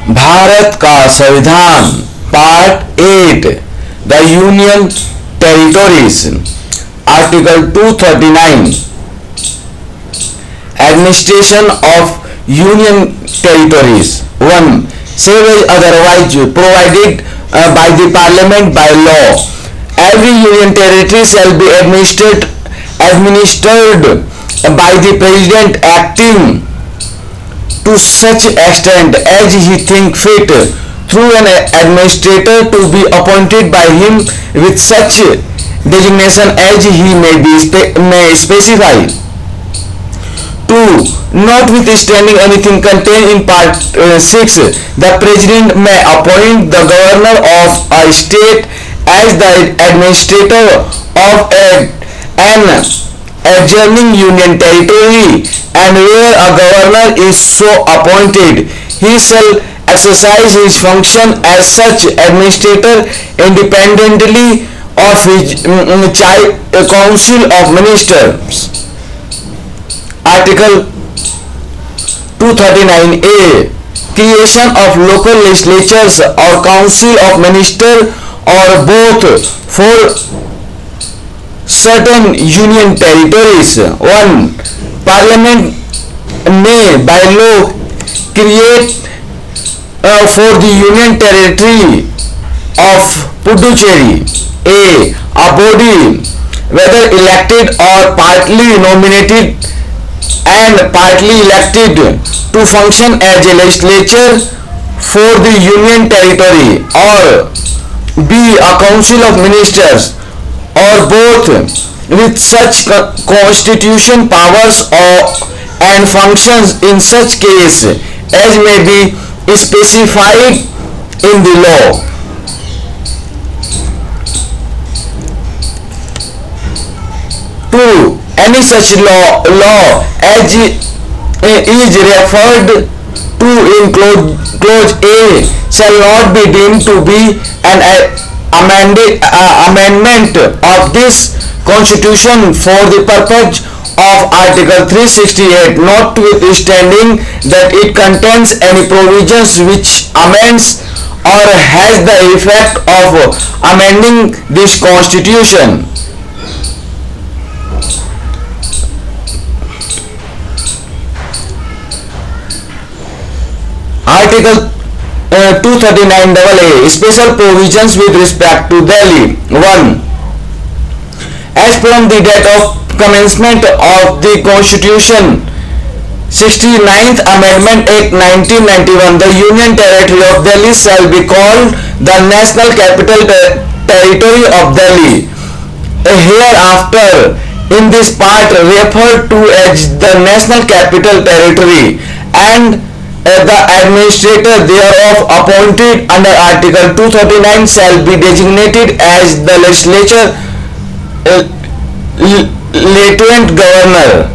भारत का संविधान part 8 the union territories article 239 administration of union territories 1 save as otherwise provided by the parliament by law. Every union territory shall be administered by the president acting to such extent as he think fit through an administrator to be appointed by him with such designation as he may specify. 2. Notwithstanding anything contained in part 6, the president may appoint the governor of a state as the administrator of an adjoining union territory, and where a governor is so appointed, he shall exercise his function as such administrator independently of his council of ministers. Article 239A creation of local legislatures or council of ministers or both for certain union territories. 1. Parliament may by law create for the union territory of Puducherry a body whether elected or partly nominated and partly elected to function as a legislature for the union territory, or B. a council of ministers or both with such constitution powers and functions in such case as may be specified in the law. 2. Any such law as is referred to in clause A shall not be deemed to be an amendment of this constitution for the purpose of article 368, notwithstanding that it contains any provisions which amends or has the effect of amending this constitution. Article 239AA special provisions with respect to Delhi. 1. As from the date of commencement of the Constitution 69th Amendment Act 1991, the Union Territory of Delhi shall be called the National Capital Territory of Delhi. Hereafter, in this part referred to as the National Capital Territory, and the administrator thereof appointed under Article 239 shall be designated as the legislature lieutenant governor.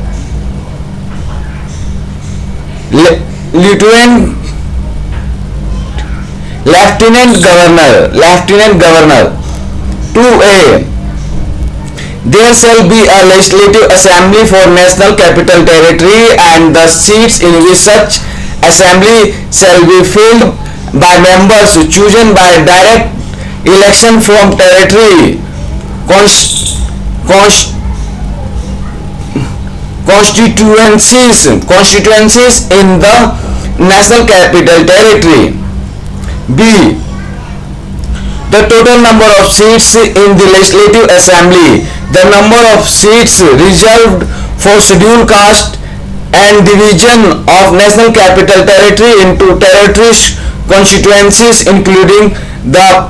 Lieutenant governor. 2A. There shall be a legislative assembly for National Capital Territory, and the seats in which such assembly shall be filled by members chosen by direct election from territory constituencies in the National Capital Territory. B. The total number of seats in the Legislative Assembly, the number of seats reserved for scheduled caste, and division of National Capital Territory into territory constituencies, including the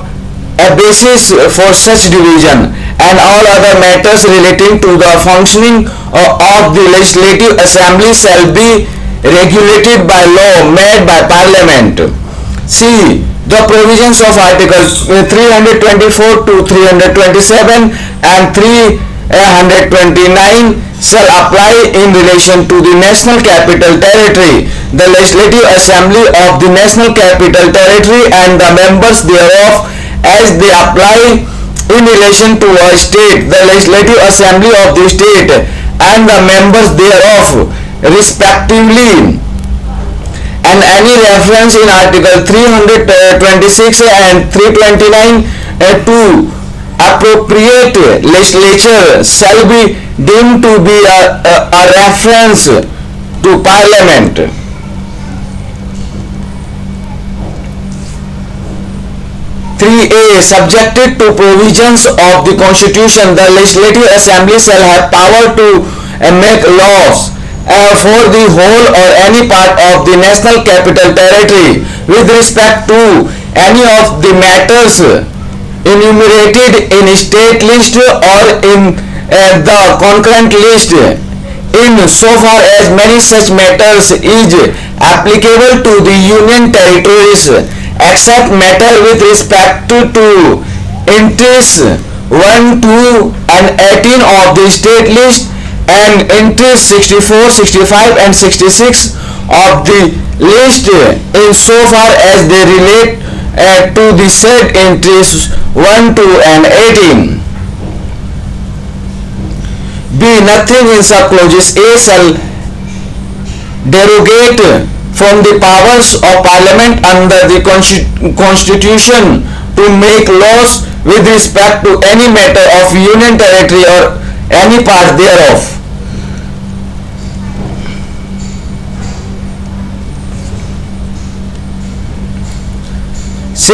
basis for such division, and all other matters relating to the functioning of the Legislative Assembly shall be regulated by law made by Parliament. C. The provisions of Articles 324 to 327 and 329 shall apply in relation to the National Capital Territory, the Legislative Assembly of the National Capital Territory and the members thereof, as they apply in relation to a state, the Legislative Assembly of the state and the members thereof respectively, and any reference in Article 326 and 329 to appropriate legislature shall be deemed to be a reference to Parliament. 3A. Subjected to provisions of the Constitution, the Legislative Assembly shall have power to make laws for the whole or any part of the National Capital Territory with respect to any of the matters enumerated in State List or in the concurrent list, in so far as many such matters is applicable to the Union Territories, except matter with respect to entries 1, 2 and 18 of the State List and entries 64, 65 and 66 of the list, in so far as they relate to the said entries 1, 2 and 18. B. Nothing in subclauses A shall derogate from the powers of Parliament under the Constitution to make laws with respect to any matter of Union Territory or any part thereof. C.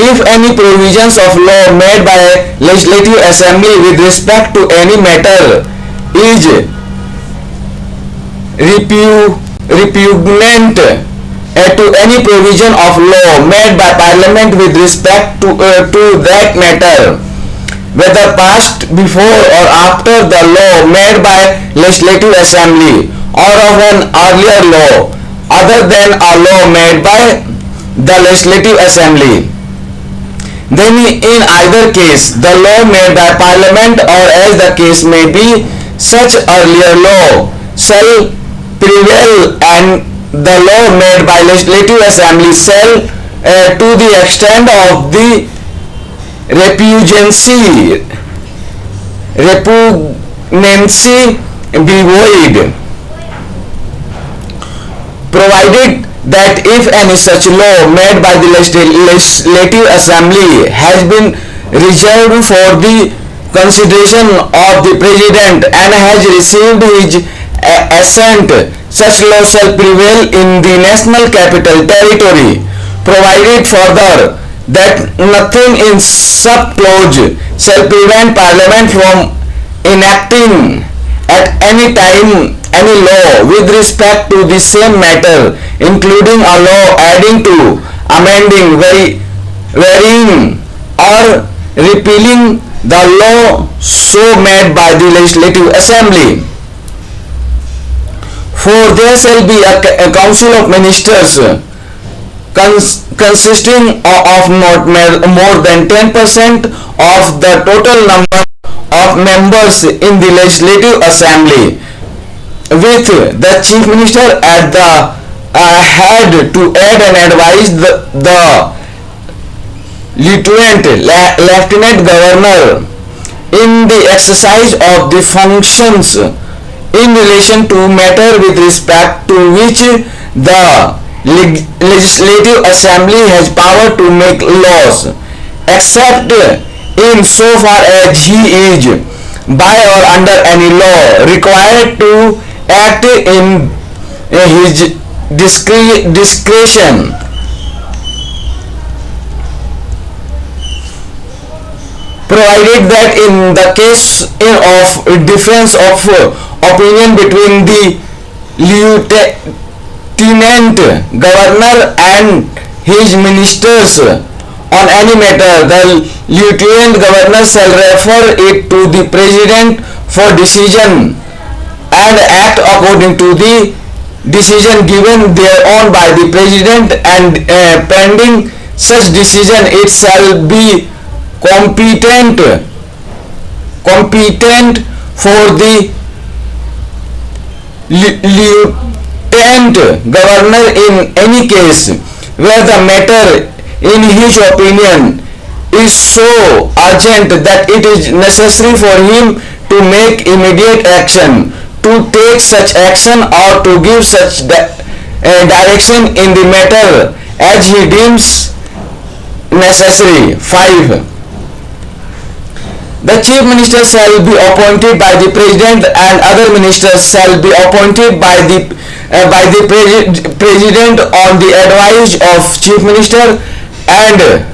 If any provisions of law made by Legislative Assembly with respect to any matter is repugnant to any provision of law made by Parliament with respect to that matter, whether passed before or after the law made by Legislative Assembly, or of an earlier law other than a law made by the Legislative Assembly, then in either case the law made by Parliament, or as the case may be, such earlier law shall prevail, and the law made by Legislative Assembly shall, to the extent of the repugnancy, be void, provided that if any such law made by the Legislative Assembly has been reserved for the consideration of the President and has received his assent, such law shall prevail in the National Capital Territory. Provided further that nothing in subclause shall prevent Parliament from enacting at any time any law with respect to the same matter, including a law adding to, amending, varying or repealing the law so made by the Legislative Assembly. For there shall be a council of ministers consisting of not more than 10% of the total number of members in the Legislative Assembly, with the Chief Minister at the head to aid and advise the Lieutenant Governor in the exercise of the functions in relation to matter with respect to which the Legislative Assembly has power to make laws, except in so far as he is by or under any law required to act in his discretion. Provided that in the case of difference of opinion between the Lieutenant Governor and his ministers on any matter, the Lieutenant Governor shall refer it to the President for decision and act according to the decision given thereon by the President, and pending such decision it shall be competent for the Lieutenant Governor in any case where the matter in his opinion is so urgent that it is necessary for him to make immediate action, to take such action or to give such direction in the matter as he deems necessary. 5. The chief minister shall be appointed by the president, and other ministers shall be appointed by the president on the advice of chief minister, and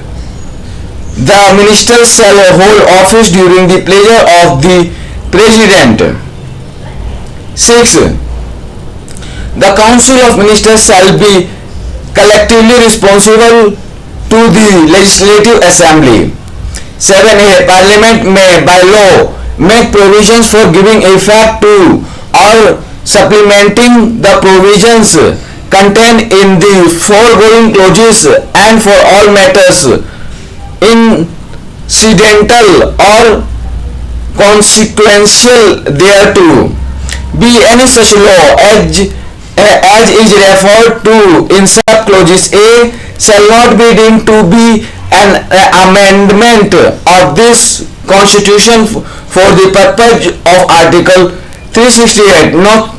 the ministers shall hold office during the pleasure of the president. 6. The council of ministers shall be collectively responsible to the legislative assembly. 7a. Parliament may by law make provisions for giving effect to or supplementing the provisions contained in the foregoing clauses, and for all matters incidental or consequential thereto. B. Any such law as is referred to in sub-clauses A shall not be deemed to be an amendment of this constitution for the purpose of Article 368,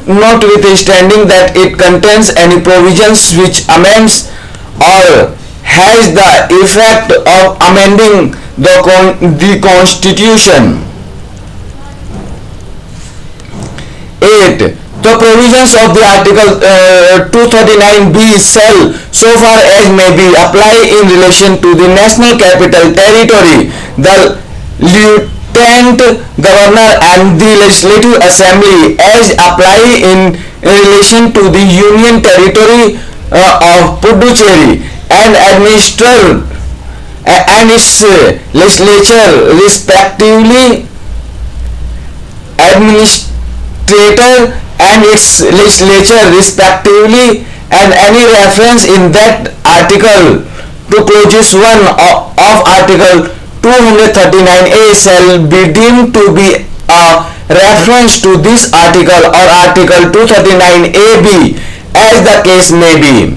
notwithstanding that it contains any provisions which amends or has the effect of amending the constitution. 8. The provisions of the Article 239b shall, so far as may be, apply in relation to the National Capital Territory, the Lieutenant Governor and the Legislative Assembly, as apply in relation to the Union Territory of Puducherry and administer and its legislature respectively. Administrator and its legislature respectively, and any reference in that article to clauses 1 of Article 239a shall be deemed to be a reference to this article or Article 239ab, as the case may be.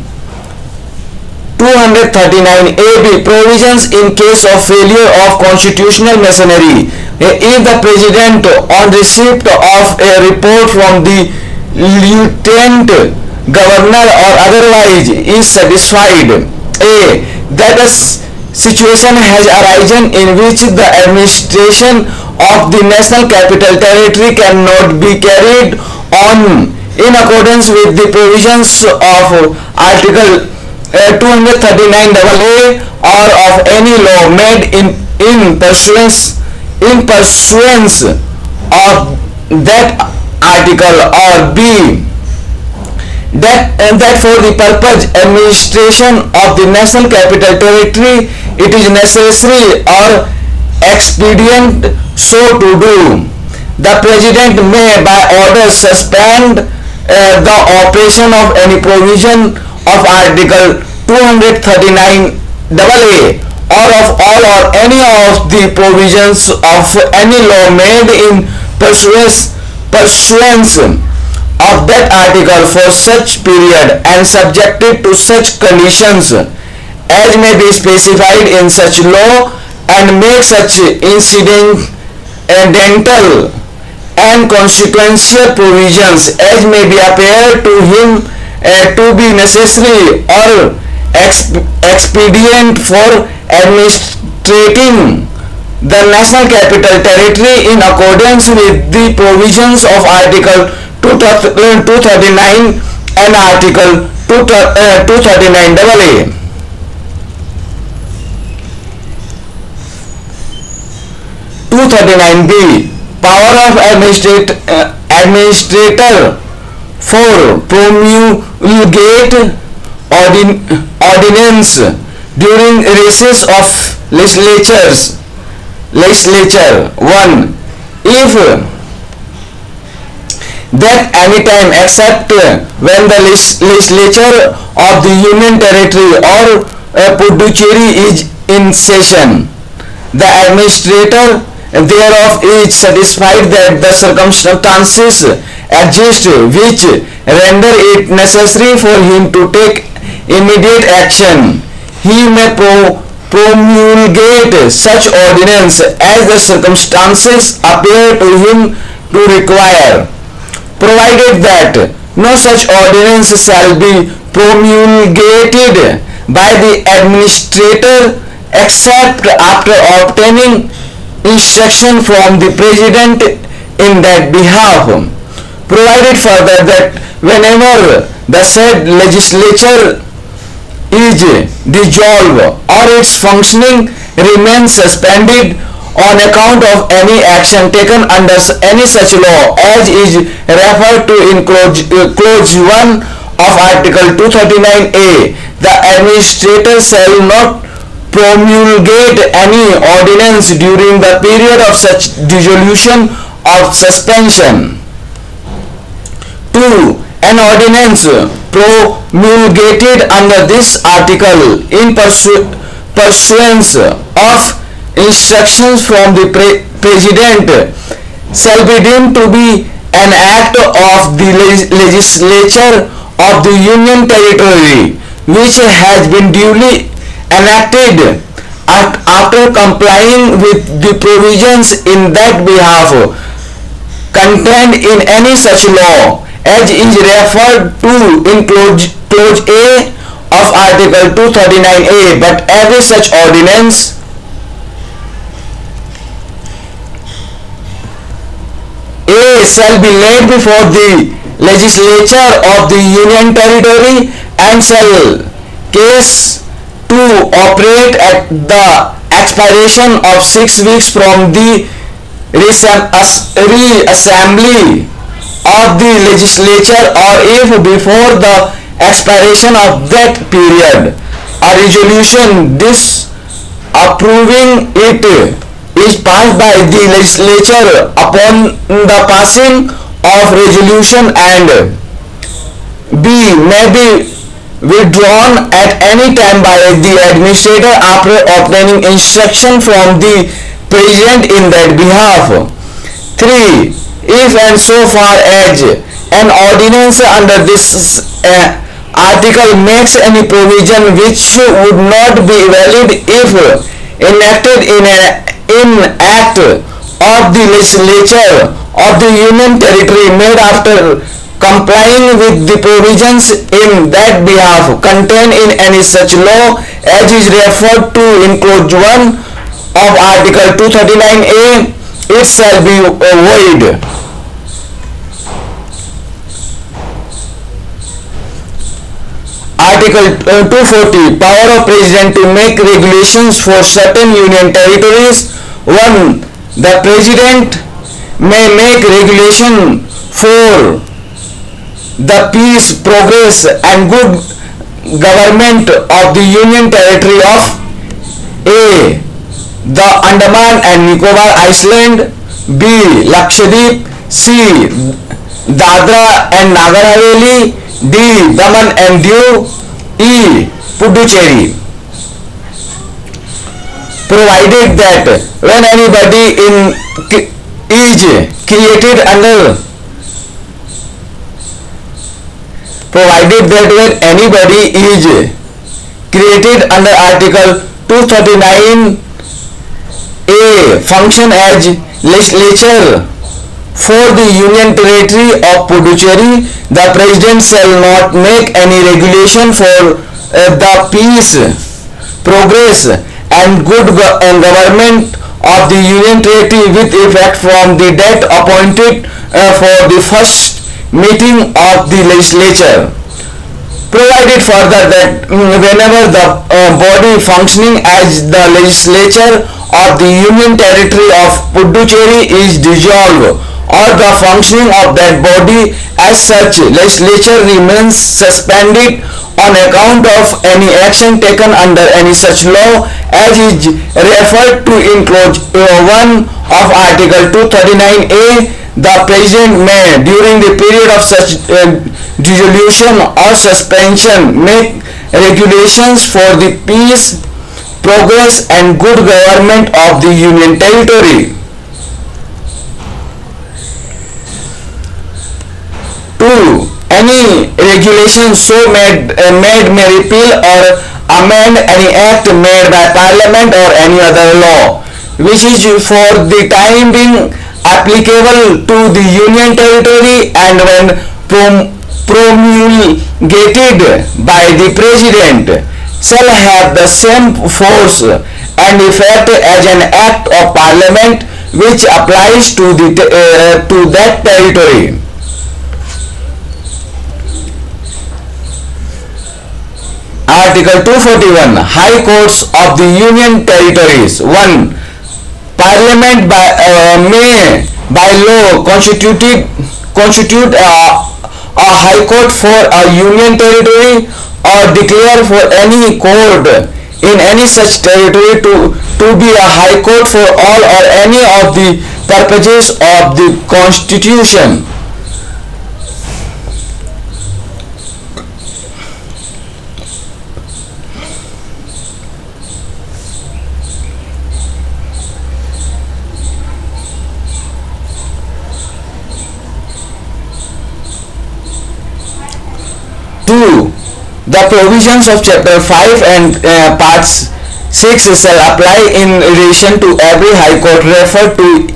239ab. Provisions in case of failure of constitutional machinery. If the president, on receipt of a report from the lieutenant governor or otherwise, is satisfied a that a situation has arisen in which the administration of the National Capital Territory cannot be carried on in accordance with the provisions of Article 239AA or of any law made in pursuance of that article, or B. That for the purpose administration of the National Capital Territory it is necessary or expedient so to do. The President may by order suspend the operation of any provision of Article 239AA or of all or any of the provisions of any law made in pursuance of that article for such period and subjected to such conditions as may be specified in such law, and make such incidental and consequential provisions as may be appear to him to be necessary or expedient for administrating the National Capital Territory in accordance with the provisions of Article 239 and Article 239AA. 239b. Power of administrator for promulgate ordinance during recess of legislature. 1. If that any time except when the legislature of the Union Territory or Puducherry is in session, the administrator thereof is satisfied that the circumstances exist which render it necessary for him to take immediate action, he may promulgate such ordinance as the circumstances appear to him to require, provided that no such ordinance shall be promulgated by the administrator except after obtaining instruction from the president in that behalf. Provided further that whenever the said legislature is dissolved or its functioning remains suspended on account of any action taken under any such law as is referred to in clause 1 of article 239A, the administrator shall not promulgate any ordinance during the period of such dissolution or suspension. 2. An ordinance promulgated under this article in pursuance of instructions from the President shall be deemed to be an act of the legislature of the Union Territory which has been duly enacted after complying with the provisions in that behalf contained in any such law as is referred to in clause A of article 239A, but every such ordinance A shall be laid before the legislature of the Union Territory and shall case to operate at the expiration of 6 weeks from the reassembly of the legislature, or if before the expiration of that period a resolution disapproving it is passed by the legislature. Upon the passing of resolution, and B may be withdrawn at any time by the administrator after obtaining instruction from the president in that behalf. 3. If and so far as an ordinance under this article makes any provision which would not be valid if enacted in act of the legislature of the Union Territory made after complying with the provisions in that behalf contained in any such law as is referred to in clause 1 of article 239A, it shall be void. Article 240. Power of President to make regulations for certain Union Territories. 1. The President may make regulation for the peace, progress and good government of the Union Territory of A. the Andaman and Nicobar Island, B. Lakshadweep, C. Dadra and Nagar Haveli, D. Daman and Diu, E. Puducherry. Provided that when anybody is created under Article 239A function as legislature for the Union Territory of Puducherry, the President shall not make any regulation for the peace, progress and good government of the Union Territory with effect from the date appointed for the first meeting of the legislature. Provided further that whenever the body functioning as the legislature of the Union Territory of Puducherry is dissolved, or the functioning of that body as such legislature remains suspended on account of any action taken under any such law as is referred to in clause 1 of article 239A, the President may during the period of such dissolution or suspension make regulations for the peace, progress and good government of the Union Territory. 2. Any regulation so made may repeal or amend any act made by Parliament or any other law which is for the time being applicable to the Union Territory, and when promulgated promulgated by the President shall have the same force and effect as an act of Parliament which applies to that territory. Article 241. High Courts of the Union Territories. 1. Parliament may by law constitute a high court for a union territory or declare for any court in any such territory to be a high court for all or any of the purposes of the constitution. 2. The provisions of Chapter 5 and Parts 6 shall apply in relation to every High Court referred to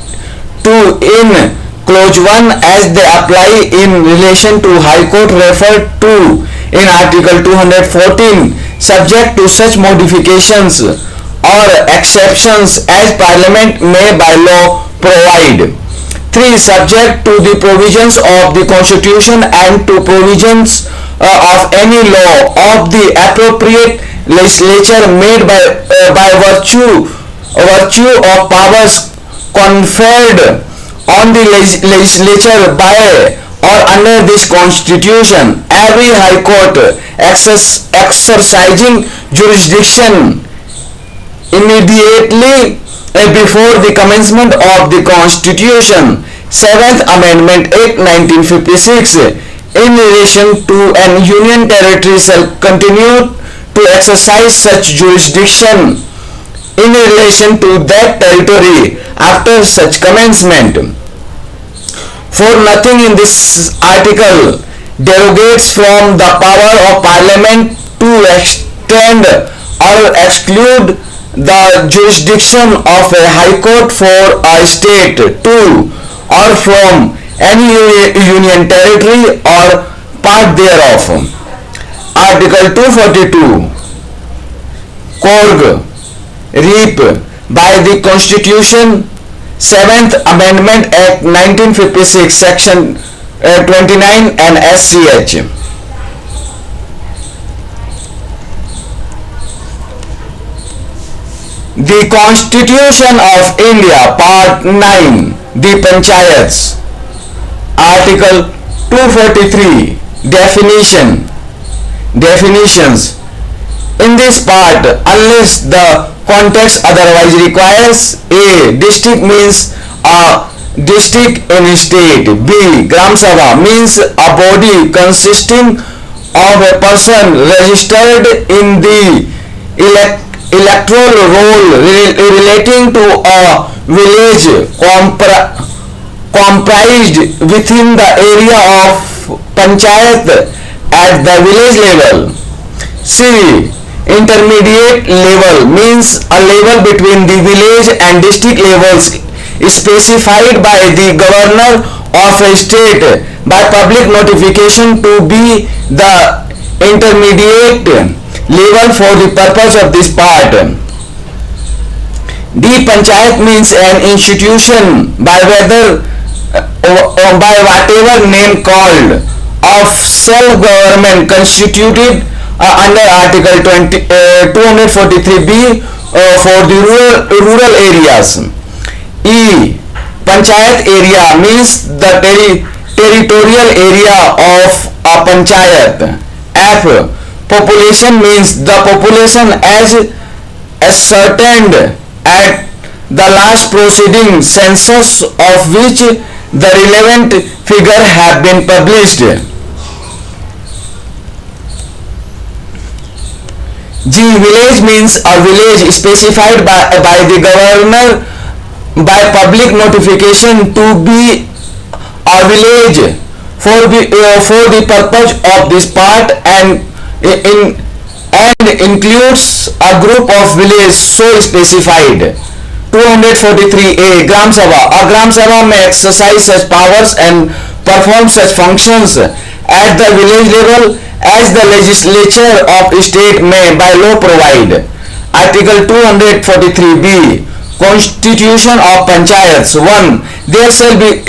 in Clause 1 as they apply in relation to High Court referred to in Article 214, subject to such modifications or exceptions as Parliament may by law provide. 3. Subject to the provisions of the Constitution and to provisions of any law of the appropriate legislature made by virtue of powers conferred on the legislature by or under this Constitution. Every High Court exercising jurisdiction immediately before the commencement of the Constitution. 7th Amendment Act 1956 in relation to an union territory shall continue to exercise such jurisdiction in relation to that territory after such commencement. For nothing in this article derogates from the power of Parliament to extend or exclude the jurisdiction of a High Court for a state to or from any union territory or part thereof. Article 242. Corg. Reap. By the Constitution, 7th Amendment Act 1956, Section 29 and SCH. The Constitution of India, Part 9, the Panchayats. Article 243. Definitions. In this part, unless the context otherwise requires: A. District means a district in a state. B. Gram Sabha means a body consisting of a person registered in the electoral roll relating to a village comprised within the area of panchayat at the village level. C. Intermediate level means a level between the village and district levels specified by the governor of a state by public notification to be the intermediate level for the purpose of this part. D. Panchayat means an institution by whatever name called of self-government constituted under Article 243B for the rural areas. E. Panchayat area means the territorial area of a panchayat. F. Population means the population as ascertained at the last proceeding census of which the relevant figure have been published. G. Village means a village specified by the governor by public notification to be a village for the purpose of this part and includes a group of villages so specified. 243A. Gram Sabha. A Gram Sabha may exercise such powers and perform such functions at the village level as the legislature of state may by law provide. Article 243b Constitution of Panchayats. 1. There shall be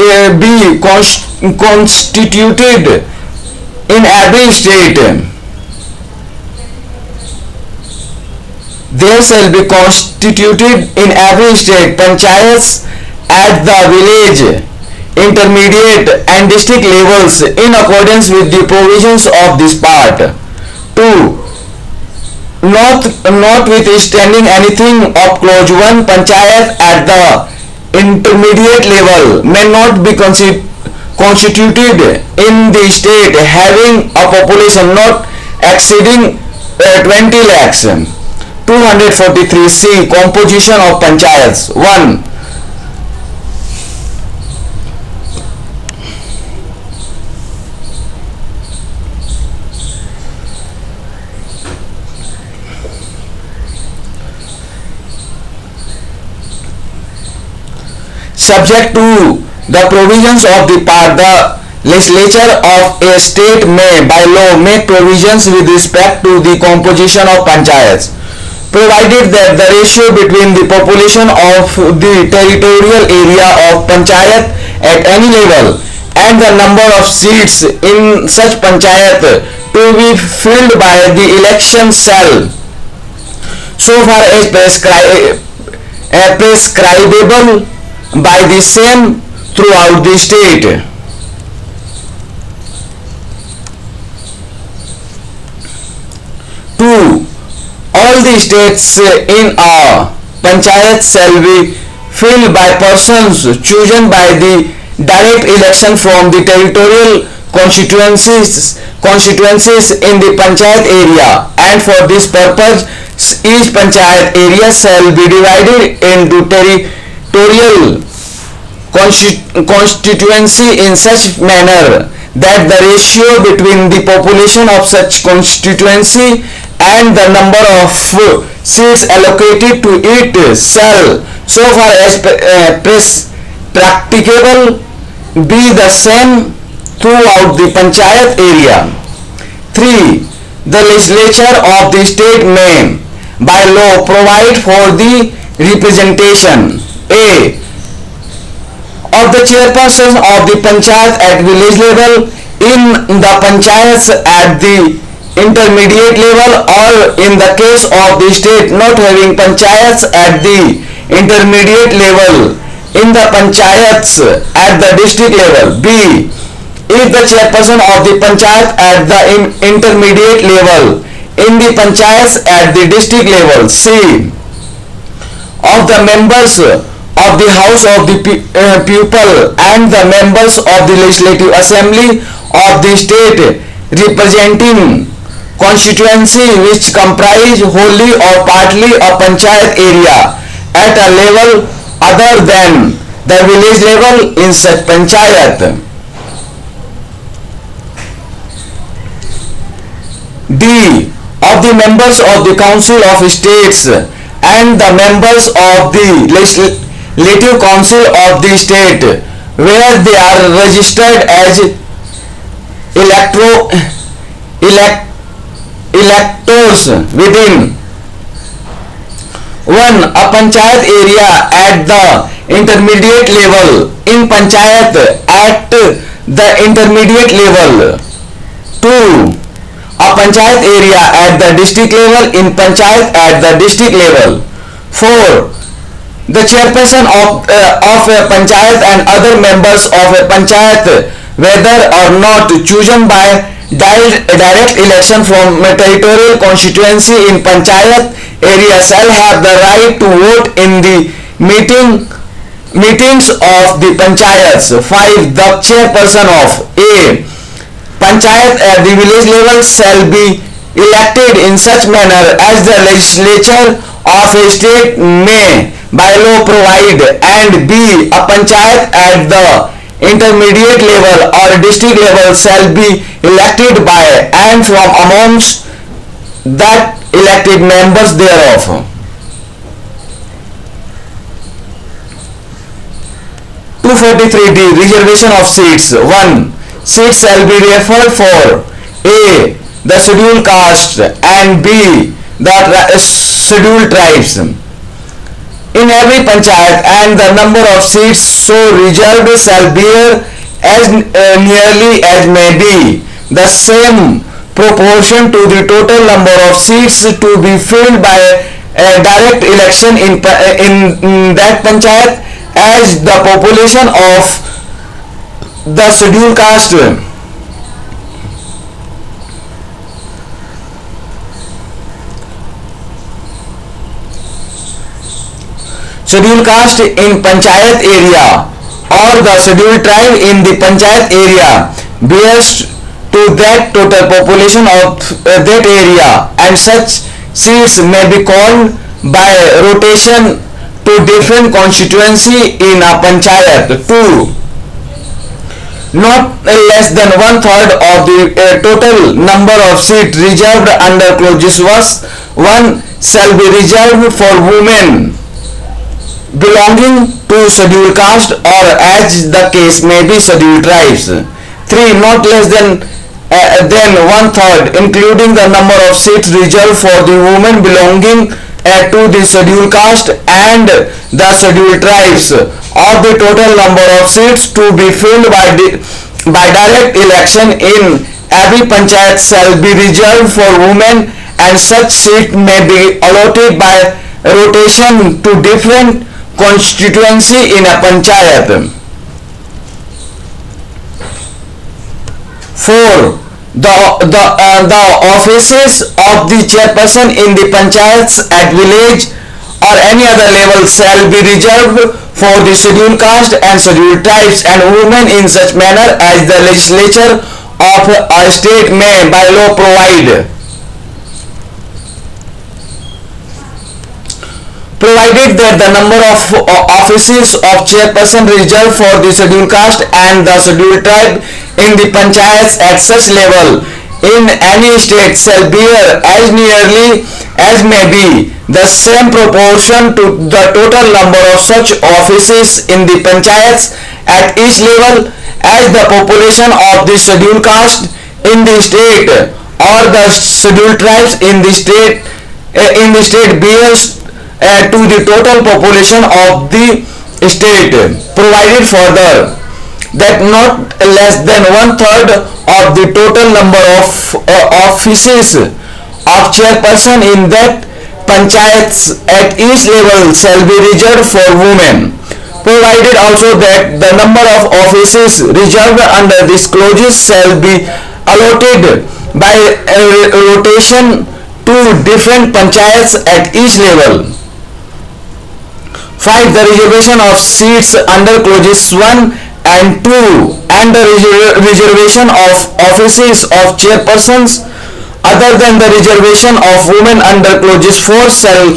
constituted in every state. There shall be constituted in every state panchayats at the village, intermediate and district levels in accordance with the provisions of this part. 2. Notwithstanding anything of clause 1, panchayat at the intermediate level may not be constituted in the state having a population not exceeding 20 lakhs. 243C Composition of Panchayats. 1. Subject to the provisions of the part, the legislature of a state may by law make provisions with respect to the composition of panchayats, provided that the ratio between the population of the territorial area of panchayat at any level and the number of seats in such panchayat to be filled by the election shall, so far as prescribable by the same throughout the state. 2. All the states in a panchayat shall be filled by persons chosen by the direct election from the territorial constituencies in the panchayat area, and for this purpose each panchayat area shall be divided into territorial constituency in such manner that the ratio between the population of such constituency and the number of seats allocated to it shall, so far as practicable, be the same throughout the panchayat area. 3. The legislature of the state may by law provide for the representation A. of the chairperson of the panchayat at village level, in the panchayats at the intermediate level, or in the case of the state not having panchayats at the intermediate level, in the panchayats at the district level. B. If the chairperson of the panchayat at the intermediate level, in the panchayats at the district level. C. Of the members of the House of the People and the members of the Legislative Assembly of the state representing constituency which comprise wholly or partly a panchayat area at a level other than the village level in such panchayat. D. Of the members of the Council of States and the members of the Legislative Council of the state where they are registered as electors within 1. A panchayat area at the intermediate level in panchayat at the intermediate level. 2. A panchayat area at the district level in panchayat at the district level. 4. The chairperson of a panchayat and other members of a panchayat, whether or not chosen by direct election from a territorial constituency in panchayat area, shall have the right to vote in the meetings of the panchayats. 5. The chairperson of a panchayat at the village level shall be elected in such manner as the legislature of a state may by law provide, and B. A panchayat at the intermediate level or district level shall be elected by and from amongst that elected members thereof. 243D Reservation of seats. 1. Seats shall be referred for A. the scheduled caste, and B, the scheduled tribes in every panchayat, and the number of seats so reserved shall bear as nearly as may be the same proportion to the total number of seats to be filled by a direct election in that panchayat as the population of the scheduled caste. Scheduled caste in panchayat area or the scheduled tribe in the panchayat area bears to that total population of that area, and such seats may be called by rotation to different constituency in a panchayat. 2. Not less than one third of the total number of seats reserved under clause 1 shall be reserved for women belonging to scheduled caste or as the case may be scheduled tribes. 3. Not less than one third, including the number of seats reserved for the women belonging to the scheduled caste and the scheduled tribes, of the total number of seats to be filled by direct election in every panchayat shall be reserved for women, and such seat may be allotted by rotation to different constituency in a panchayat. 4. The offices of the chairperson in the panchayats at village or any other level shall be reserved for the scheduled caste and scheduled tribes and women in such manner as the legislature of a state may by law provide. Provided that the number of offices of chairperson reserved for the scheduled caste and the scheduled tribe in the panchayats at such level in any state shall bear as nearly as may be the same proportion to the total number of such offices in the panchayats at each level as the population of the scheduled caste in the state or the scheduled tribes in the state bears to the total population of the state. Provided further that not less than one third of the total number of offices of chairperson in that panchayats at each level shall be reserved for women. Provided also that the number of offices reserved under these clauses shall be allotted by rotation to different panchayats at each level. 5. The reservation of seats under clauses 1 and 2 and the reservation of offices of chairpersons other than the reservation of women under clauses 4 shall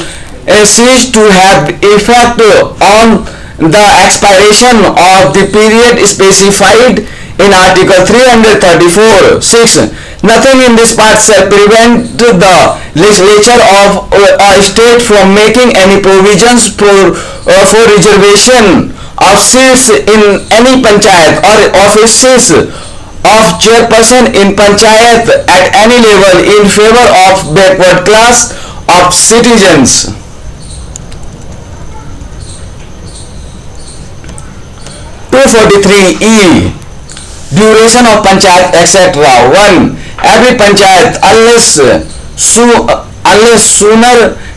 cease to have effect on the expiration of the period specified in Article 334. 6. Nothing in this part shall prevent the legislature of a state from making any provisions for reservation of seats in any panchayat or offices of chairperson in panchayat at any level in favor of backward class of citizens. 243E. Duration of panchayat etc. 1. Every panchayat unless sooner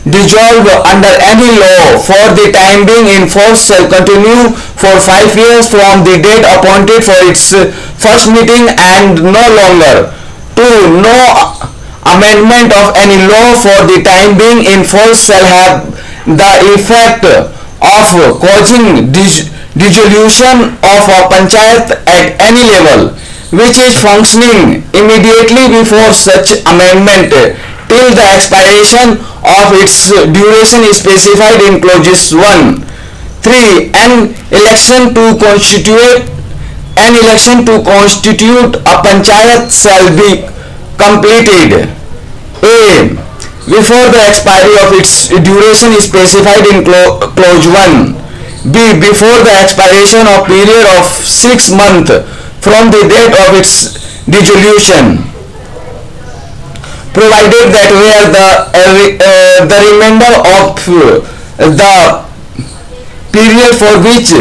dissolved under any law for the time being in force shall continue for 5 years from the date appointed for its first meeting and no longer. 2. No amendment of any law for the time being in force shall have the effect of causing dissolution of a panchayat at any level which is functioning immediately before such amendment till the expiration of its duration is specified in clauses 1. 3. An election to constitute a panchayat shall be completed A. Before the expiry of its duration is specified in clause 1. B. Before the expiration of period of 6 months from the date of its dissolution. provided that where the remainder of the period for which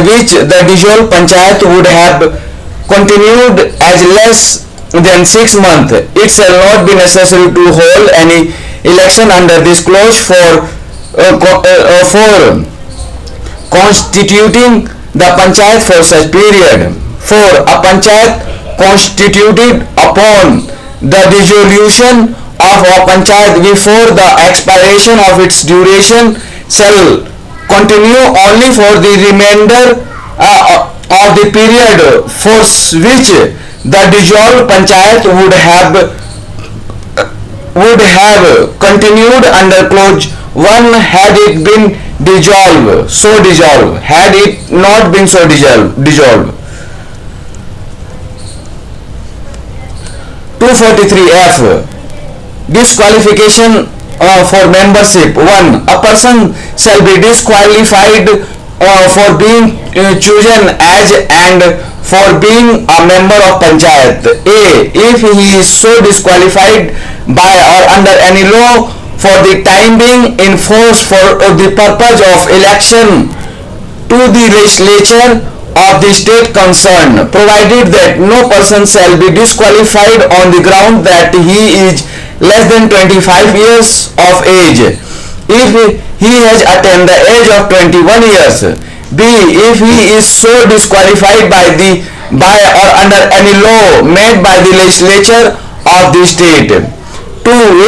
which the dissolved panchayat would have continued as less than 6 months, it shall not be necessary to hold any election under this clause for constituting the panchayat for such period. For a panchayat constituted upon the dissolution of a panchayat before the expiration of its duration shall continue only for the remainder of the period for which the dissolved panchayat would have continued under clause 1 had it been dissolved had it not been dissolved. 243F disqualification for membership. 1. A person shall be disqualified for being chosen as and for being a member of panchayat. A. If he is so disqualified by or under any law for the time being in force for the purpose of election to the legislature of the state concerned, provided that no person shall be disqualified on the ground that he is less than 25 years of age, if he has attained the age of 21 years. B. If he is so disqualified by or under any law made by the legislature of the state. 2.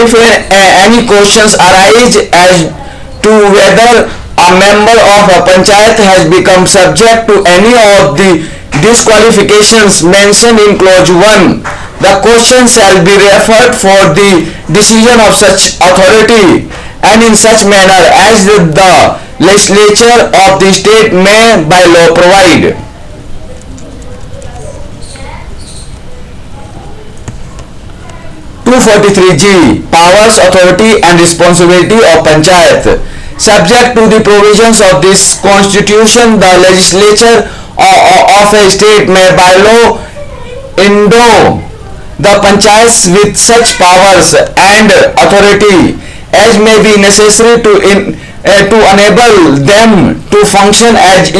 If any questions arise as to whether a member of a panchayat has become subject to any of the disqualifications mentioned in clause 1, the question shall be referred for the decision of such authority and in such manner as the legislature of the state may by law provide. 243G. Powers, authority and responsibility of panchayat. Subject to the provisions of this constitution, the legislature of a state may by law endow the panchayats with such powers and authority as may be necessary to enable them to function as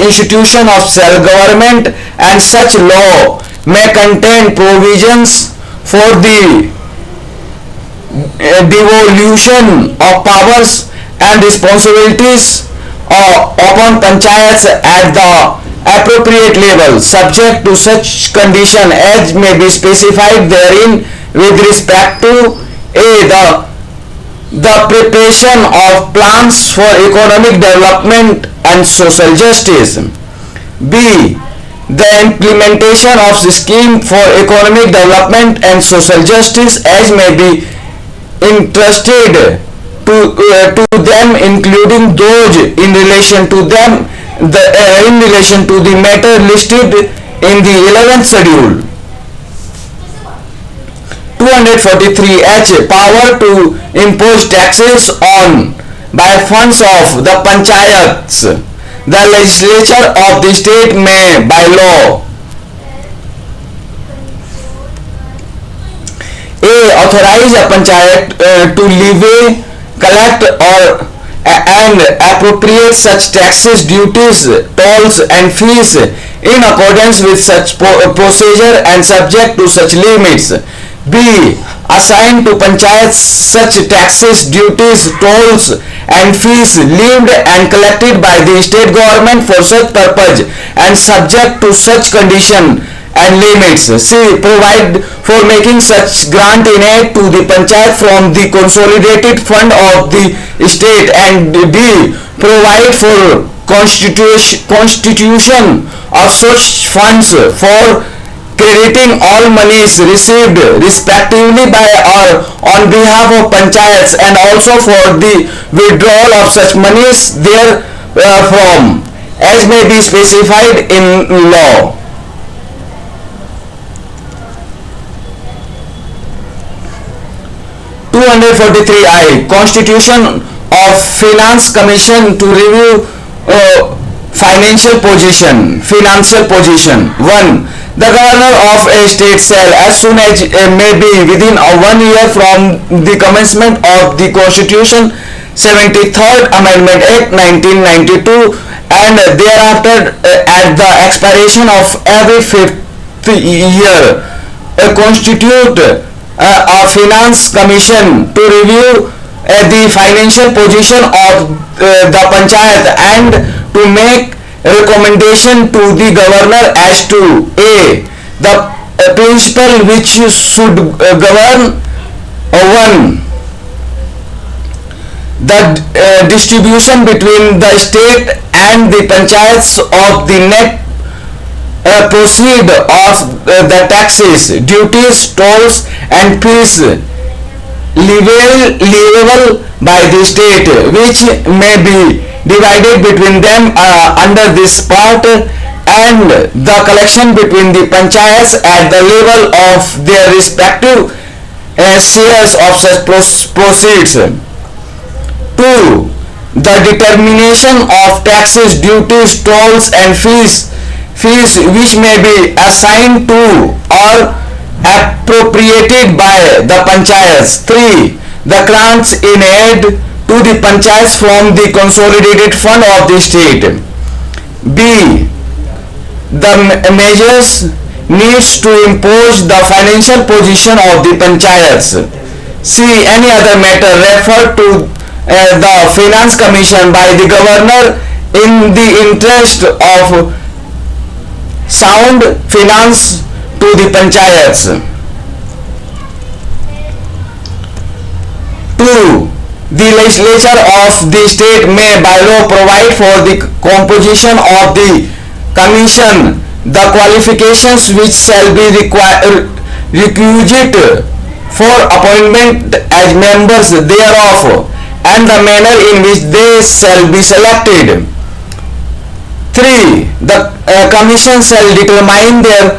institution of self-government, and such law may contain provisions for the devolution of powers and responsibilities upon panchayats at the appropriate level, subject to such condition as may be specified therein with respect to a the preparation of plans for economic development and social justice, b the implementation of the scheme for economic development and social justice as may be entrusted to them, including those in relation to the matter listed in the 11th schedule. 243H. Power to impose taxes on by funds of the panchayats. The legislature of the state may by law A. Authorize a panchayat to levy, collect and appropriate such taxes, duties, tolls and fees in accordance with such procedure and subject to such limits. B. Assign to panchayats such taxes, duties, tolls and fees levied and collected by the state government for such purpose and subject to such condition and limits. C. Provide for making such grant in aid to the panchayat from the consolidated fund of the state, and D. Provide for constitution of such funds for crediting all monies received respectively by or on behalf of panchayats, and also for the withdrawal of such monies therefrom, as may be specified in law. (243) Constitution of Finance Commission to review financial position. 1. The governor of a state shall, as soon as may be within 1 year from the commencement of the Constitution, 73rd Amendment Act 1992, and thereafter at the expiration of every 5th year, constitute a finance commission to review the financial position of the panchayat and to make recommendation to the governor as to a the principle which should govern 1. The distribution between the state and the panchayats of the net proceed of the taxes, duties, tolls and fees leviable by the state, which may be divided between them under this part, and the collection between the panchayats at the level of their respective shares of such proceeds. 2. The determination of taxes, duties, tolls and fees which may be assigned to or appropriated by the panchayats. 3. The grants in aid to the panchayats from the consolidated fund of the state. B. The measures needs to impose the financial position of the panchayats. C. Any other matter referred to the finance commission by the governor in the interest of sound finance to the panchayats. 2. The legislature of the state may by law provide for the composition of the commission, the qualifications which shall be requisite for appointment as members thereof, and the manner in which they shall be selected. 3. The commission shall determine their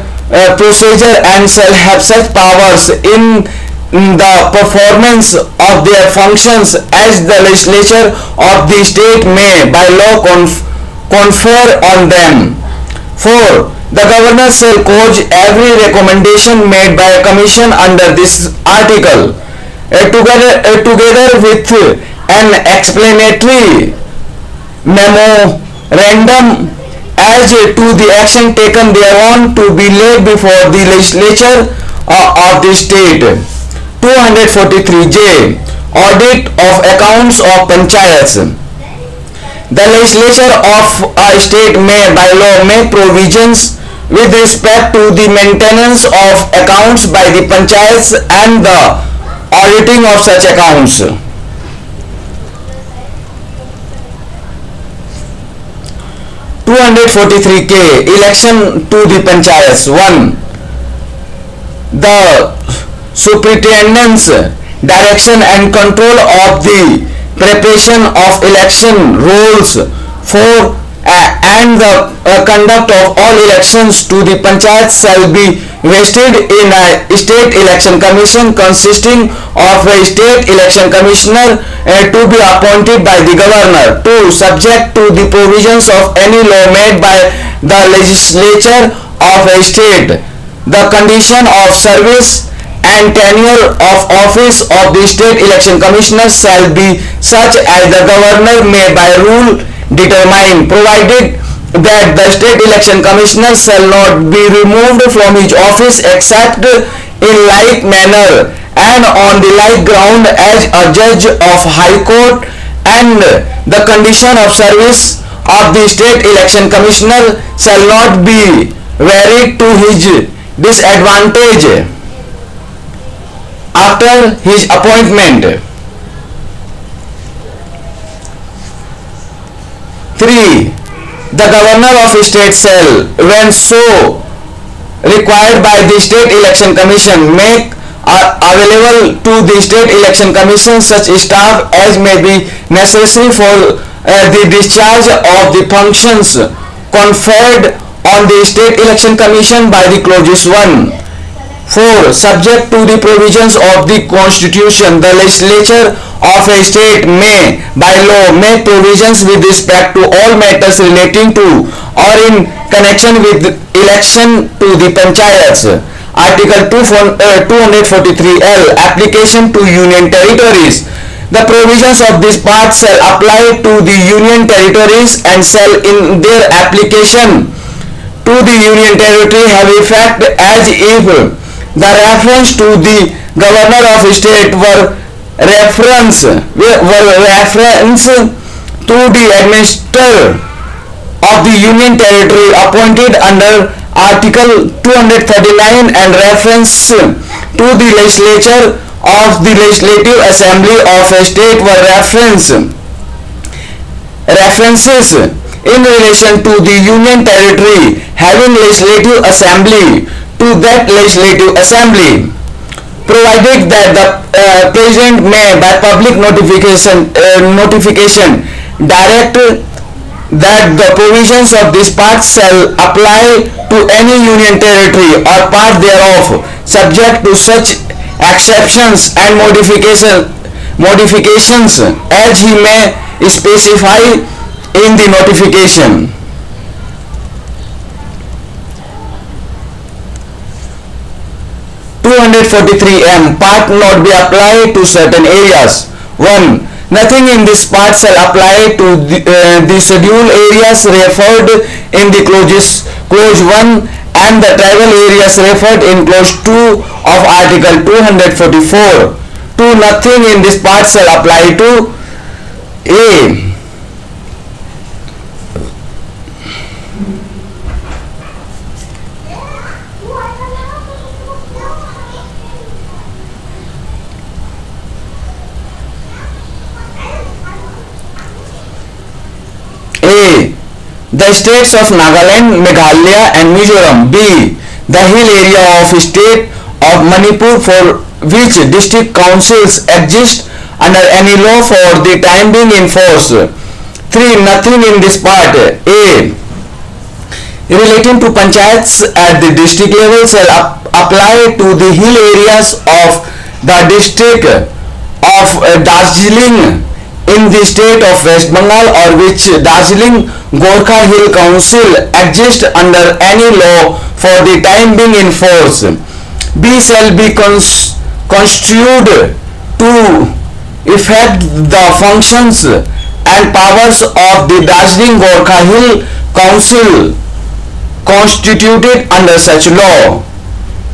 procedure and shall have such powers in the performance of their functions as the legislature of the state may by law confer on them. 4. The governor shall cause every recommendation made by a commission under this article, together with an explanatory memorandum as to the action taken thereon, to be laid before the legislature of the state. 243J. Audit of accounts of panchayats. The legislature of a state may by law make provisions with respect to the maintenance of accounts by the panchayats and the auditing of such accounts. 243K. Election to the panchayats. 1. The superintendent's direction and control of the preparation of election rolls. 4. And the conduct of all elections to the panchayats shall be vested in a state election commission consisting of a state election commissioner to be appointed by the governor. 2. Subject to the provisions of any law made by the legislature of a state, the condition of service and tenure of office of the state election commissioner shall be such as the governor may by rule determine, provided that the state election commissioner shall not be removed from his office except in like manner and on the like ground as a judge of high court, and the condition of service of the state election commissioner shall not be varied to his disadvantage after his appointment. 3. The governor of a state shall, when so required by the state election commission, make available to the state election commission such staff as may be necessary for the discharge of the functions conferred on the State Election Commission by the clauses 1. 4. Subject to the provisions of the Constitution, the legislature of a state may, by law, make provisions with respect to all matters relating to or in connection with election to the panchayats. Article 243L. Application to Union Territories. The provisions of this part shall apply to the Union Territories and shall in their application to the Union Territory have effect as if the reference to the Governor of State were reference to the Administrator of the Union Territory appointed under Article 239 and reference to the legislature of the Legislative Assembly of a state were references in relation to the Union Territory having Legislative Assembly to that Legislative Assembly, provided that the President may by public notification direct that the provisions of this part shall apply to any Union Territory or part thereof, subject to such exceptions and modifications as he may specify in the notification. 243M. Part not be applied to certain areas. 1. Nothing in this part shall apply to the scheduled areas referred in the clause 1 and the tribal areas referred in clause 2 of Article 244. 2. Nothing in this part shall apply to A. The states of Nagaland, Meghalaya and Mizoram. B. The hill area of state of Manipur for which district councils exist under any law for the time being in force. 3. Nothing in this part A relating to panchayats at the district level shall apply to the hill areas of the district of Darjeeling in the state of West Bengal or which Darjeeling Gorkha Hill Council exists under any law for the time being in force. B. Shall be construed to effect the functions and powers of the Darjeeling Gorkha Hill Council constituted under such law.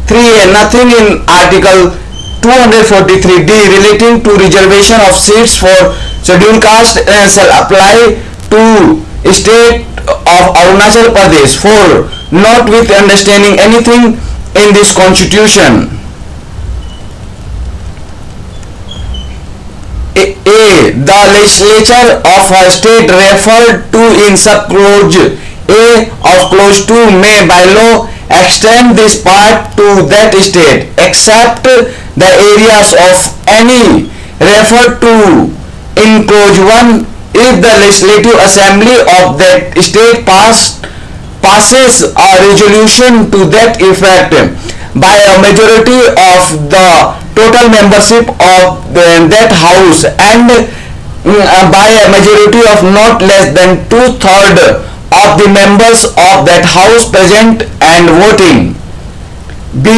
3. Nothing in Article 243D relating to reservation of seats for scheduled caste shall apply to state of Arunachal Pradesh. 4. Not with understanding anything in this constitution. A. The legislature of a state referred to in sub-clause A of clause 2 may by law extend this part to that state except the areas of any referred to in clause 1 if the legislative assembly of that state passes a resolution to that effect by a majority of the total membership of that house and by a majority of not less than 2/3 of the members of that house present and voting. B.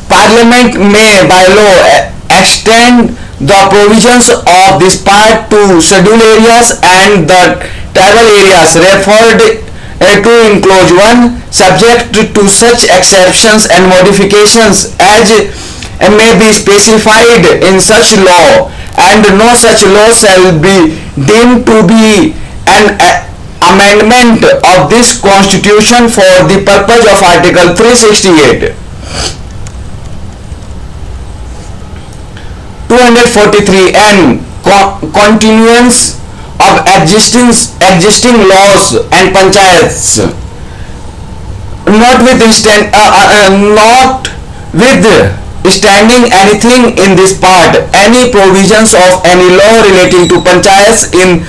Parliament may by law extend the provisions of this part to scheduled areas and the tribal areas referred to in clause 1 subject to such exceptions and modifications as may be specified in such law, and no such law shall be deemed to be an amendment of this constitution for the purpose of Article 368. 243N. Continuance of existing laws and panchayats. Not with Notwithstanding anything in this part, any provisions of any law relating to panchayats in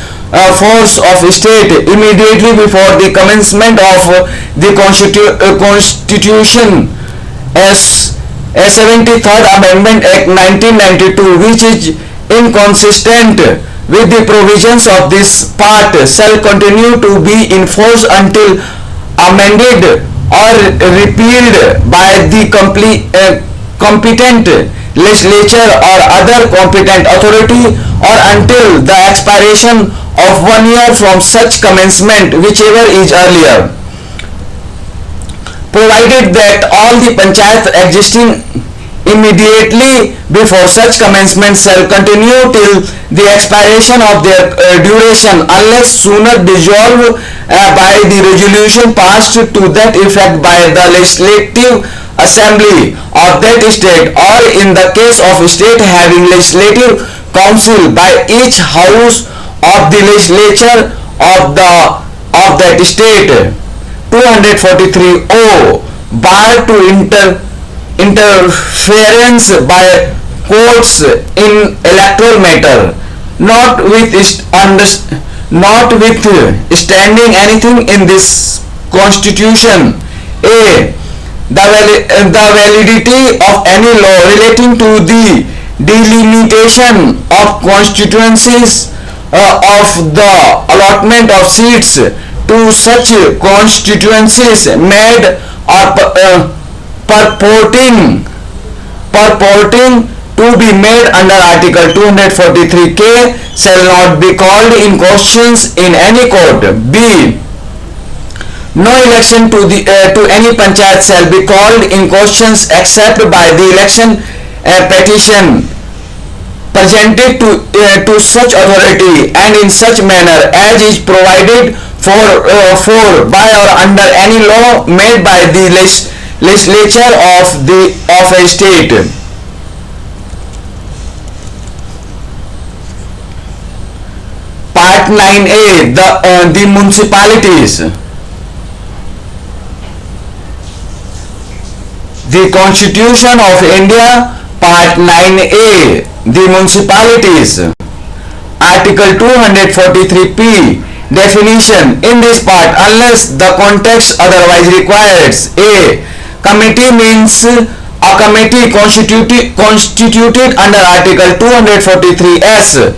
force of state immediately before the commencement of the Constitution as 73rd Amendment Act 1992, which is inconsistent with the provisions of this part, shall continue to be in force until amended or repealed by the competent legislature or other competent authority, or until the expiration of 1 year from such commencement, whichever is earlier. Provided that all the panchayats existing immediately before such commencement shall continue till the expiration of their duration, unless sooner dissolved by the resolution passed to that effect by the legislative assembly of that state, or in the case of state having legislative council by each house of the legislature of that state. 243O, bar to interference by courts in electoral matter, notwithstanding anything in this constitution. A. The validity of any law relating to the delimitation of constituencies, of the allotment of seats to such constituencies made or purporting to be made under Article 243K shall not be called in questions in any court. B. No election to any panchayat shall be called in questions except by the election petition presented to such authority and in such manner as is provided for by or under any law made by the legislature of a state. Part 9A, the municipalities. The Constitution of India, Part 9A, the municipalities. Article 243P, definition. In this part, unless the context otherwise requires, A. Committee means a committee constituted under Article 243S.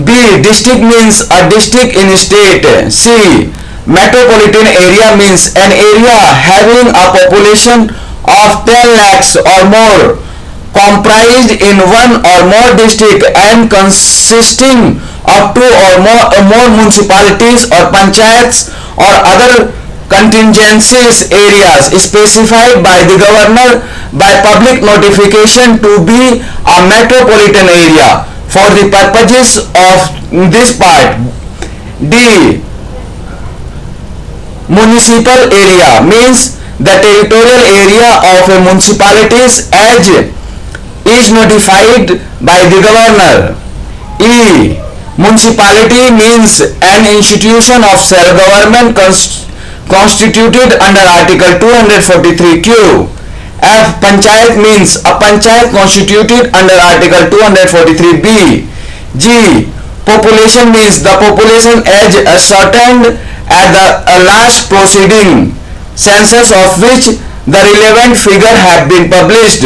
B. District means a district in state. C. Metropolitan area means an area having a population of 10 lakhs or more, comprised in one or more district and consisting of two or more municipalities or panchayats or other contingencies areas specified by the governor by public notification to be a metropolitan area for the purposes of this part. D. Municipal area means the territorial area of a municipality as is notified by the governor. E. Municipality means an institution of self-government constituted under Article 243Q. F. Panchayat means a panchayat constituted under Article 243B. G. Population means the population as ascertained at the last proceeding census of which the relevant figure have been published.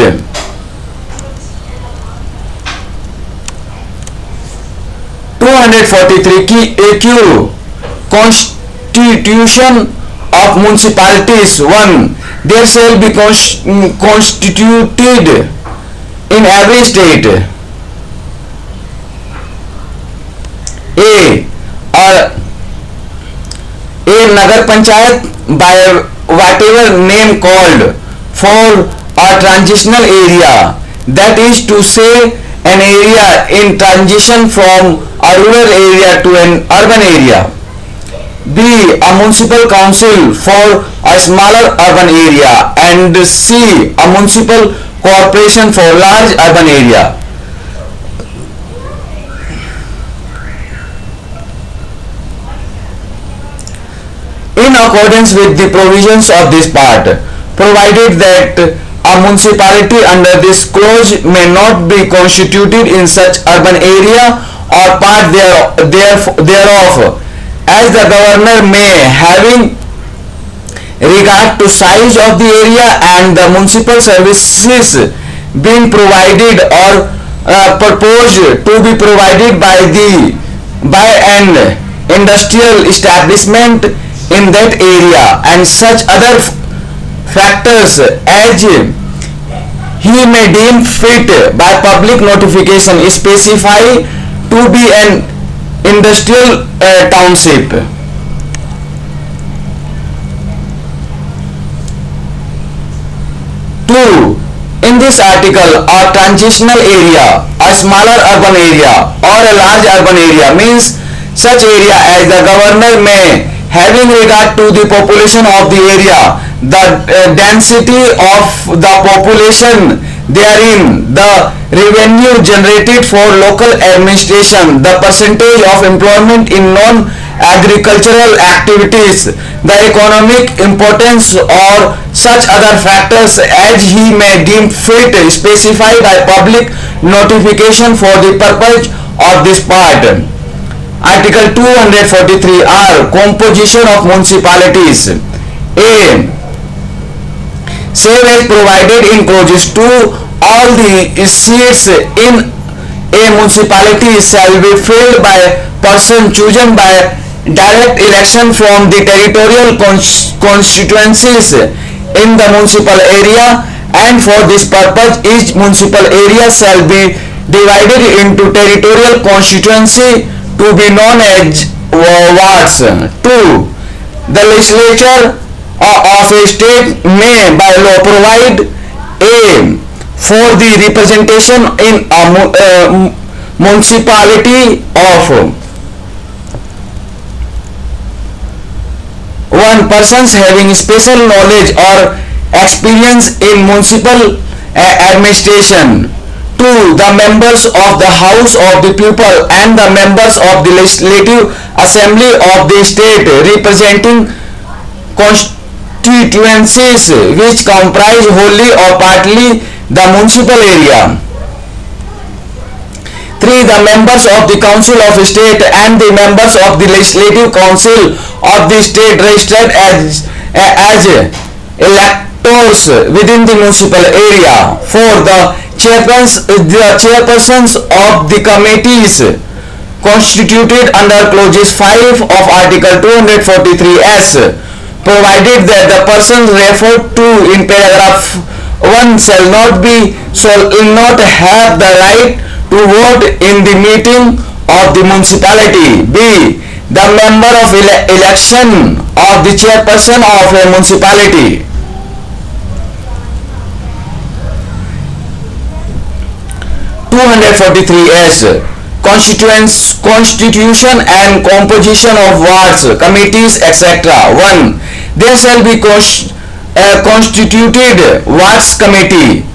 243Q, Constitution of Municipalities. 1. There shall be constituted in every state a Nagar Panchayat by whatever name called for a transitional area, that is to say an area in transition from a rural area to an urban area. B. A municipal council for a smaller urban area, and C. A municipal corporation for large urban area. In accordance with the provisions of this part, provided that A municipality under this clause may not be constituted in such urban area or part thereof, as the governor may, having regard to size of the area and the municipal services being provided or proposed to be provided by an industrial establishment in that area, and such other factors as he may deem fit by public notification, specify to be an industrial township. 2. In this article, a transitional area, a smaller urban area or a large urban area means such area as the governor may, having regard to the population of the area, the density of the population therein, the revenue generated for local administration, the percentage of employment in non-agricultural activities, the economic importance or such other factors as he may deem fit, specified by public notification for the purpose of this part. Article 243R, Composition of Municipalities. A. Save as provided in clauses 2, all the seats in a municipality shall be filled by person chosen by direct election from the territorial constituencies in the municipal area, and for this purpose each municipal area shall be divided into territorial constituency to be known as wards. 2. The legislature of a state may by law provide a for the representation in a municipality of 1. Persons having special knowledge or experience in municipal administration. 2. The members of the House of the People and the members of the Legislative Assembly of the state representing constituencies which comprise wholly or partly the municipal area. 3. The members of the Council of State and the members of the Legislative Council of the state registered as electors within the municipal area. 4. The chairpersons of the committees constituted under clauses 5 of Article 243S, provided that the persons referred to in paragraph 1 shall not have the right to vote in the meeting of the municipality. B. The member of election of the chairperson of a municipality. 243S. Constitution and composition of wards, committees, etc. 1. There shall be constituted wards committee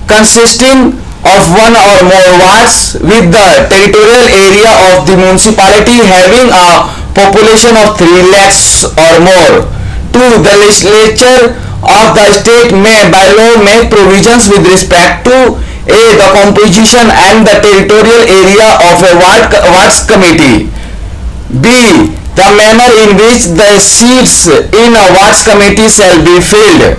consisting of one or more wards with the territorial area of the municipality having a population of 3 lakhs or more. 2. The legislature of the state may by law make provisions with respect to a. The composition and the territorial area of a wards committee. B. The manner in which the seats in a wards committee shall be filled.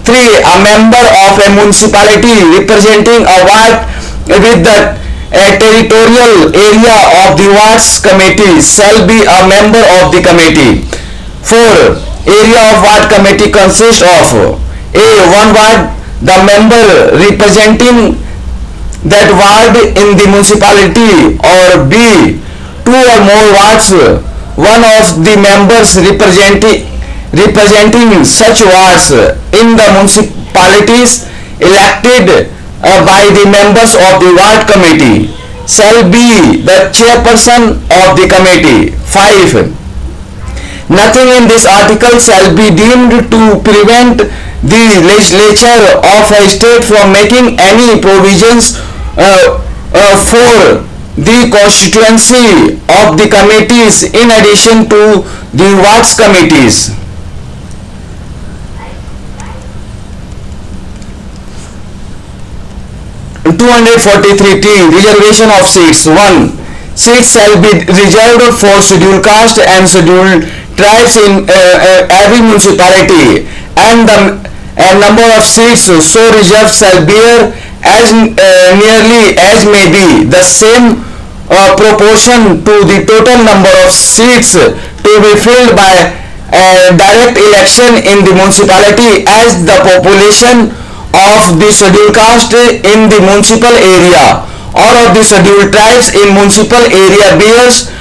3. A member of a municipality representing a ward with the territorial area of the wards committee shall be a member of the committee. 4. Area of ward committee consists of a. One ward, the member representing that ward in the municipality, or B. Two or more wards, one of the members representing such wards in the municipalities elected by the members of the ward committee shall be the chairperson of the committee. 5. Nothing in this article shall be deemed to prevent the legislature of a state from making any provisions for the constituency of the committees in addition to the wards committees. 243T reservation of seats. 1. Seats shall be reserved for scheduled caste and scheduled tribes in every municipality, and the number of seats so reserved shall bear as nearly as may be the same proportion to the total number of seats to be filled by direct election in the municipality as the population of the scheduled caste in the municipal area or of the scheduled tribes in municipal area bears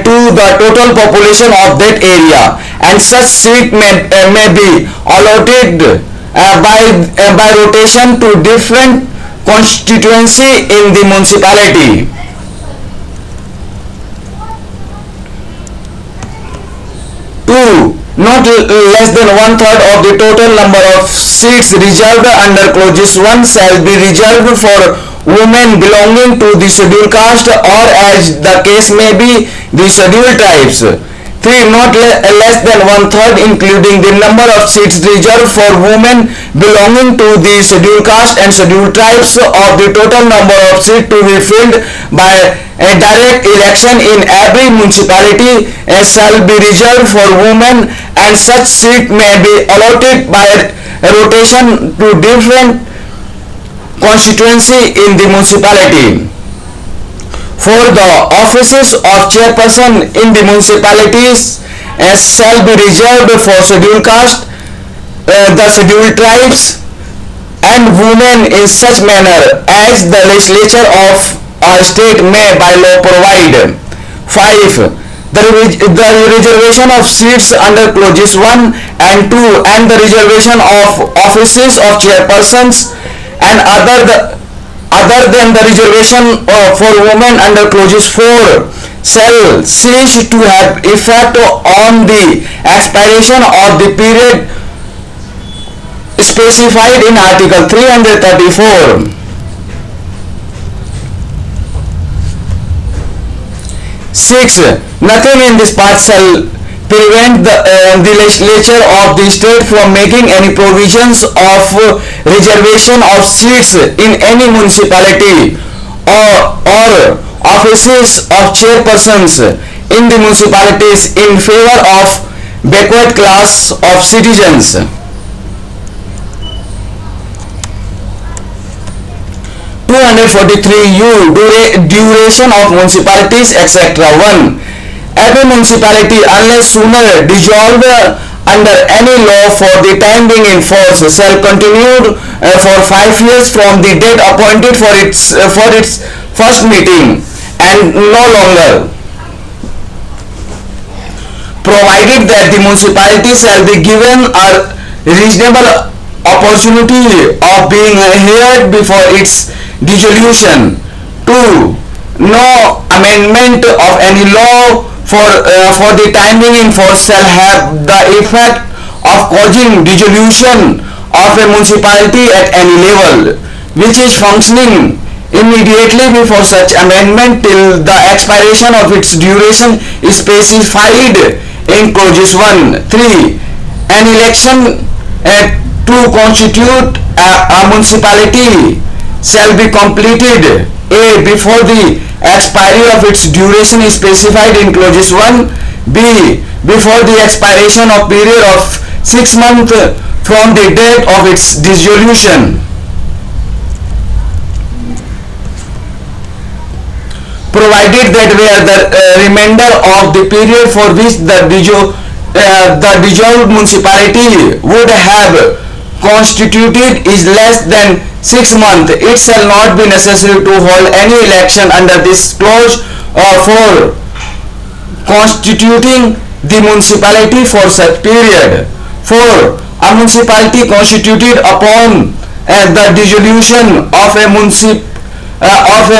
to the total population of that area, and such seat may be allotted by rotation to different constituency in the municipality. 2. Not less than one-third of the total number of seats reserved under clauses 1 shall be reserved for women belonging to the scheduled caste or, as the case may be, the scheduled tribes. 3. Not less than one-third, including the number of seats reserved for women belonging to the scheduled caste and scheduled tribes of the total number of seats to be filled by a direct election in every municipality shall be reserved for women, and such seat may be allotted by rotation to different constituency in the municipality. For the offices of chairperson in the municipalities shall be reserved for scheduled caste, the scheduled tribes and women in such manner as the legislature of a state may by law provide. 5. The reservation of seats under clauses 1 and 2 and the reservation of offices of chairpersons and other than the reservation for women under clauses 4 shall cease to have effect on the expiration of the period specified in Article 334. 6. Nothing in this part shall prevent the legislature of the state from making any provisions of reservation of seats in any municipality or offices of chairpersons in the municipalities in favor of backward class of citizens. 243U Duration of municipalities, etc. 1. Every municipality, unless sooner dissolved under any law for the time being in force, shall continue for 5 years from the date appointed for its first meeting, and no longer, provided that the municipality shall be given a reasonable opportunity of being heard before its dissolution. 2. No amendment of any law for the time being in force shall have the effect of causing dissolution of a municipality at any level which is functioning immediately before such amendment till the expiration of its duration is specified in clauses 1. 3. An election to constitute a municipality shall be completed a. Before the expiry of its duration is specified in clauses 1. B. Before the expiration of period of 6 months from the date of its dissolution. Provided that where the remainder of the period for which the dissolved municipality would have constituted is less than 6 months, it shall not be necessary to hold any election under this clause for constituting the municipality for such period. 4. A municipality constituted upon the dissolution of a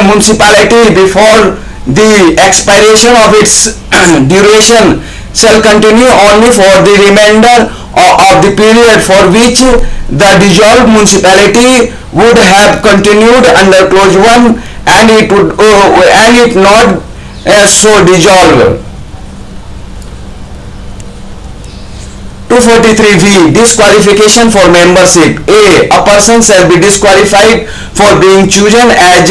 municipality before the expiration of its duration shall continue only for the remainder of the period for which the dissolved municipality would have continued under clause 1 and it not so dissolved. 243V. Disqualification for membership. A person shall be disqualified for being chosen as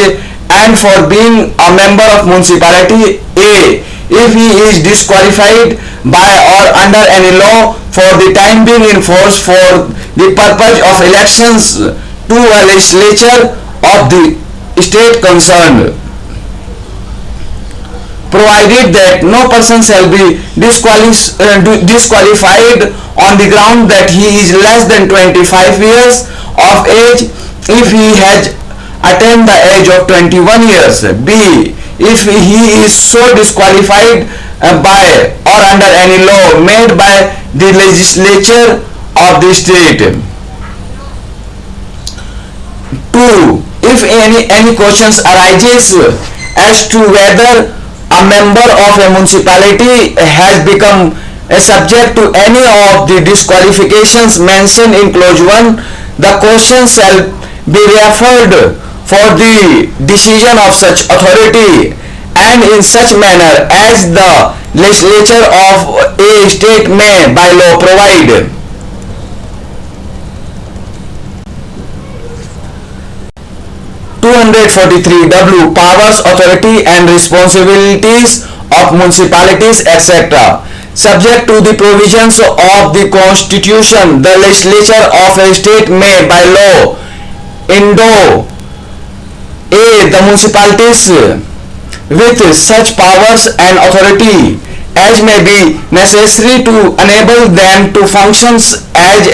and for being a member of municipality. A. If he is disqualified by or under any law for the time being in force for the purpose of elections to a legislature of the state concerned, provided that no person shall be disqualified on the ground that he is less than 25 years of age if he has attained the age of 21 years. B. If he is so disqualified by or under any law made by the legislature of the state. 2. If any questions arises as to whether a member of a municipality has become a subject to any of the disqualifications mentioned in clause 1, the question shall be referred for the decision of such authority and in such manner as the legislature of a state may by law provide. 243W. Powers, authority and responsibilities of municipalities, etc. Subject to the provisions of the Constitution, the legislature of a state may by law endow A. the municipalities with such powers and authority as may be necessary to enable them to function as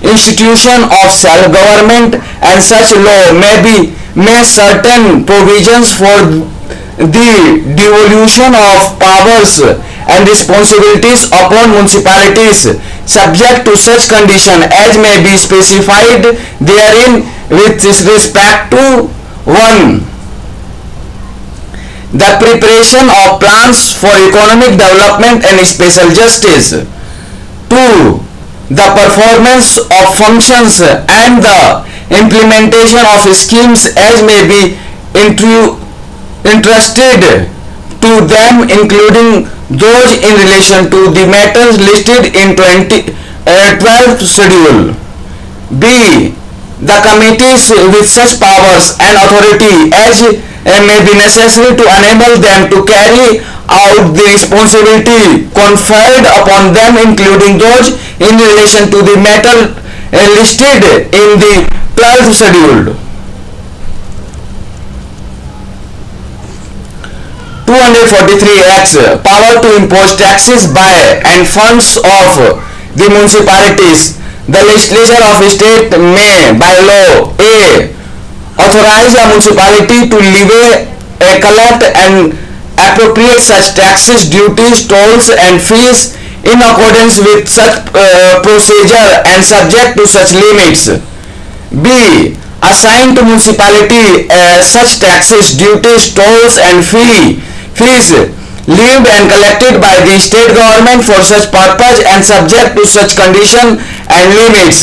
institution of self-government, and such law may certain provisions for the devolution of powers and responsibilities upon municipalities subject to such condition as may be specified therein with respect to 1. The preparation of plans for economic development and special justice. 2. The performance of functions and the implementation of schemes as may be entrusted to them, including those in relation to the matters listed in 12th schedule. B. The committees with such powers and authority as may be necessary to enable them to carry out the responsibility conferred upon them, including those in relation to the matter listed in the 12th schedule. 243X. Power to impose taxes by and funds of the municipalities. The legislature of a state may by law A. authorize a municipality to levy, collect and appropriate such taxes, duties, tolls and fees in accordance with such procedure and subject to such limits. B. Assign to municipality such taxes, duties, tolls and fees levied and collected by the state government for such purpose and subject to such condition and limits.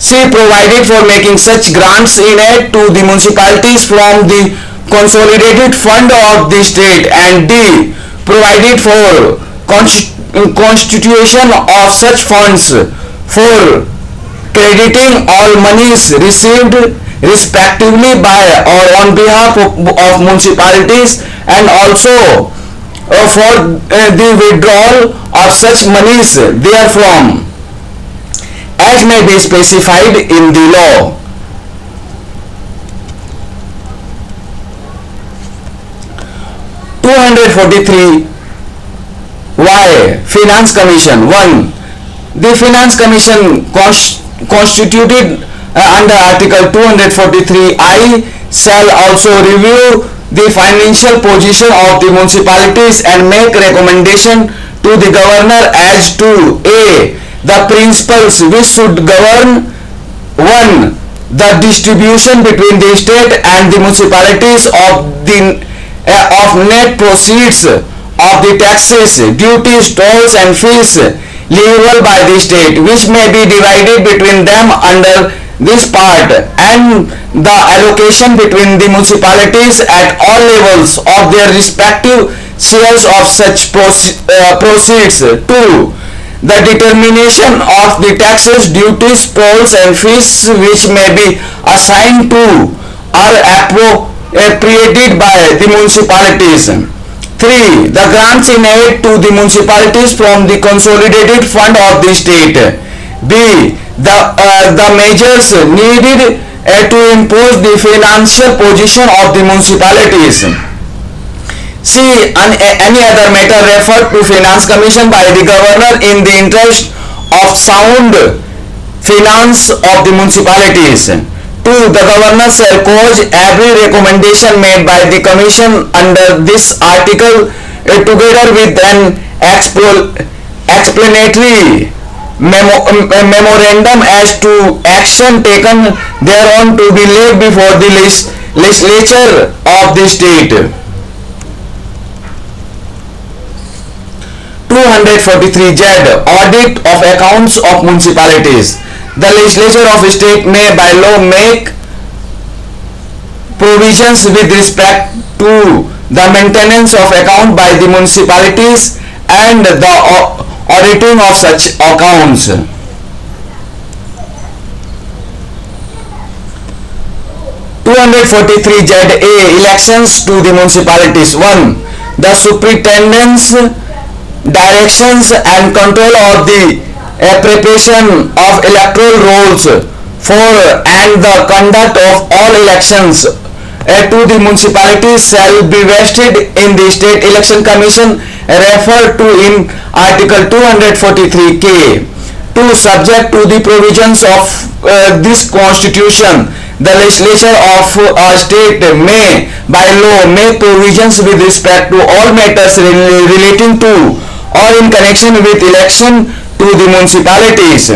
C. Provided for making such grants in aid to the municipalities from the consolidated fund of the state. And D. Provided for constitution of such funds for crediting all monies received respectively by or on behalf of municipalities, and also for the withdrawal of such monies therefrom as may be specified in the law. Y. Finance Commission. 1. The Finance Commission constituted under Article 243I shall also review the financial position of the municipalities and make recommendation to the governor as to A. the principles which should govern 1. the distribution between the state and the municipalities of net proceeds of the taxes, duties, tolls and fees leviable by the state, which may be divided between them under this part, and the allocation between the municipalities at all levels of their respective shares of such proceeds. 2. the determination of the taxes, duties, tolls and fees which may be assigned to or appropriated by the municipalities. 3. The grants in aid to the municipalities from the consolidated fund of the state. B. The measures needed to impose the financial position of the municipalities. C. Any other matter referred to Finance Commission by the Governor in the interest of sound finance of the municipalities. 2. The Governor shall cause every recommendation made by the Commission under this article together with an explanatory memorandum as to action taken thereon to be laid before the legislature of the state. 243Z. Audit of accounts of municipalities. The legislature of a state may by law make provisions with respect to the maintenance of account by the municipalities and the auditing of such accounts. 243ZA. Elections to the municipalities. 1. The superintendent's directions and control of the preparation of electoral rolls. 4. And the conduct of all elections to the municipalities shall be vested in the State Election Commission referred to in Article 243K. 2. Subject to the provisions of this Constitution, the legislature of a state may by law make provisions with respect to all matters relating to or in connection with election to the municipalities.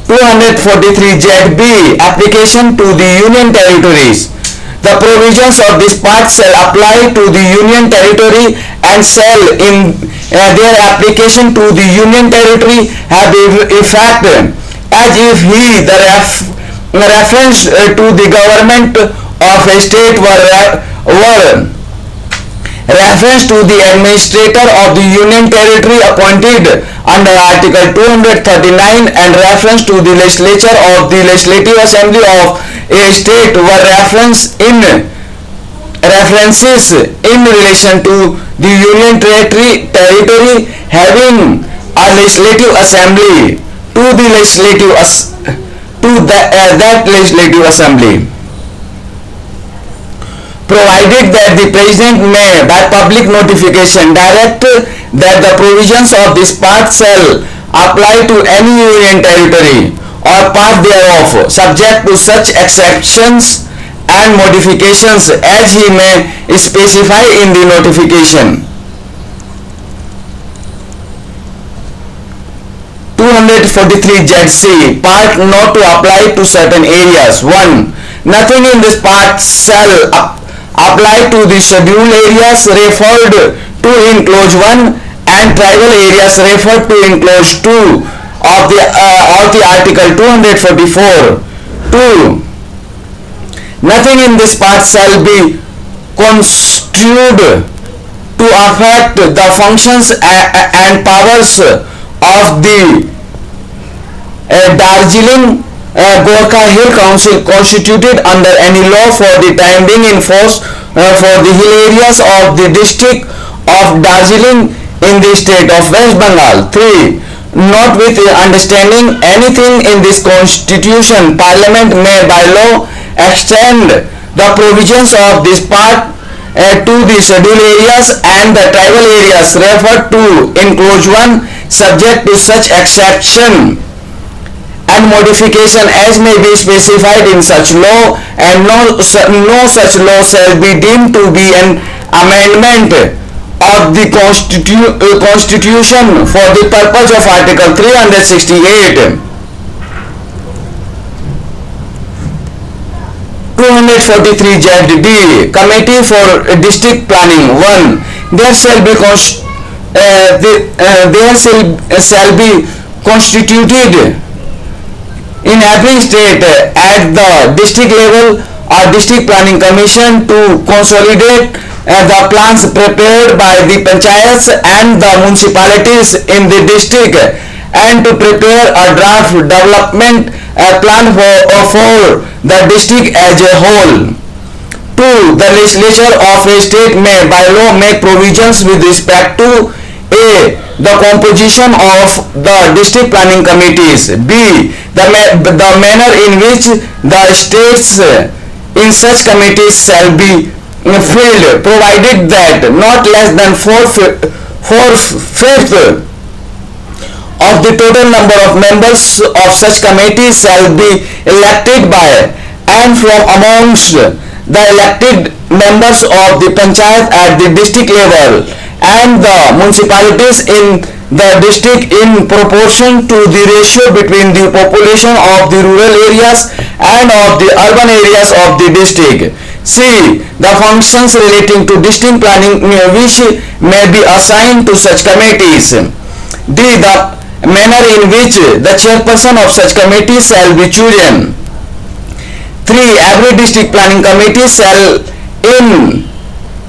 243ZB. Application to the Union Territories. The provisions of this part shall apply to the Union Territory and shall in their application to the Union Territory have effect as if the reference to the government of a state were reference to the administrator of the Union Territory appointed under Article 239 and reference to the legislature of the Legislative Assembly of a state were references in relation to the Union Territory having a legislative assembly to the that legislative assembly. Provided that the President may by public notification direct that the provisions of this part shall apply to any Union Territory or part thereof, subject to such exceptions and modifications as he may specify in the notification. 243ZC. Part not to apply to certain areas. 1. Nothing in this part shall apply to the scheduled areas referred to in clause 1 and tribal areas referred to in clause 2 of the article 244. 2. Nothing in this part shall be construed to affect the functions and powers of the Darjeeling Gorkha Hill Council constituted under any law for the time being in force for the hill areas of the district of Darjeeling in the state of West Bengal. 3. Not with understanding anything in this constitution, Parliament may by law extend the provisions of this part to the scheduled areas and the tribal areas referred to in clause 1, subject to such exception and modification as may be specified in such law, and no such law shall be deemed to be an amendment of the Constitution for the purpose of Article 368. 243ZD. Committee for District Planning. 1. There shall be constituted in every state at the district level or district planning commission to consolidate the plans prepared by the panchayats and the municipalities in the district and to prepare a draft development plan for the district as a whole. 2. The legislature of a state may by law make provisions with respect to a. The composition of the district planning committees. B. The manner in which the states in such committees shall be filled, provided that not less than 4/5 of the total number of members of such committees shall be elected by and from amongst the elected members of the panchayat at the district level and the municipalities in the district in proportion to the ratio between the population of the rural areas and of the urban areas of the district. C. The functions relating to district planning which may be assigned to such committees. D. The manner in which the chairperson of such committees shall be chosen. 3. Every district planning committee shall in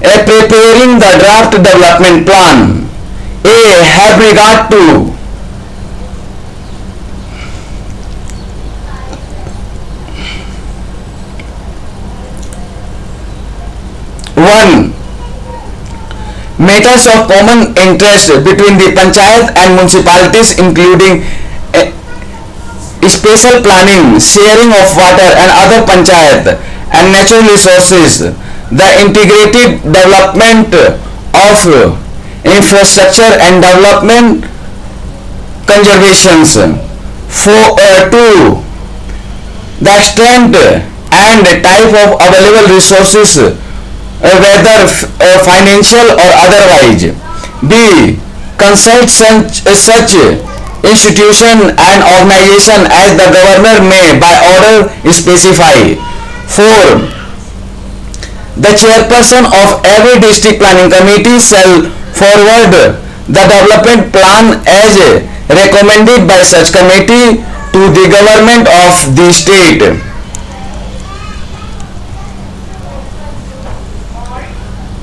preparing the draft development plan A. Have regard to 1. Matters of common interest between the panchayat and municipalities including special planning, sharing of water and other panchayat and natural resources, the integrated development of infrastructure and development conservations. 2. The extent and type of available resources, whether financial or otherwise. B. Consult such institution and organization as the governor may by order specify. 4. The chairperson of every district planning committee shall forward the development plan as recommended by such committee to the government of the state.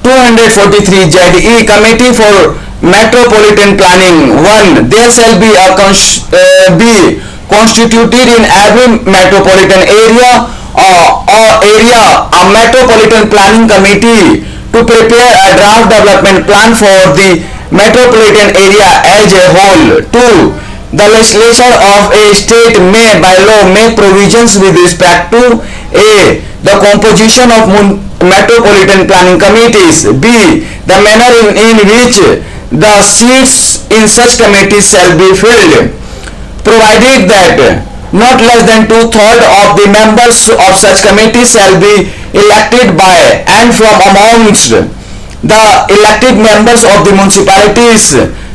243 ZE Committee for Metropolitan Planning. 1. There shall be be constituted in every metropolitan area a metropolitan planning committee to prepare a draft development plan for the metropolitan area as a whole. 2. The legislature of a state may by law make provisions with respect to A. The composition of metropolitan planning committees. B. The manner in which the seats in such committees shall be filled, provided that not less than 2/3 of the members of such committees shall be elected by and from amongst the elected members of the municipalities,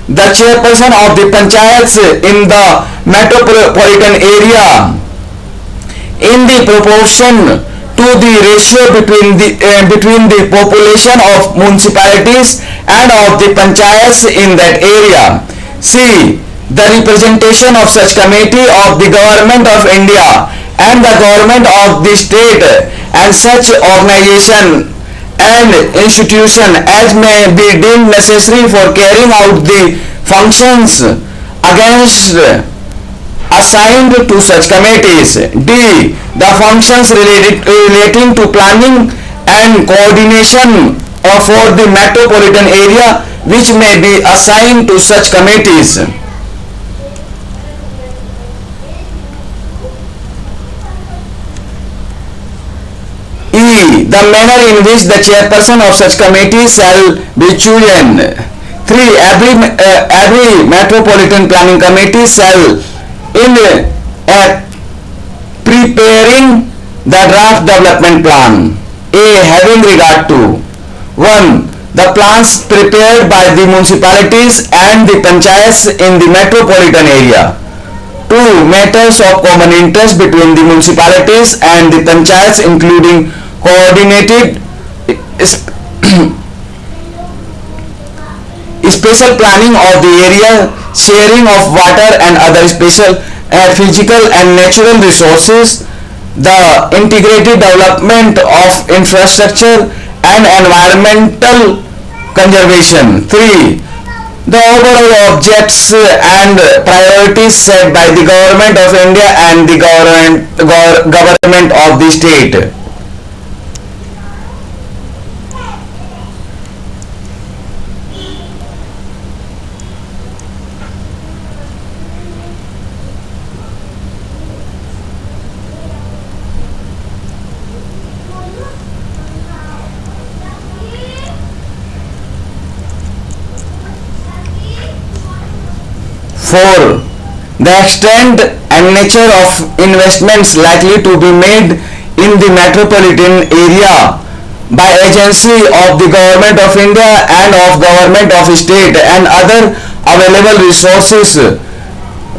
the chairperson of the panchayats in the metropolitan area, in the proportion to the ratio between the population of municipalities and of the panchayats in that area. C. The representation of such committee of the government of India and the government of the state and such organization and institution as may be deemed necessary for carrying out the functions against assigned to such committees. D. The functions relating to planning and coordination for the metropolitan area which may be assigned to such committees. E. The manner in which the chairperson of such committee shall be chosen. 3. Every metropolitan planning committee shall in preparing the draft development plan A. Having regard to 1. The plans prepared by the municipalities and the panchayats in the metropolitan area. 2. Matters of common interest between the municipalities and the panchayats including coordinated special planning of the area, sharing of water and other special physical and natural resources, the integrated development of infrastructure and environmental conservation. 3. The overall objects and priorities set by the Government of India and the government of the state. 4. The extent and nature of investments likely to be made in the metropolitan area by agency of the Government of India and of Government of State and other available resources,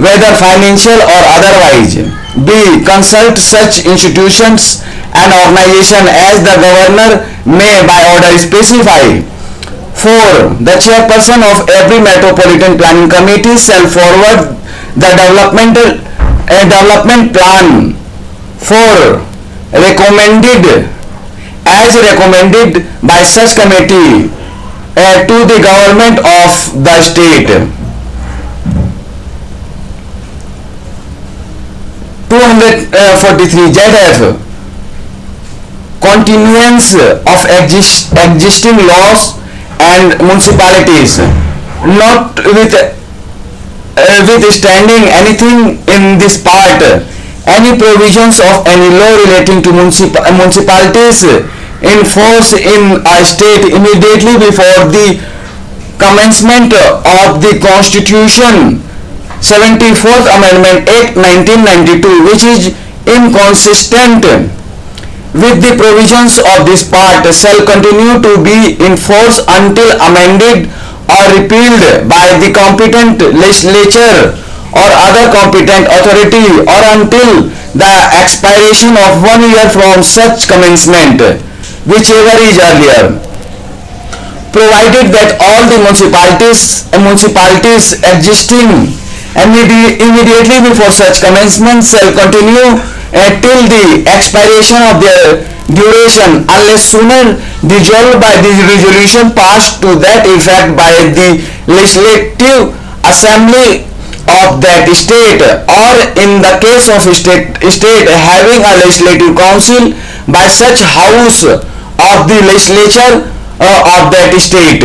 whether financial or otherwise. B. Consult such institutions and organizations as the Governor may by order specify. 4. The chairperson of every metropolitan planning committee shall forward the development plan for recommended by such committee to the government of the state. 243 ZF. Continuance of existing laws and municipalities, notwithstanding anything in this part, any provisions of any law relating to municipalities in force in a state immediately before the commencement of the Constitution 74th Amendment Act 1992, which is inconsistent with the provisions of this part, shall continue to be in force until amended or repealed by the competent legislature or other competent authority, or until the expiration of 1 year from such commencement, whichever is earlier, provided that all the municipalities existing immediately before such commencement shall continue till the expiration of their duration, unless sooner dissolved by the resolution passed to that effect by the legislative assembly of that state, or in the case of state having a legislative council, by such house of the legislature of that state.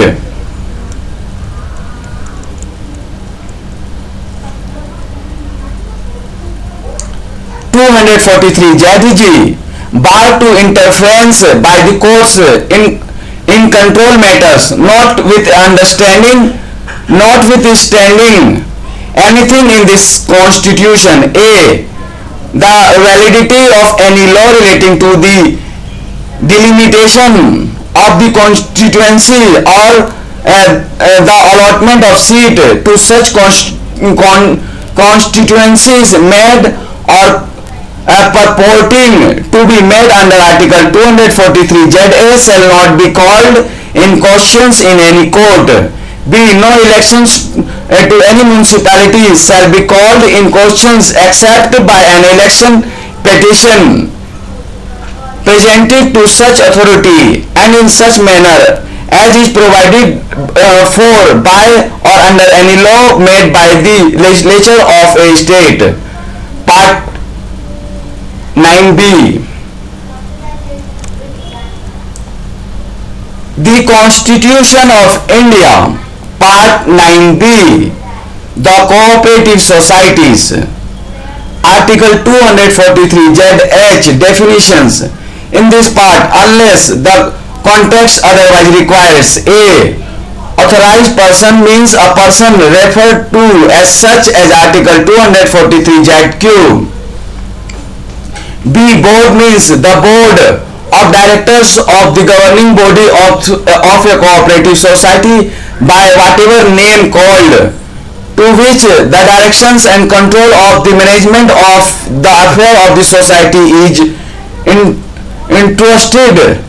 243 ZG. Bar to interference by the courts in control matters, notwithstanding anything in this Constitution. A. The validity of any law relating to the delimitation of the constituency or the allotment of seat to such constituencies made or purporting to be made under Article 243 ZA shall not be called in questions in any court. B. No elections to any municipality shall be called in questions except by an election petition presented to such authority and in such manner as is provided for by or under any law made by the legislature of a state. Part 9b. The Constitution of India. Part 9b. The Cooperative Societies. Article 243 ZH. Definitions. In this part, unless the context otherwise requires: A. Authorized person means a person referred to as such as Article 243 ZQ. B. Board means the board of directors of the governing body of a cooperative society by whatever name called, to which the directions and control of the management of the affair of the society is entrusted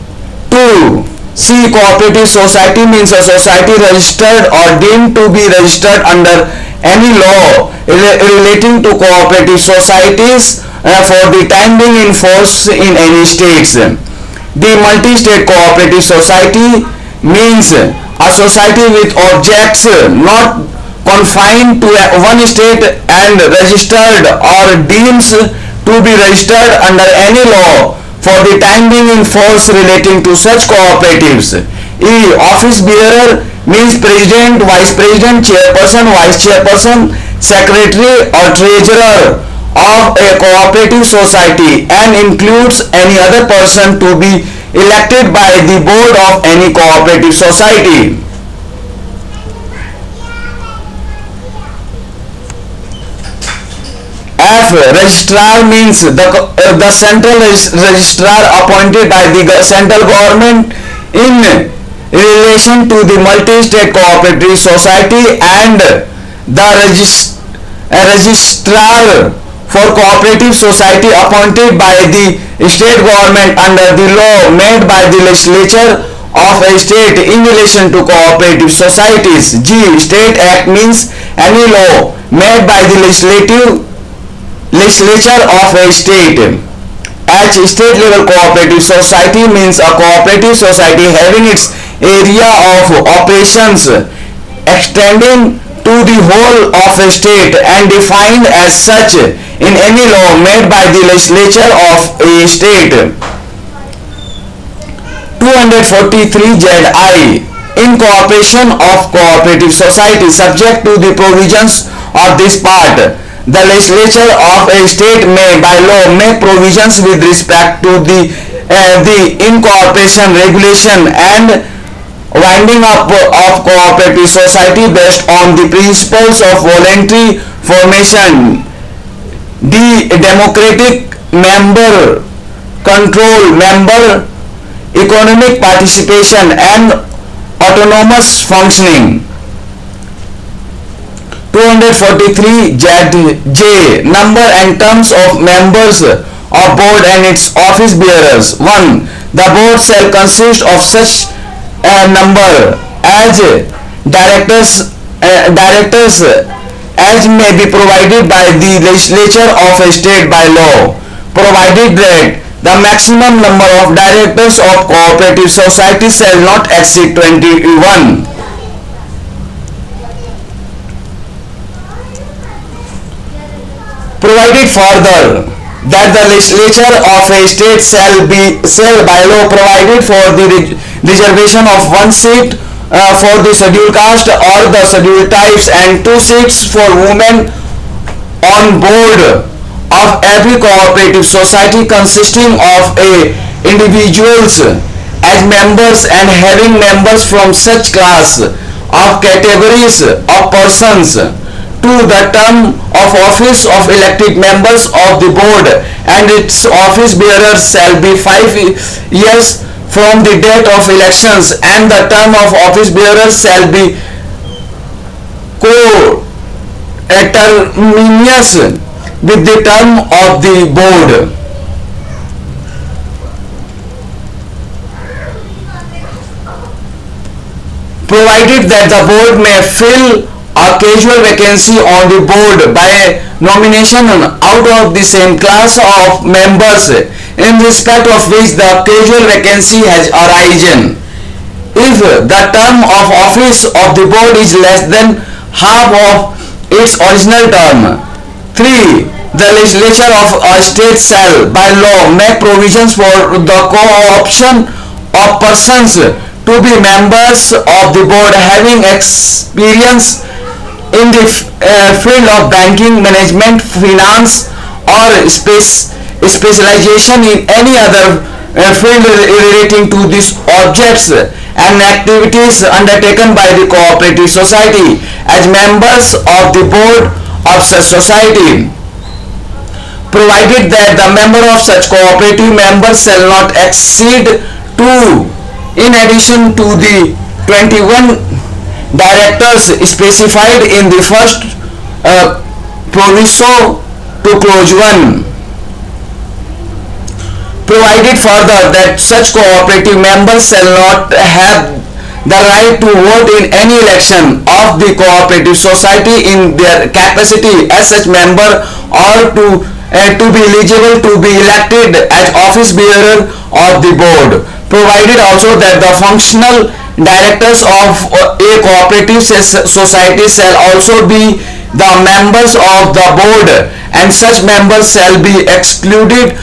to. C. Cooperative society means a society registered or deemed to be registered under any law relating to cooperative societies for the time being in force in any states. The multi-state cooperative society means a society with objects not confined to one state and registered or deems to be registered under any law for the time being in force relating to such cooperatives. E. Office bearer means president, vice president, chairperson, vice chairperson, secretary or treasurer of a cooperative society and includes any other person to be elected by the board of any cooperative society. F. Registrar means the central registrar appointed by the central government in relation to the multi-state cooperative society, and the registrar for cooperative society appointed by the state government under the law made by the legislature of a state in relation to cooperative societies. G. State Act means any law made by the legislature of a state. H. State level cooperative society means a cooperative society having its area of operations extending to the whole of a state and defined as such in any law made by the legislature of a state. 243 ZI. Incorporation of cooperative society. Subject to the provisions of this part, the legislature of a state may by law make provisions with respect to the incorporation regulation and winding up of cooperative society based on the principles of voluntary formation, democratic member control, member economic participation and autonomous functioning. 243 J. Number and terms of members of board and its office bearers. 1. The board shall consist of such number as directors as may be provided by the legislature of a state by law, provided that the maximum number of directors of cooperative society shall not exceed 21. Provided further that the legislature of a state shall by law provided for the reservation of one seat for the scheduled caste or the scheduled tribes and 2 seats for women on board of every cooperative society consisting of individuals as members and having members from such class of categories of persons to the term of office of elected members of the board and its office bearers shall be 5 years from the date of elections, and the term of office bearers shall be coterminous with the term of the board. Provided that the board may fill a casual vacancy on the board by nomination out of the same class of members in respect of which the casual vacancy has arisen, if the term of office of the board is less than half of its original term. 3. The legislature of a state shall by law make provisions for the co-option of persons to be members of the board having experience in the field of banking, management, finance or specialization in any other field relating to these objects and activities undertaken by the cooperative society as members of the board of such society, provided that the number of such cooperative members shall not exceed 2 in addition to the 21 directors specified in the first proviso to clause 1. Provided further that such cooperative members shall not have the right to vote in any election of the cooperative society in their capacity as such member or to to be eligible to be elected as office bearer of the board. Provided also that the functional directors of a cooperative society shall also be the members of the board, and such members shall be excluded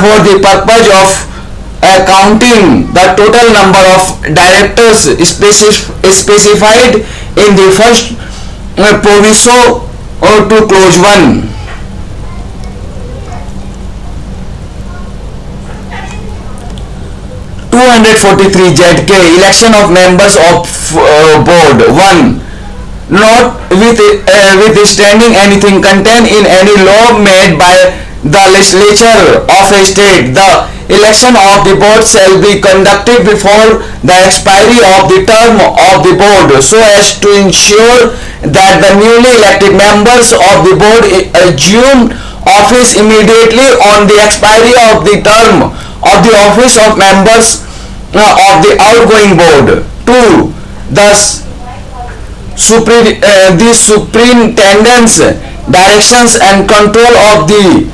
for the purpose of counting the total number of directors specified in the first proviso to clause 1. 243 ZK election of members of board. 1. Notwithstanding anything contained in any law made by the legislature of a state, the election of the board shall be conducted before the expiry of the term of the board, so as to ensure that the newly elected members of the board assume office immediately on the expiry of the term of the office of members of the outgoing board. 2. Thus, the superintendent's directions and control of the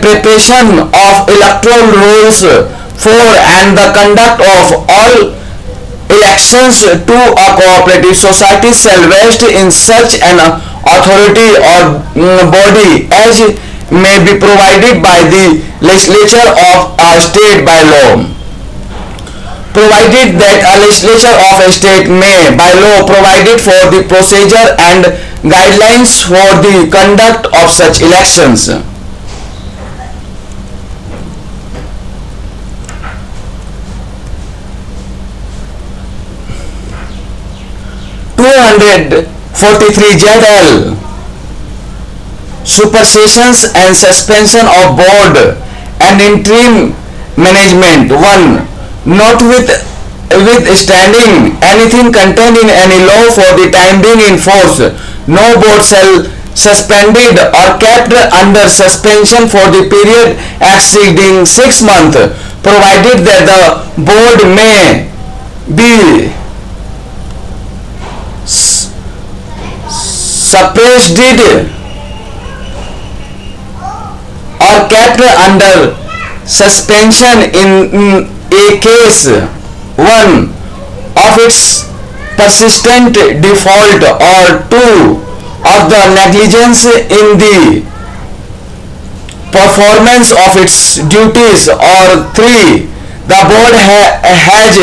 preparation of electoral rolls for and the conduct of all elections to a cooperative society shall rest in such an authority or body as may be provided by the legislature of a state by law. Provided that a legislature of a state may by law provide for the procedure and guidelines for the conduct of such elections. ZL Supersessions and suspension of board and interim management. 1. Notwithstanding anything contained in any law for the time being in force, no board shall suspended or kept under suspension for the period exceeding 6 months, provided that the board may be suppressed or kept under suspension in a case 1. of its persistent default, or 2. of the negligence in the performance of its duties, or 3. the board has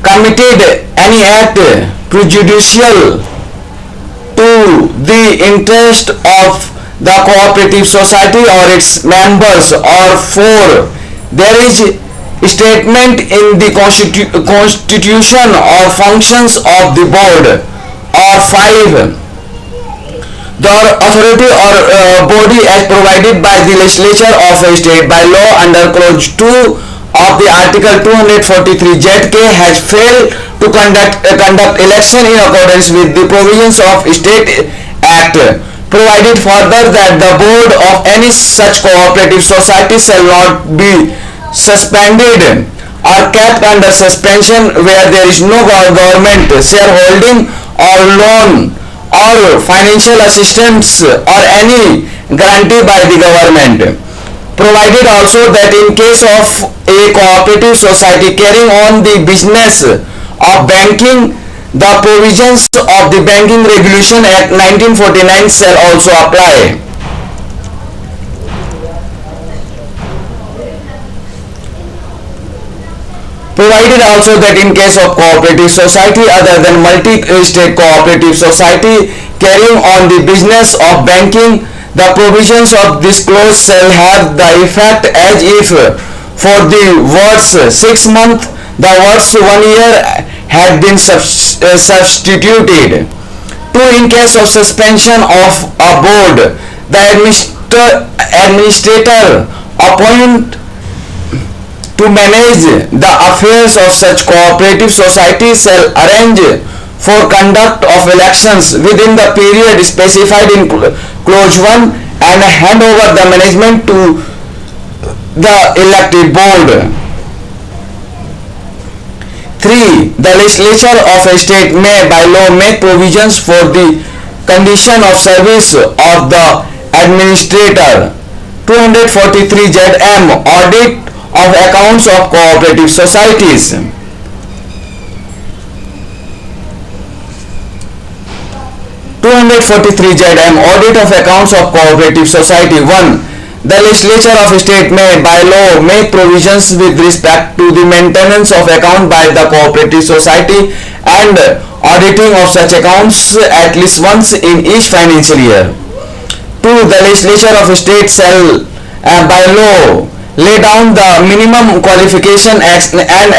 committed any act prejudicial to the interest of the cooperative society or its members, or 4. there is statement in the constitution or functions of the board, or 5. the authority or body as provided by the legislature of a state by law under clause 2 of the article 243 ZK has failed to conduct election in accordance with the provisions of state act. Provided further that the board of any such cooperative society shall not be suspended or kept under suspension where there is no government shareholding or loan or financial assistance or any guarantee by the government. Provided also that in case of a cooperative society carrying on the business of banking, the provisions of the Banking Regulation Act 1949 shall also apply. Provided also that in case of cooperative society other than multi-state cooperative society carrying on the business of banking, the provisions of this clause shall have the effect as if for the words 6 months the words 1 year had been substituted. 2. In case of suspension of a board, the administrator appointed to manage the affairs of such cooperative society shall arrange for conduct of elections within the period specified in clause 1 and hand over the management to the elected board. 3. The legislature of a state may by law make provisions for the condition of service of the administrator. 243 ZM audit of accounts of cooperative societies. 243 ZM audit of accounts of cooperative society. 1. The legislature of state may by law make provisions with respect to the maintenance of account by the cooperative society and auditing of such accounts at least once in each financial year. 2. The legislature of state shall by law lay down the minimum qualification and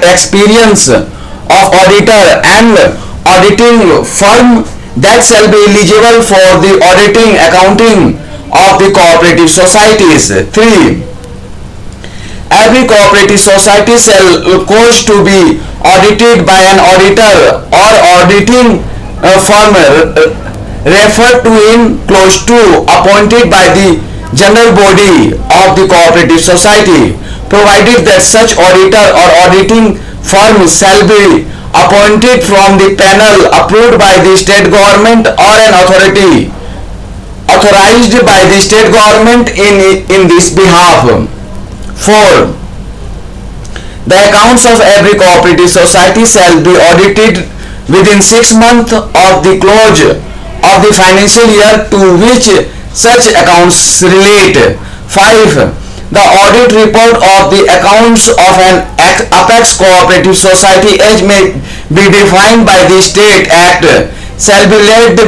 experience of auditor and auditing firm that shall be eligible for the auditing accounting of the cooperative societies. 3. Every cooperative society shall cause to be audited by an auditor or auditing firm referred to in clause 2 appointed by the general body of the cooperative society, provided that such auditor or auditing firm shall be appointed from the panel approved by the state government or an authority authorized by the state government in this behalf. 4. The accounts of every cooperative society shall be audited within 6 months of the close of the financial year to which such accounts relate. 5. The audit report of the accounts of an apex cooperative society as may be defined by the state act shall be laid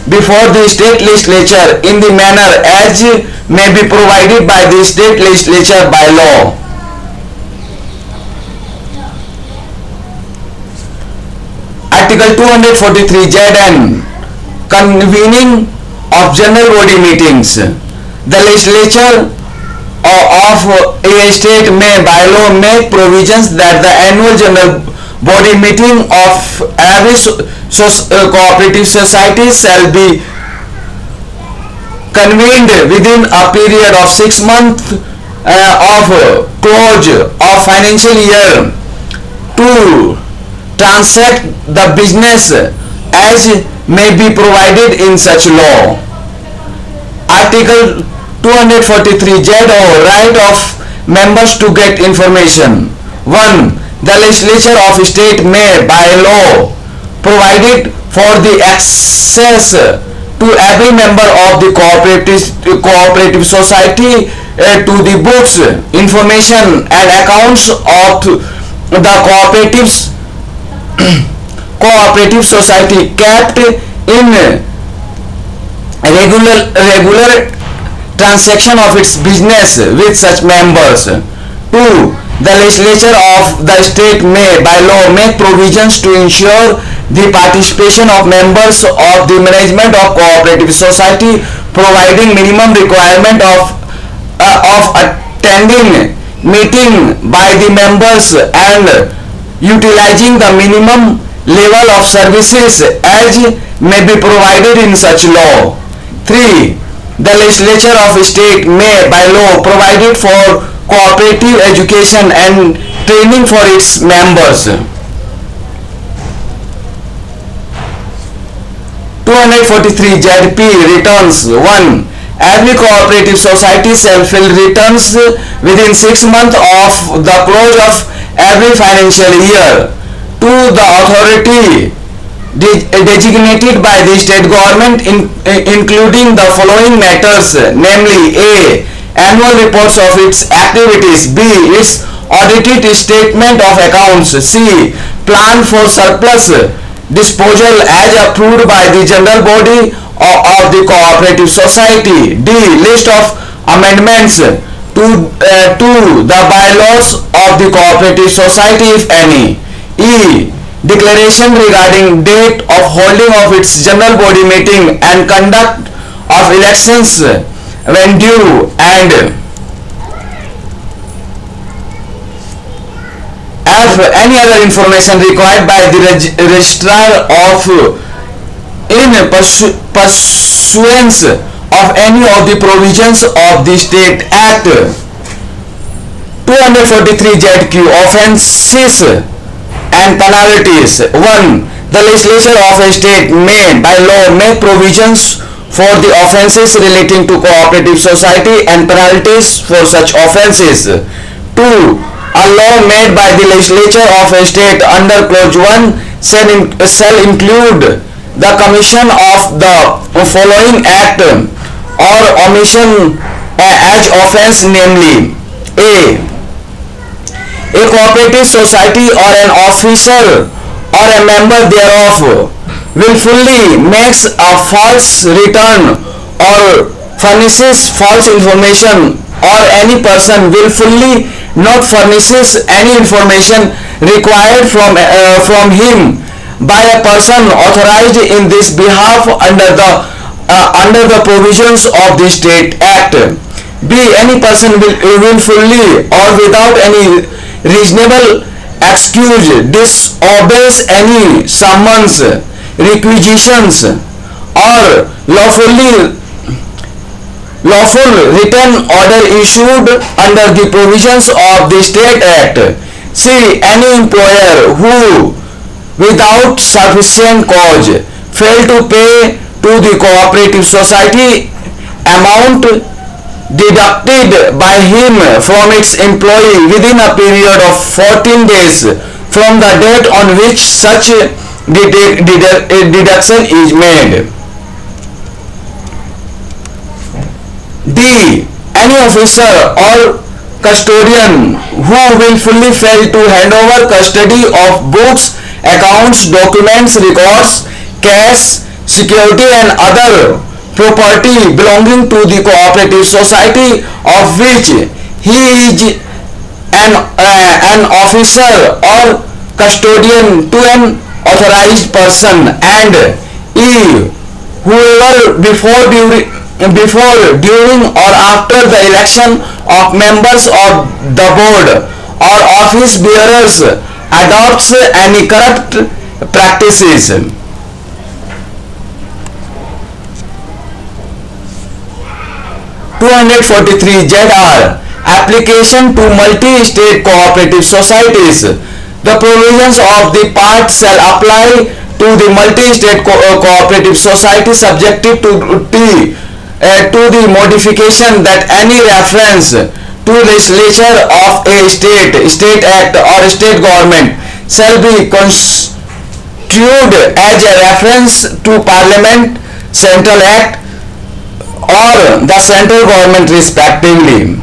before the state legislature in the manner as may be provided by the state legislature by law. Article 243 ZN Convening of general body meetings. The legislature of a state may by law make provisions that the annual general body meeting of every cooperative society shall be convened within a period of 6 months of close of financial year to transact the business as may be provided in such law. Article 243 ZO Right of members to get information. 1. The legislature of state may by law provide for the access to every member of the cooperative society to the books, information and accounts of the cooperative society kept in regular transaction of its business with such members. 2. The legislature of the state may by law make provisions to ensure the participation of members of the management of cooperative society, providing minimum requirement of attending meeting by the members and utilizing the minimum level of services as may be provided in such law. 3. The legislature of state may by law provide for cooperative education and training for its members. 243 ZP Returns. 1. Every cooperative society shall fill returns within 6 months of the close of every financial year to the authority designated by the state government including the following matters, namely: A. Annual reports of its activities. B. Its audited statement of accounts. C. Plan for surplus disposal as approved by the general body of the cooperative society. D. List of amendments to the bylaws of the cooperative society if any. E. Declaration regarding date of holding of its general body meeting and conduct of elections when due, and F. Any other information required by the registrar of in pursuance of any of the provisions of the State Act. 243 ZQ Offences and penalties. 1. The legislature of a state may by law make provisions for the offences relating to cooperative society and penalties for such offences. 2. A law made by the legislature of a state under clause 1 shall include the commission of the following act or omission as offence, namely: A. A cooperative society or an officer or a member thereof willfully makes a false return or furnishes false information, or any person willfully not furnishes any information required from him by a person authorized in this behalf under the provisions of the State Act. B. Any person willfully or without any reasonable excuse disobeys any summons, requisitions, or lawful written order issued under the provisions of the State Act. C. Any employer who, without sufficient cause, fail to pay to the cooperative society amount deducted by him from its employee within a period of 14 days from the date on which such deduction is made. D. Any officer or custodian who willfully fail to hand over custody of books, accounts, documents, records, cash, security and other property belonging to the cooperative society of which he is an officer or custodian to an authorized person, and E. Whoever before, during or after the election of members of the board or office bearers adopts any corrupt practices. 243 ZR Application to multi-state cooperative societies. The provisions of the part shall apply to the multi-state cooperative society subjected to the modification that any reference to legislature of a state act or state government shall be construed as a reference to Parliament, Central Act or the central government respectively.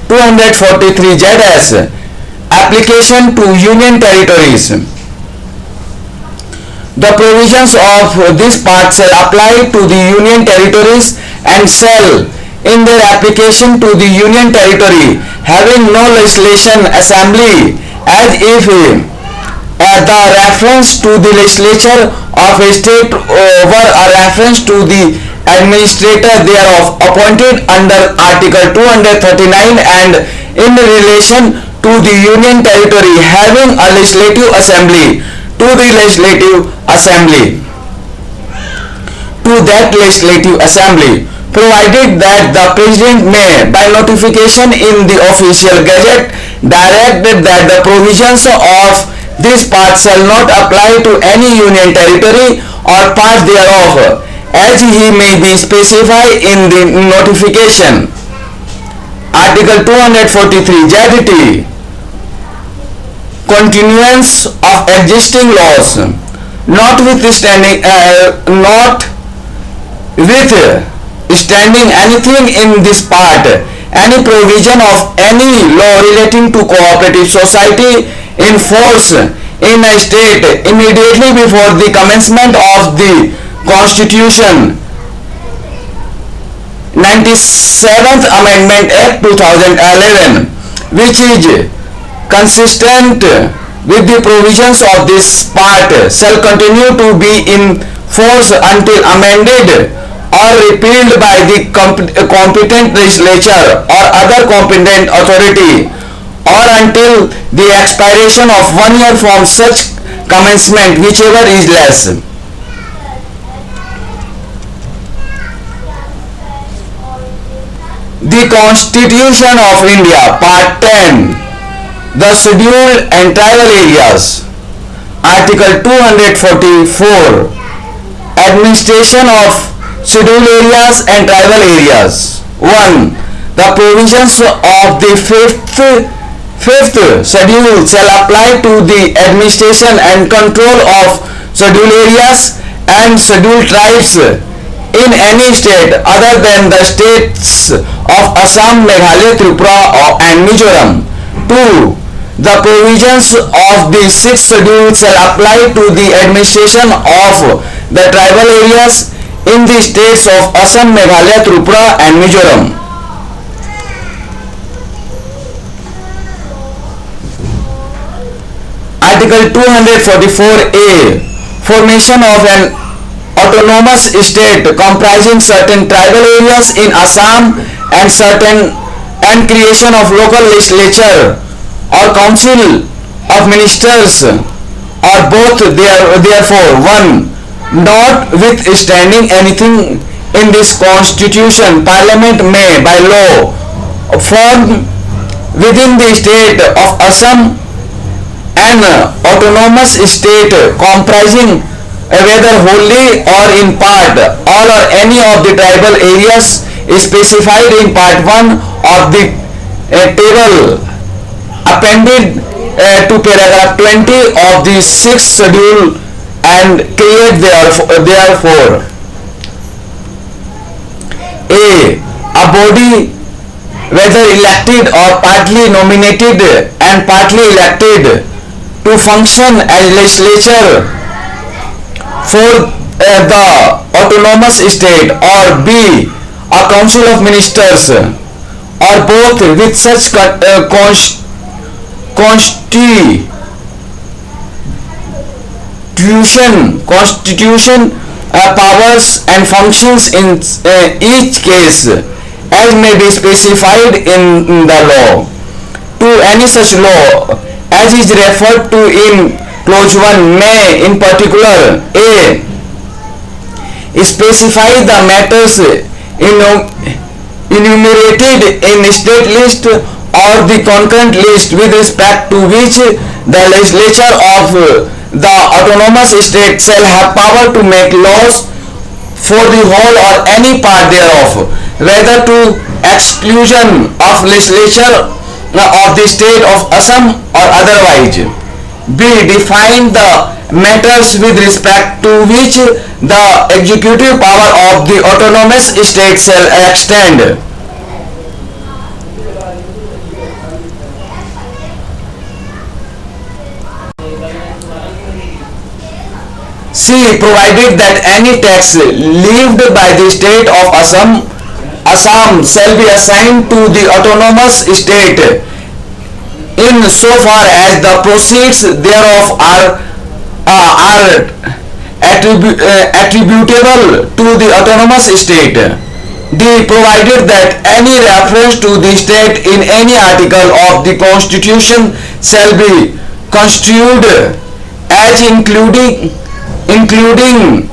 243 ZS Application to Union Territories. The provisions of this part shall apply to the Union Territories and shall, in their application to the Union Territory having no legislation assembly, as if the reference to the legislature of a state were a reference to the administrator thereof appointed under Article 239 and in relation to the Union Territory having a legislative assembly, to the legislative assembly, to that legislative assembly, provided that the President may, by notification in the official gazette, direct that the provisions of this part shall not apply to any Union Territory or part thereof, as he may be specified in the notification. Article 243 ZT Continuance of existing laws. Notwithstanding anything in this part, any provision of any law relating to cooperative society in force in a state immediately before the commencement of the Constitution 97th Amendment Act 2011, which is consistent with the provisions of this part, shall continue to be in force until amended or repealed by the competent legislature or other competent authority, or until the expiration of 1 year from such commencement, whichever is less. The Constitution of India, Part 10, the Scheduled and Tribal Areas. Article 244, Administration of scheduled areas and tribal areas. 1. The provisions of the fifth schedule shall apply to the administration and control of scheduled areas and scheduled tribes in any state other than the states of Assam, Meghalaya, Tripura and Mizoram. 2. The provisions of the sixth schedule shall apply to the administration of the tribal areas in the states of Assam, Meghalaya, Tripura and Mizoram. Article 244A. Formation of an autonomous state comprising certain tribal areas in Assam and creation of local legislature or council of ministers or both. Therefore, 1. Notwithstanding anything in this constitution, Parliament may by law form within the state of Assam an autonomous state comprising whether wholly or in part all or any of the tribal areas specified in part 1 of the table appended to paragraph 20 of the 6th schedule and create therefore a body whether elected or partly nominated and partly elected to function as legislature for the autonomous state, or B. a council of ministers or both with such constitution powers and functions in each case as may be specified in the law. To any such law as is referred to in clause 1 may in particular A. specify the matters enumerated in state list or the concurrent list with respect to which the legislature of the autonomous state shall have power to make laws for the whole or any part thereof, whether to exclusion of legislature of the state of Assam or otherwise. B. Define the matters with respect to which the executive power of the autonomous state shall extend. C. Provided that any tax levied by the state of Assam shall be assigned to the autonomous state in so far as the proceeds thereof are attributable to the autonomous state. D. Provided that any reference to the state in any article of the constitution shall be construed as including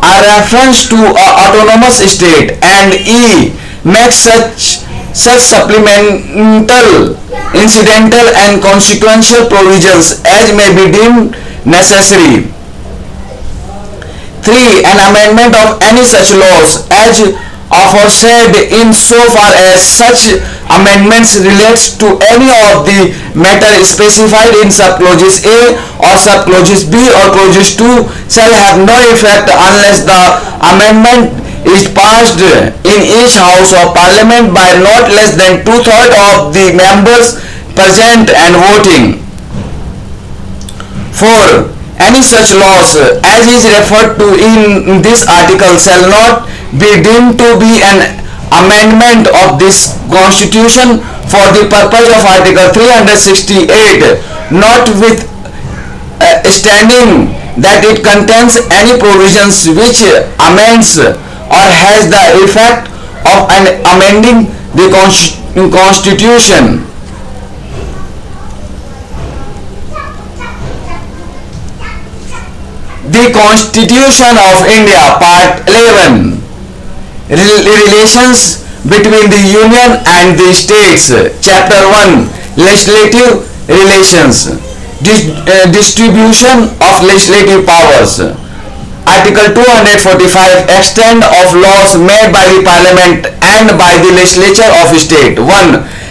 a reference to an autonomous state, and E. Make such supplemental, incidental and consequential provisions as may be deemed necessary. 3. An amendment of any such laws as aforesaid in so far as such amendments relates to any of the matter specified in subclauses A or subclauses B or clauses 2 shall have no effect unless the amendment is passed in each house of parliament by not less than 2/3 of the members present and voting. 4. Any such laws as is referred to in this article shall not be deemed to be an amendment of this constitution for the purpose of article 368, notwithstanding that it contains any provisions which amends or has the effect of amending the constitution. The Constitution of India, Part 11, Relations between the Union and the States, Chapter 1, Legislative Relations, Distribution of Legislative Powers. Article 245 extent of laws made by the Parliament and by the legislature of state. 1.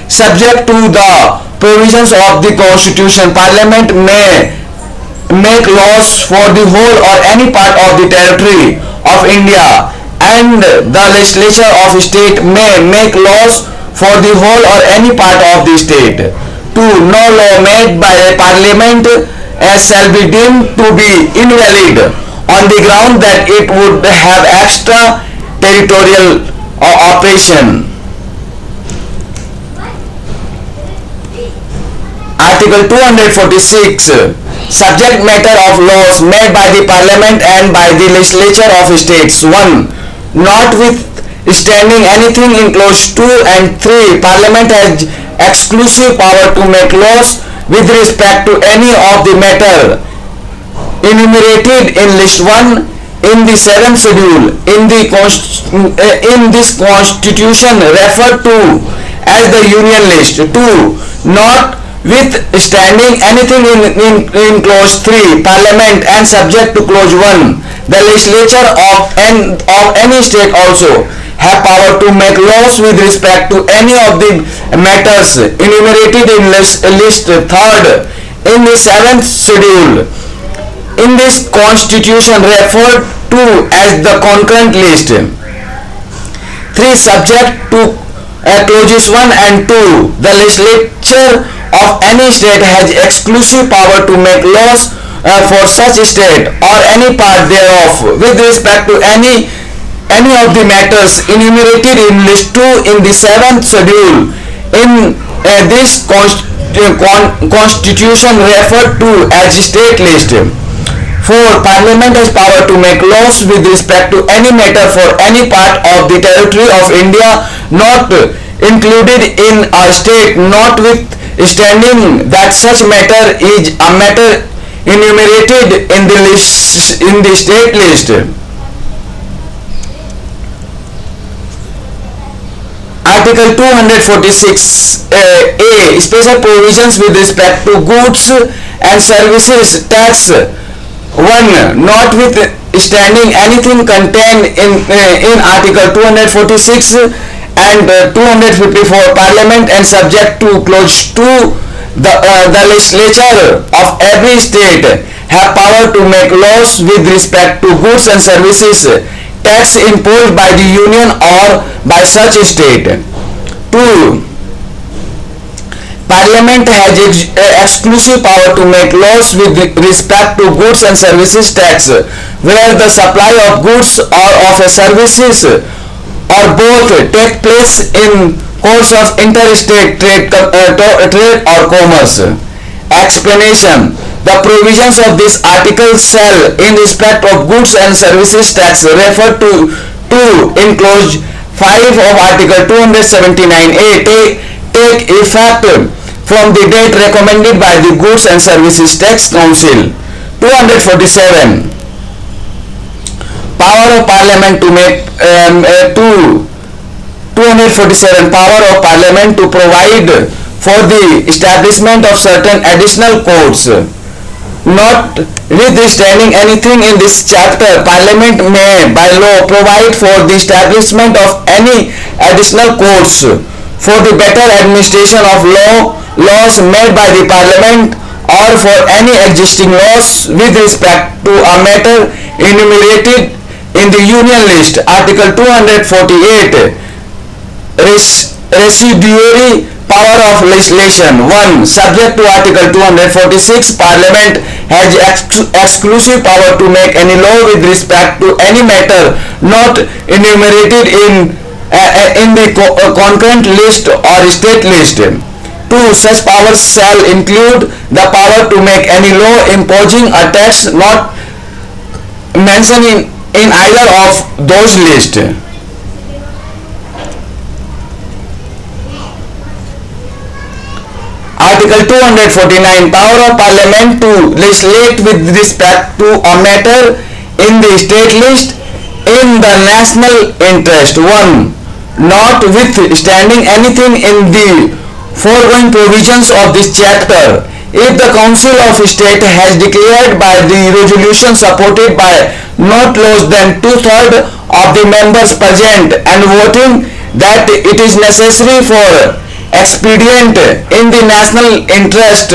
Subject to the provisions of the Constitution, Parliament may make laws for the whole or any part of the territory of India, and the legislature of state may make laws for the whole or any part of the state. 2. No law made by a Parliament shall be deemed to be invalid on the ground that it would have extra territorial operation. Article 246. Subject matter of laws made by the Parliament and by the legislature of states. 1. Notwithstanding anything in clause 2 and 3, Parliament has exclusive power to make laws with respect to any of the matter enumerated in list 1 in the 7th schedule in this constitution referred to as the Union List. 2. Notwithstanding anything in clause 3, Parliament and subject to clause 1, the legislature of any state also have power to make laws with respect to any of the matters enumerated in list 3rd in the 7th schedule in this constitution referred to as the concurrent list. 3. Subject to clauses 1 and 2, the legislature of any state has exclusive power to make laws for such state or any part thereof with respect to any of the matters enumerated in list 2 in the 7th schedule in this constitution referred to as state list. 4. Parliament has power to make laws with respect to any matter for any part of the territory of India not included in a state, notwithstanding that such matter is a matter enumerated in the state list. Article 246 A. Special provisions with respect to goods and services tax. 1. Notwithstanding anything contained in Article 246 and 254, Parliament and subject to clause 2, the legislature of every state have power to make laws with respect to goods and services tax imposed by the Union or by such state. 2. Parliament has exclusive power to make laws with respect to goods and services tax where the supply of goods or of services or both take place in course of interstate trade or commerce. Explanation. The provisions of this article shall in respect of goods and services tax referred to in clause 5 of Article 279A take effect from the date recommended by the Goods and Services Tax Council. 247. Power of Parliament to make 247. Power of Parliament to provide for the establishment of certain additional courts. Notwithstanding anything in this chapter, Parliament may by law provide for the establishment of any additional courts for the better administration of laws made by the Parliament or for any existing laws with respect to a matter enumerated in the Union List. Article 248. Residuary power of legislation. 1. Subject to Article 246, Parliament has exclusive power to make any law with respect to any matter not enumerated in the concurrent list or state list. 2. Such powers shall include the power to make any law imposing a tax not mentioned in either of those lists. Article 249. Power of Parliament to legislate with respect to a matter in the state list in the national interest. 1. Notwithstanding anything in the foregoing provisions of this chapter, If the Council of State has declared by the resolution supported by not less than two-thirds of the members present and voting that it is necessary for expedient in the national interest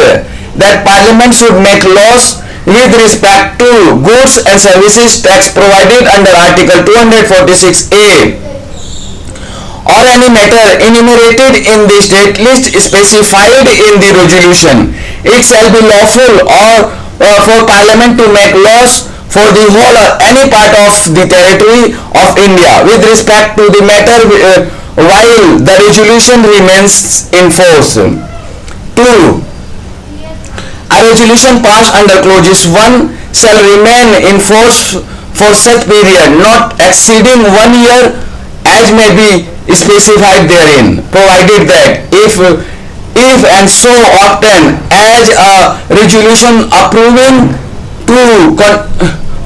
that Parliament should make laws with respect to goods and services tax provided under Article 246A or any matter enumerated in the state list specified in the resolution, it shall be lawful or for Parliament to make laws for the whole or any part of the territory of India with respect to the matter while the resolution remains in force. 2. A resolution passed under clauses 1 shall remain in force for such period not exceeding 1 year as may be specified therein, provided that if and so often as a resolution approving to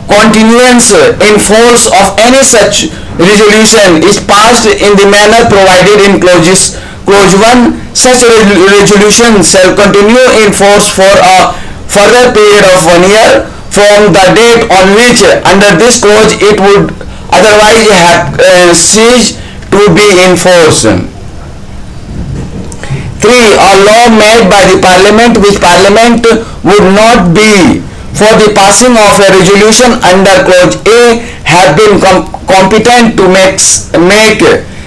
continuance in force of any such resolution is passed in the manner provided in clause 1, such resolution shall continue in force for a further period of 1 year from the date on which under this clause it would otherwise have ceased to be in force. 3. A law made by the Parliament which Parliament would not be for the passing of a resolution under clause A have been competent to make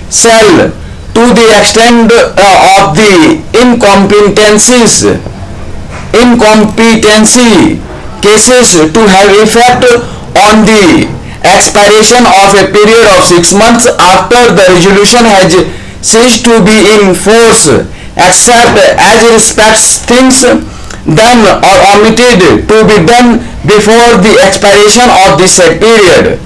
shall to the extent of the incompetency cases to have effect on the expiration of a period of 6 months after the resolution has ceased to be in force except as respects things done or omitted to be done before the expiration of the said period.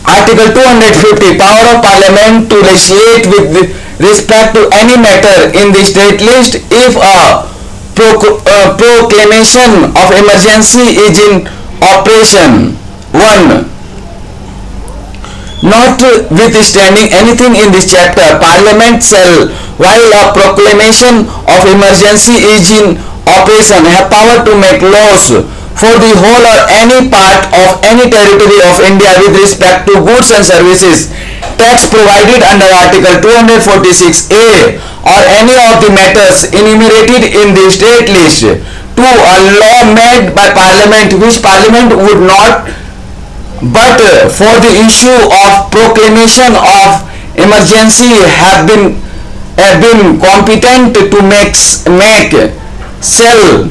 Article 250. Power of Parliament to legislate with respect to any matter in the state list if a proclamation of emergency is in operation. 1. Notwithstanding anything in this chapter, Parliament shall, while a proclamation of emergency is in operation, have power to make laws for the whole or any part of any territory of India with respect to goods and services tax provided under Article 246A or any of the matters enumerated in the state list. 2. A law made by Parliament which Parliament would not but for the issue of proclamation of emergency have been competent to make shall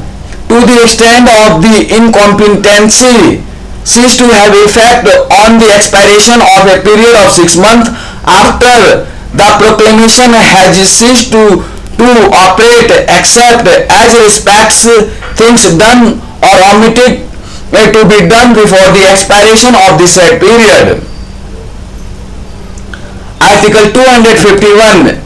to the extent of the incompetency cease to have effect on the expiration of a period of 6 months after the proclamation has ceased to operate except as respects things done or omitted to be done before the expiration of the said period. Article 251.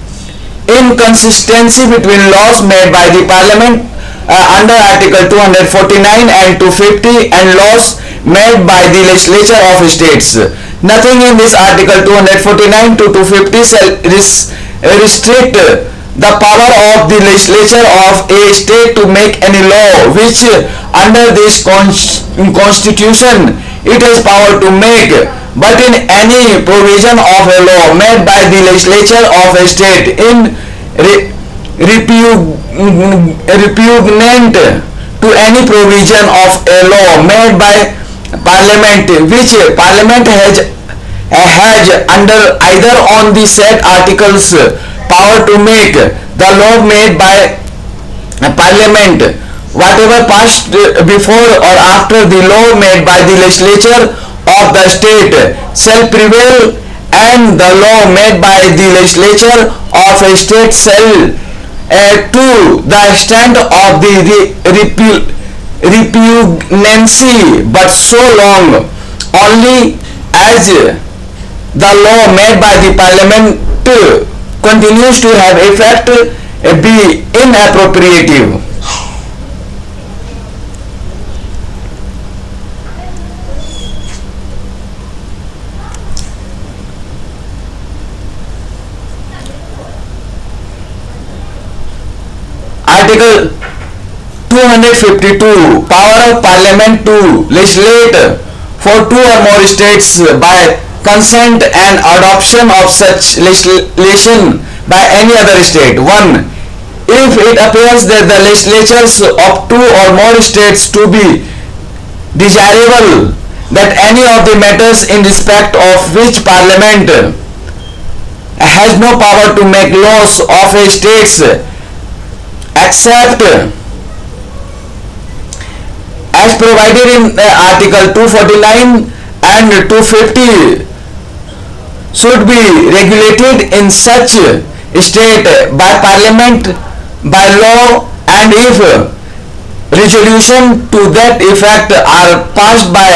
Inconsistency between laws made by the Parliament under Article 249 and 250 and laws made by the legislature of states. Nothing in this Article 249 to 250 shall restrict the power of the legislature of a state to make any law which under this constitution it has power to make, but in any provision of a law made by the legislature of a state in repugnant to any provision of a law made by Parliament which Parliament has under either on the said articles power to make the law made by Parliament, whatever passed before or after the law made by the legislature of the state shall prevail, and the law made by the legislature of a state shall to the extent of the repugnancy but so long only as the law made by the Parliament continues to have effect be inappropriative. Article 252, power of Parliament to legislate for two or more states by consent and adoption of such legislation by any other state. 1. If it appears that the legislatures of two or more states to be desirable that any of the matters in respect of which Parliament has no power to make laws of a states except as provided in Article 249 and 250 should be regulated in such state by Parliament by law, and if resolution to that effect are passed by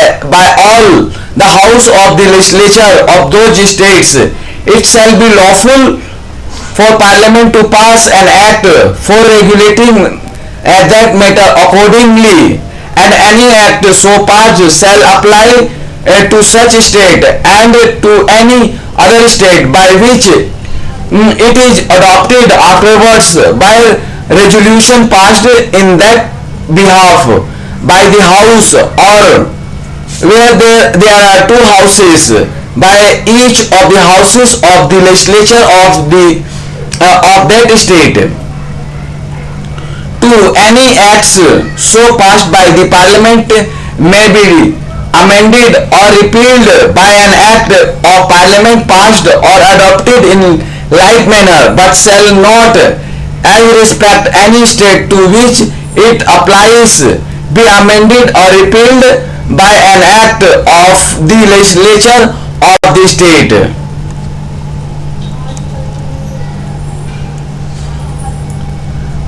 all the house of the legislature of those states, it shall be lawful for Parliament to pass an act for regulating that matter accordingly, and any act so passed shall apply to such state and to any other state by which it is adopted afterwards by resolution passed in that behalf by the house, or where there are two houses by each of the houses of the legislature of that state. 2. Any acts so passed by the Parliament may be amended or repealed by an act of Parliament passed or adopted in like manner, but shall not, as respect any state to which it applies, be amended or repealed by an act of the legislature of the state.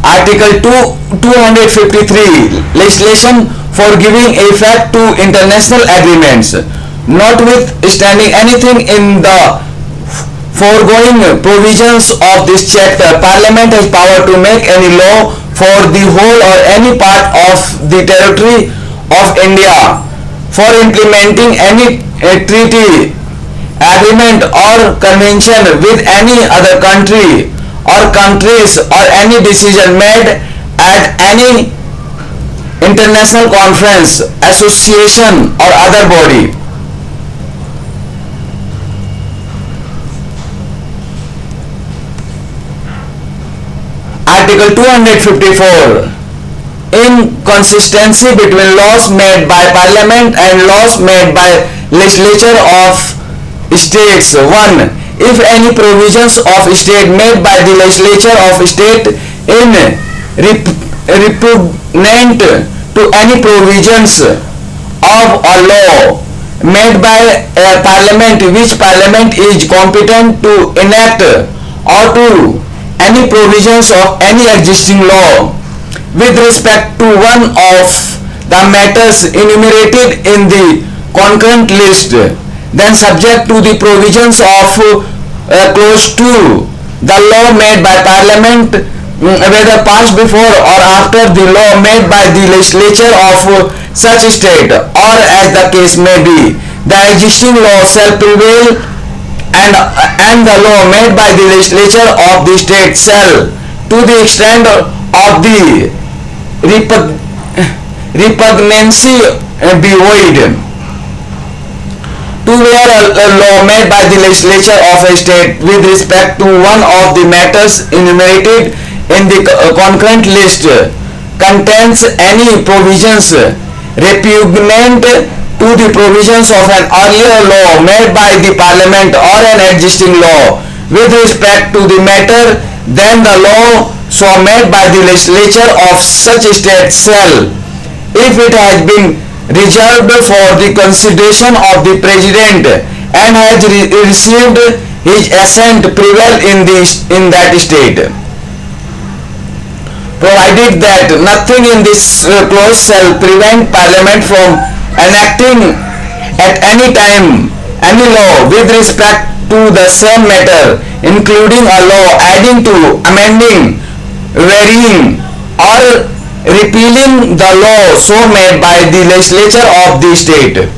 Article 253, legislation for giving effect to international agreements. Notwithstanding anything in the foregoing provisions of this chapter, Parliament has power to make any law for the whole or any part of the territory of India, for implementing any treaty, agreement or convention with any other country or countries, or any decision made at any international conference, association or other body. Article 254, inconsistency between laws made by Parliament and laws made by legislature of states. 1. If any provisions of state made by the legislature of state in repugnant to any provisions of a law made by Parliament which Parliament is competent to enact, or to any provisions of any existing law with respect to one of the matters enumerated in the concurrent list, then subject to the provisions of clause 2, the law made by Parliament, whether passed before or after the law made by the legislature of such state, or as the case may be, the existing law shall prevail, and the law made by the legislature of the state shall, to the extent of the repugnancy, be void. To where a law made by the legislature of a state with respect to one of the matters enumerated in the concurrent list contains any provisions repugnant to the provisions of an earlier law made by the Parliament or an existing law with respect to the matter, then the law so made by the legislature of such state shall, if it has been reserved for the consideration of the President and has received his assent, prevail in that state, provided that nothing in this clause shall prevent Parliament from enacting at any time any law with respect to the same matter, including a law adding to, amending, varying, or repealing the law so made by the legislature of the state.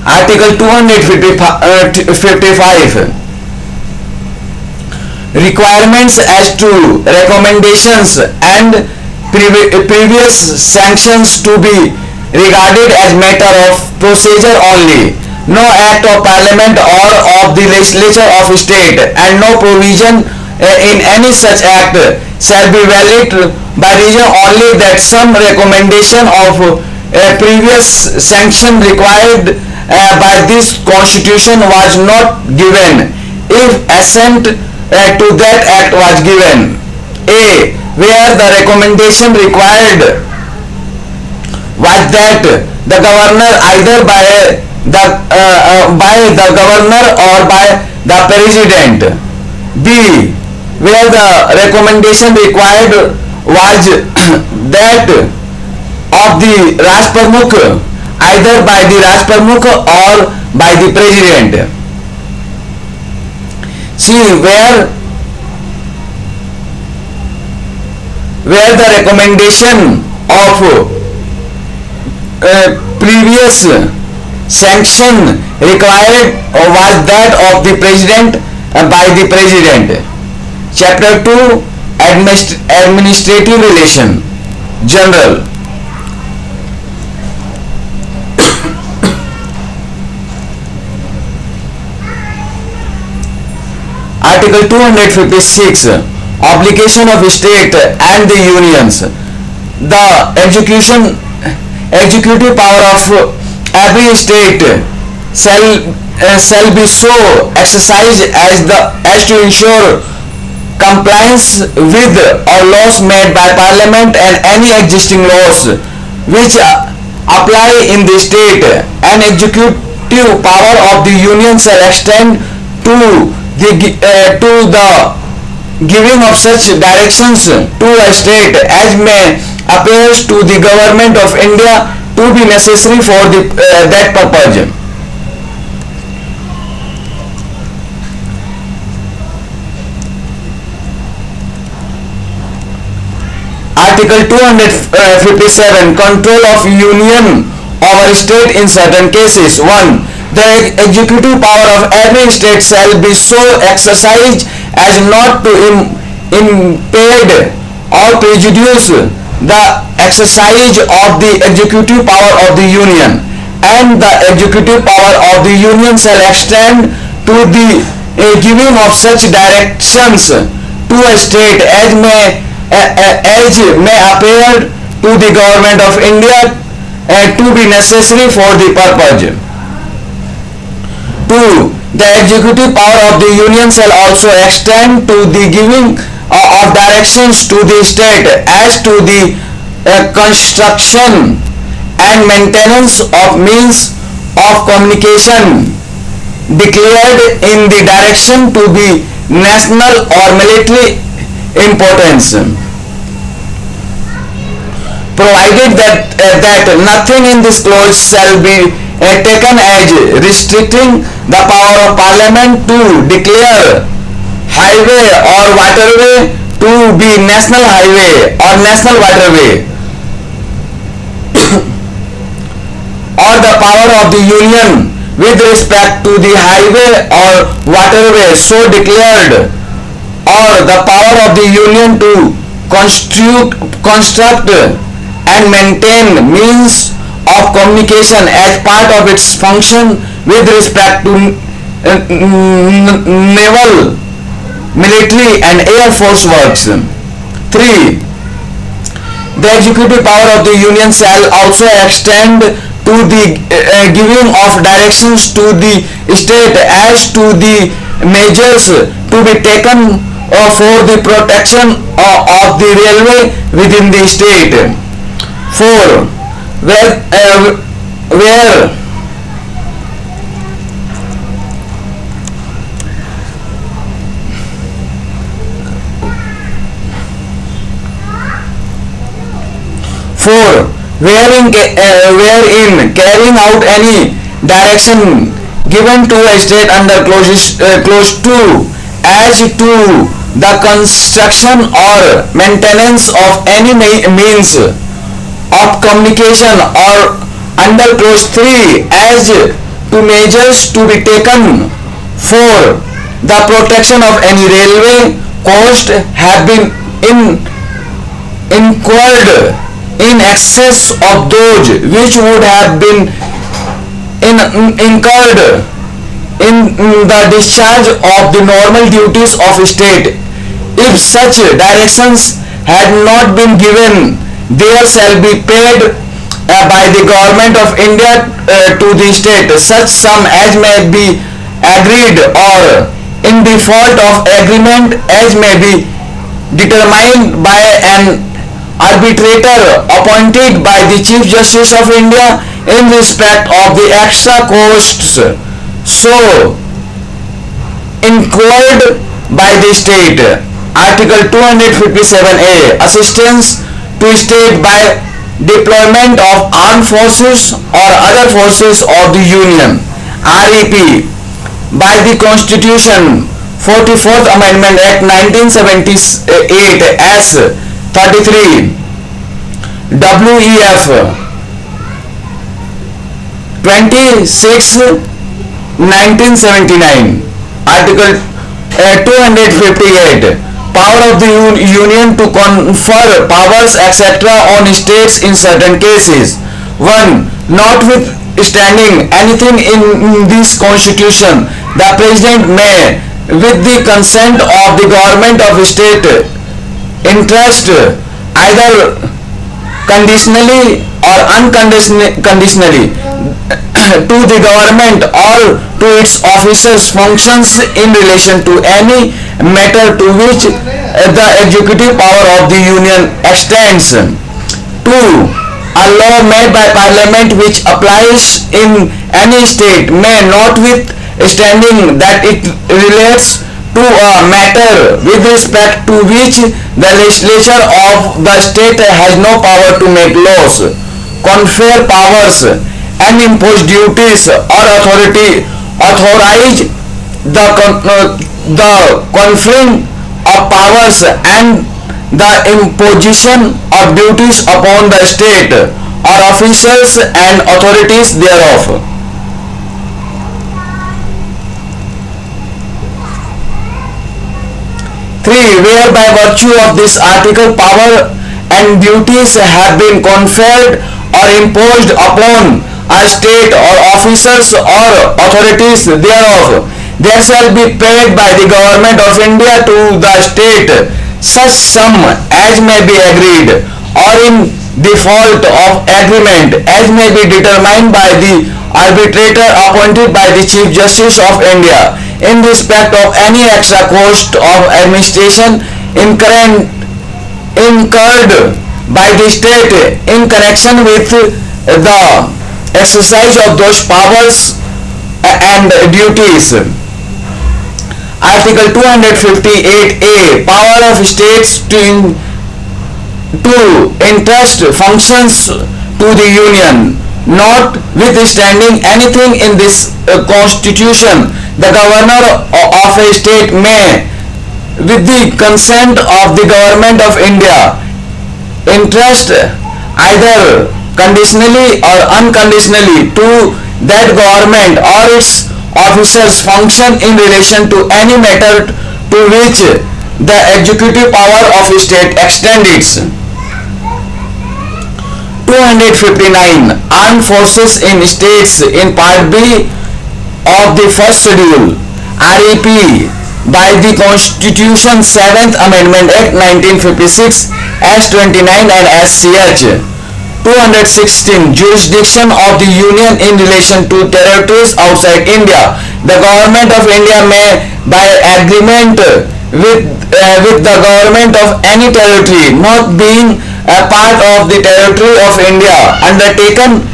Article 255, requirements as to recommendations and previous sanctions to be regarded as matter of procedure only. No act of parliament or of the legislature of state, and no provision in any such act shall be valid by reason only that some recommendation of previous sanction required by this constitution was not given, if assent to that act was given. A. Where the recommendation required was that the governor, either by the governor or by the president. B. Where the recommendation required was that of the Raj Pramukh, either by the Raj Pramukh or by the president. C. Where the recommendation of previous sanction required was that of the president by the president. Chapter 2, Administrative Relation, General. Article 256, obligation of state and the unions. The executive power of every state shall be so exercised as to ensure compliance with all laws made by parliament and any existing laws which apply in the state. An executive power of the union shall extend to the giving of such directions to a state as may appear to the government of India to be necessary for that purpose. Article 257, control of union over state in certain cases. 1. The executive power of every state shall be so exercised as not to impede or prejudice the exercise of the executive power of the union, and the executive power of the union shall extend to the giving of such directions to a state as may appear to the government of India to be necessary for the purpose. 2. The executive power of the union shall also extend to the giving of directions to the state as to the construction and maintenance of means of communication declared in the direction to be national or military importance, provided that nothing in this clause shall be taken as restricting the power of parliament to declare highway or waterway to be national highway or national waterway, or the power of the union with respect to the highway or waterway so declared, or the power of the union to construct and maintain means of communication as part of its function with respect to naval, military and air force works. 3. The executive power of the union shall also extend to the giving of directions to the state as to the measures to be taken for the protection of the railway within the state. 4. Where 4. Wherein carrying out any direction given to a state under clause 2 as to the construction or maintenance of any means of communication, or under clause 3 as to measures to be taken for the protection of any railway cost have been incurred in excess of those which would have been incurred in the discharge of the normal duties of state. If such directions had not been given, there shall be paid by the government of India to the state such sum as may be agreed, or in default of agreement as may be determined by an arbitrator appointed by the Chief Justice of India in respect of the extra costs so incurred by the state. Article 257A, assistance to state by deployment of armed forces or other forces of the Union. REP, by the Constitution 44th Amendment Act 1978 as 33, WEF 26 1979. Article 258, power of the Union to confer powers etc. on states in certain cases. 1. Notwithstanding anything in this constitution, the President may, with the consent of the government of state, entrust either conditionally or unconditionally to the government or to its officers functions in relation to any matter to which the executive power of the Union extends. 2. A law made by Parliament which applies in any state may, notwithstanding that it relates to a matter with respect to which the legislature of the state has no power to make laws, confer powers, and impose duties or authorize the conferring of powers and the imposition of duties upon the state or officers and authorities thereof. 3. Where by virtue of this article power and duties have been conferred or imposed upon a state or officers or authorities thereof, there shall be paid by the government of India to the state such sum as may be agreed, or in default of agreement as may be determined by the arbitrator appointed by the Chief Justice of India in respect of any extra cost of administration incurred by the state in connection with the exercise of those powers and duties. Article 258A, power of states to entrust functions to the Union. Notwithstanding anything in this constitution, the governor of a state may, with the consent of the government of India, entrust either conditionally or unconditionally to that government or its officers function in relation to any matter to which the executive power of a state extends. 259. Armed forces in states in Part B of the first schedule, REP, by the Constitution 7th Amendment Act 1956 as 29 and as ch. 216. Jurisdiction of the Union in relation to territories outside India. The government of India may, by agreement with the government of any territory not being a part of the territory of India, undertaken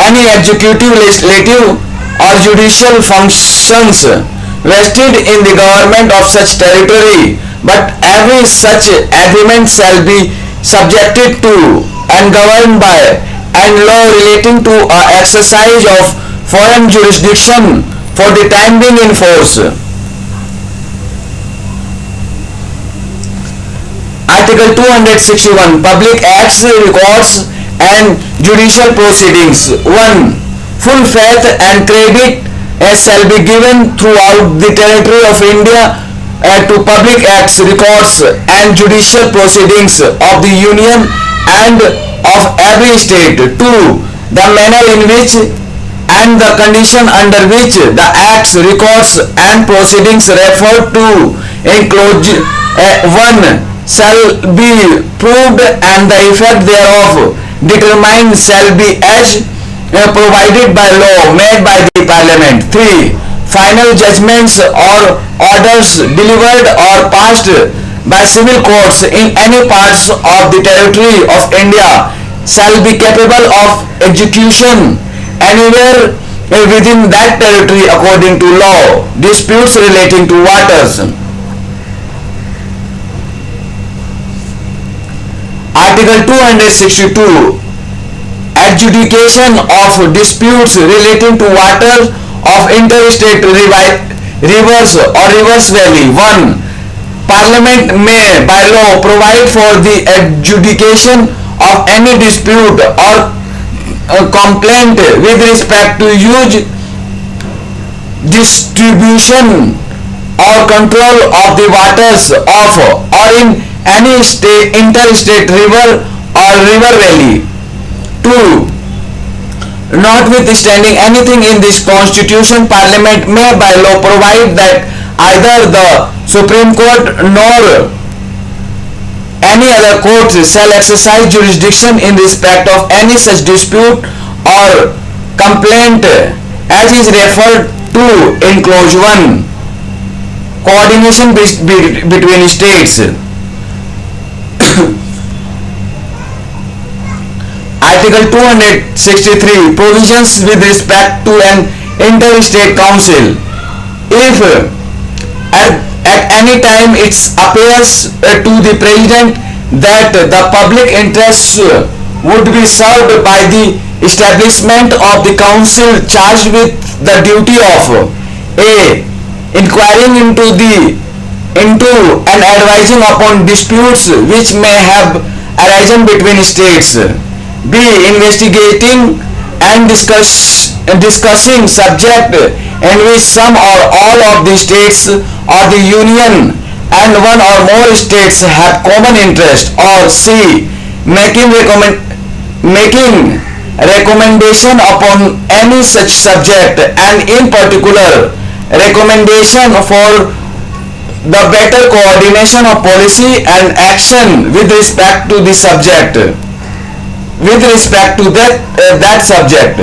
any executive, legislative or judicial functions vested in the government of such territory, but every such agreement shall be subjected to and governed by and law relating to exercise of foreign jurisdiction for the time being in force. Article 261. Public acts, records and judicial proceedings. 1. Full faith and credit shall be given throughout the territory of India to public acts, records and judicial proceedings of the Union and of every state. 2. The manner in which and the condition under which the acts, records and proceedings referred to in clause 1 shall be proved and the effect thereof determined shall be as provided by law made by the Parliament. 3. Final judgments or orders delivered or passed by civil courts in any parts of the territory of India shall be capable of execution anywhere within that territory according to law. Disputes relating to waters. Article 262. Adjudication of disputes relating to water of interstate rivers or rivers valley. 1. Parliament may by law provide for the adjudication of any dispute or complaint with respect to use, distribution or control of the waters of or in any interstate river or river valley. 2. Notwithstanding anything in this constitution, Parliament may by law provide that either the Supreme Court nor any other court shall exercise jurisdiction in respect of any such dispute or complaint as is referred to in clause 1. Coordination between states. Article 263. Provisions with respect to an interstate council. If at any time it appears to the President that the public interests would be served by the establishment of the council charged with the duty of a. Inquiring into and advising upon disputes which may have arisen between states. B. Investigating and discussing subject in which some or all of the states or the Union and one or more states have common interest. Or C. Making recommendation upon any such subject and in particular recommendation for the better coordination of policy and action with respect to the subject. With respect to that subject,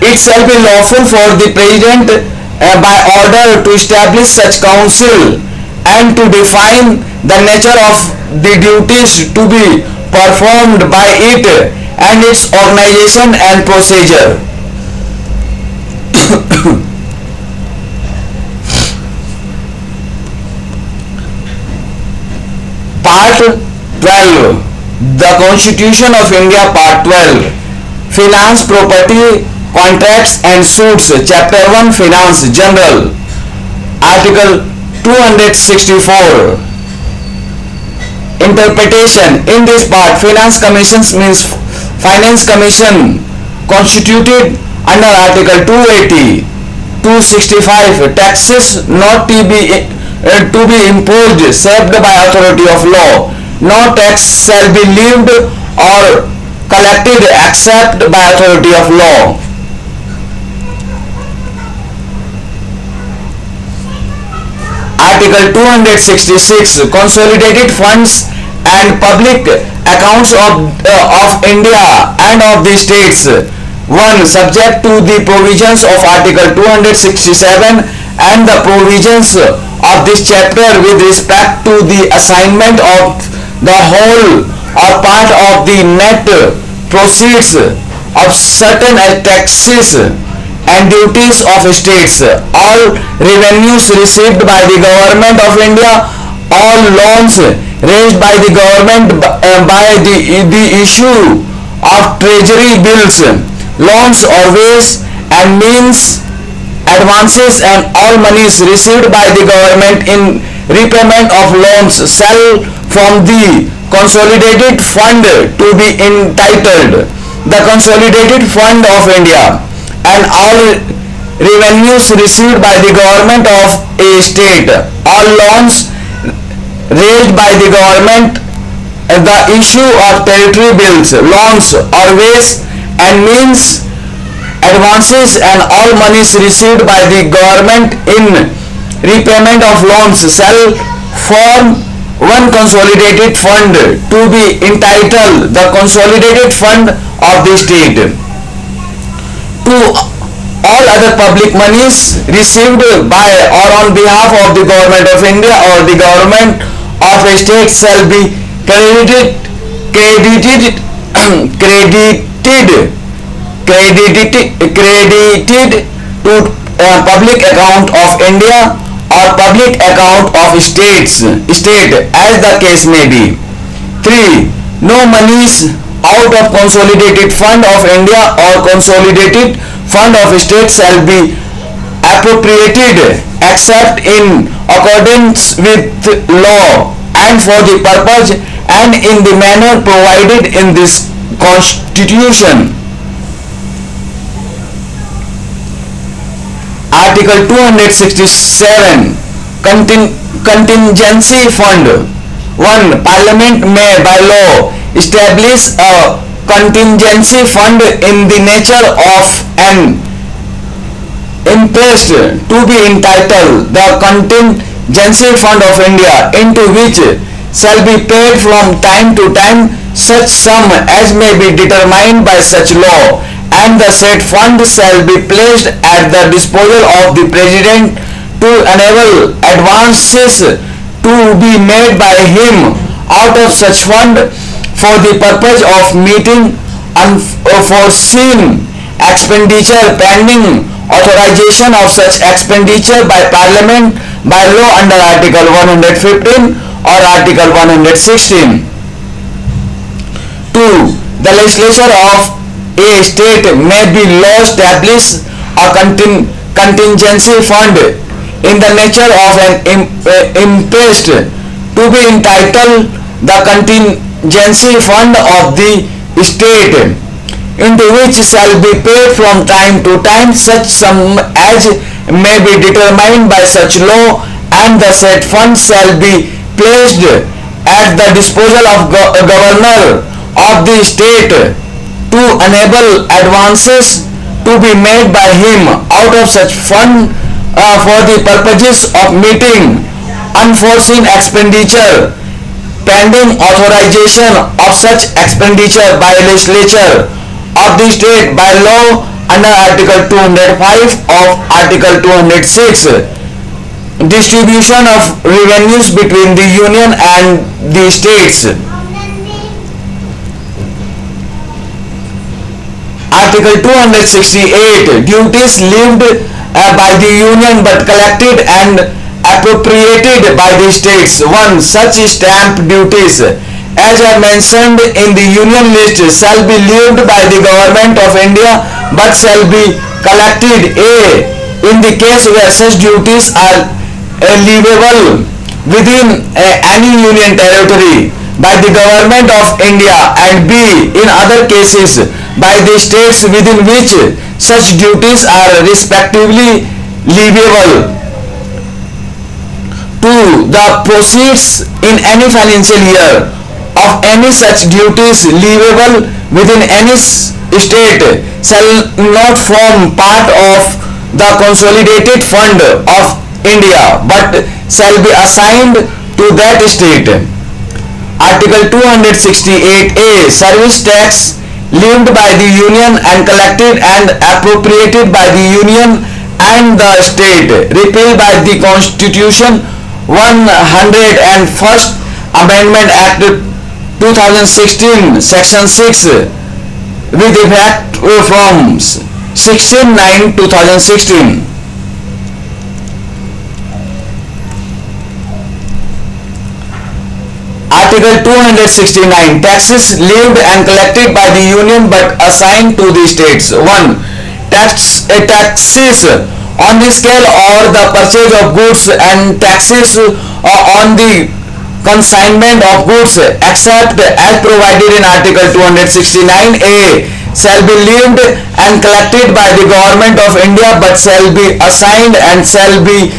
it shall be lawful for the President by order to establish such council and to define the nature of the duties to be performed by it and its organization and procedure. Part 12. The Constitution of India, Part 12. Finance, Property, Contracts and Suits. Chapter 1. Finance General. Article 264. Interpretation. In this part, Finance Commissions means Finance Commission constituted under Article 280. 265. Taxes not to be imposed save by authority of law. No tax shall be levied or collected except by authority of law. Article 266. Consolidated funds and public accounts of India and of the states. 1. Subject to the provisions of Article 267 and the provisions of this chapter with respect to the assignment of the whole or part of the net proceeds of certain taxes and duties of states, all revenues received by the Government of India, all loans raised by the government by the issue of treasury bills, loans or ways and means, advances and all monies received by the government in repayment of loans shall from the consolidated fund to be entitled the Consolidated Fund of India, and all revenues received by the government of a state, all loans raised by the government, the issue of territory bills, loans or ways and means advances, and all monies received by the government in repayment of loans shall form one consolidated fund to be entitled the Consolidated Fund of the state. To all other public monies received by or on behalf of the government of India or the government of a state shall be credited credited credited credited to public account of India or public account of state as the case may be. 3. No monies out of Consolidated Fund of India or Consolidated Fund of State shall be appropriated except in accordance with law and for the purpose and in the manner provided in this Constitution. Article 267 Contingency Fund. 1. Parliament may by law establish a contingency fund in the nature of an impost to be entitled the Contingency Fund of India, into which shall be paid from time to time such sum as may be determined by such law, and the said fund shall be placed at the disposal of the President to enable advances to be made by him out of such fund for the purpose of meeting unforeseen expenditure pending authorization of such expenditure by Parliament by law under Article 115 or Article 116. 2. The legislature of a state may by law establish a contingency fund in the nature of an impost to be entitled the Contingency Fund of the state, into which shall be paid from time to time such sum as may be determined by such law, and the said fund shall be placed at the disposal of governor of the state to enable advances to be made by him out of such fund for the purposes of meeting unforeseen expenditure pending authorization of such expenditure by legislature of the state by law under Article 205 of Article 206. Distribution of revenues between the Union and the states. Article 268. Duties levied by the Union but collected and appropriated by the states. 1. Such stamp duties as are mentioned in the Union list shall be levied by the Government of India but shall be collected a. in the case where such duties are leviable within any Union territory by the Government of India, and b. in other cases by the states within which such duties are respectively leviable. 2. The proceeds in any financial year of any such duties leviable within any state shall not form part of the Consolidated Fund of India but shall be assigned to that state. Article 268A. Service tax levied by the Union and collected and appropriated by the Union and the state, repealed by the Constitution 101st Amendment Act 2016 Section 6 with effect from 16/9/2016. Article 269. Taxes levied and collected by the Union but assigned to the states. 1. Taxes on the sale or the purchase of goods and taxes on the consignment of goods except as provided in Article 269A. shall be levied and collected by the government of India, but shall be assigned and shall be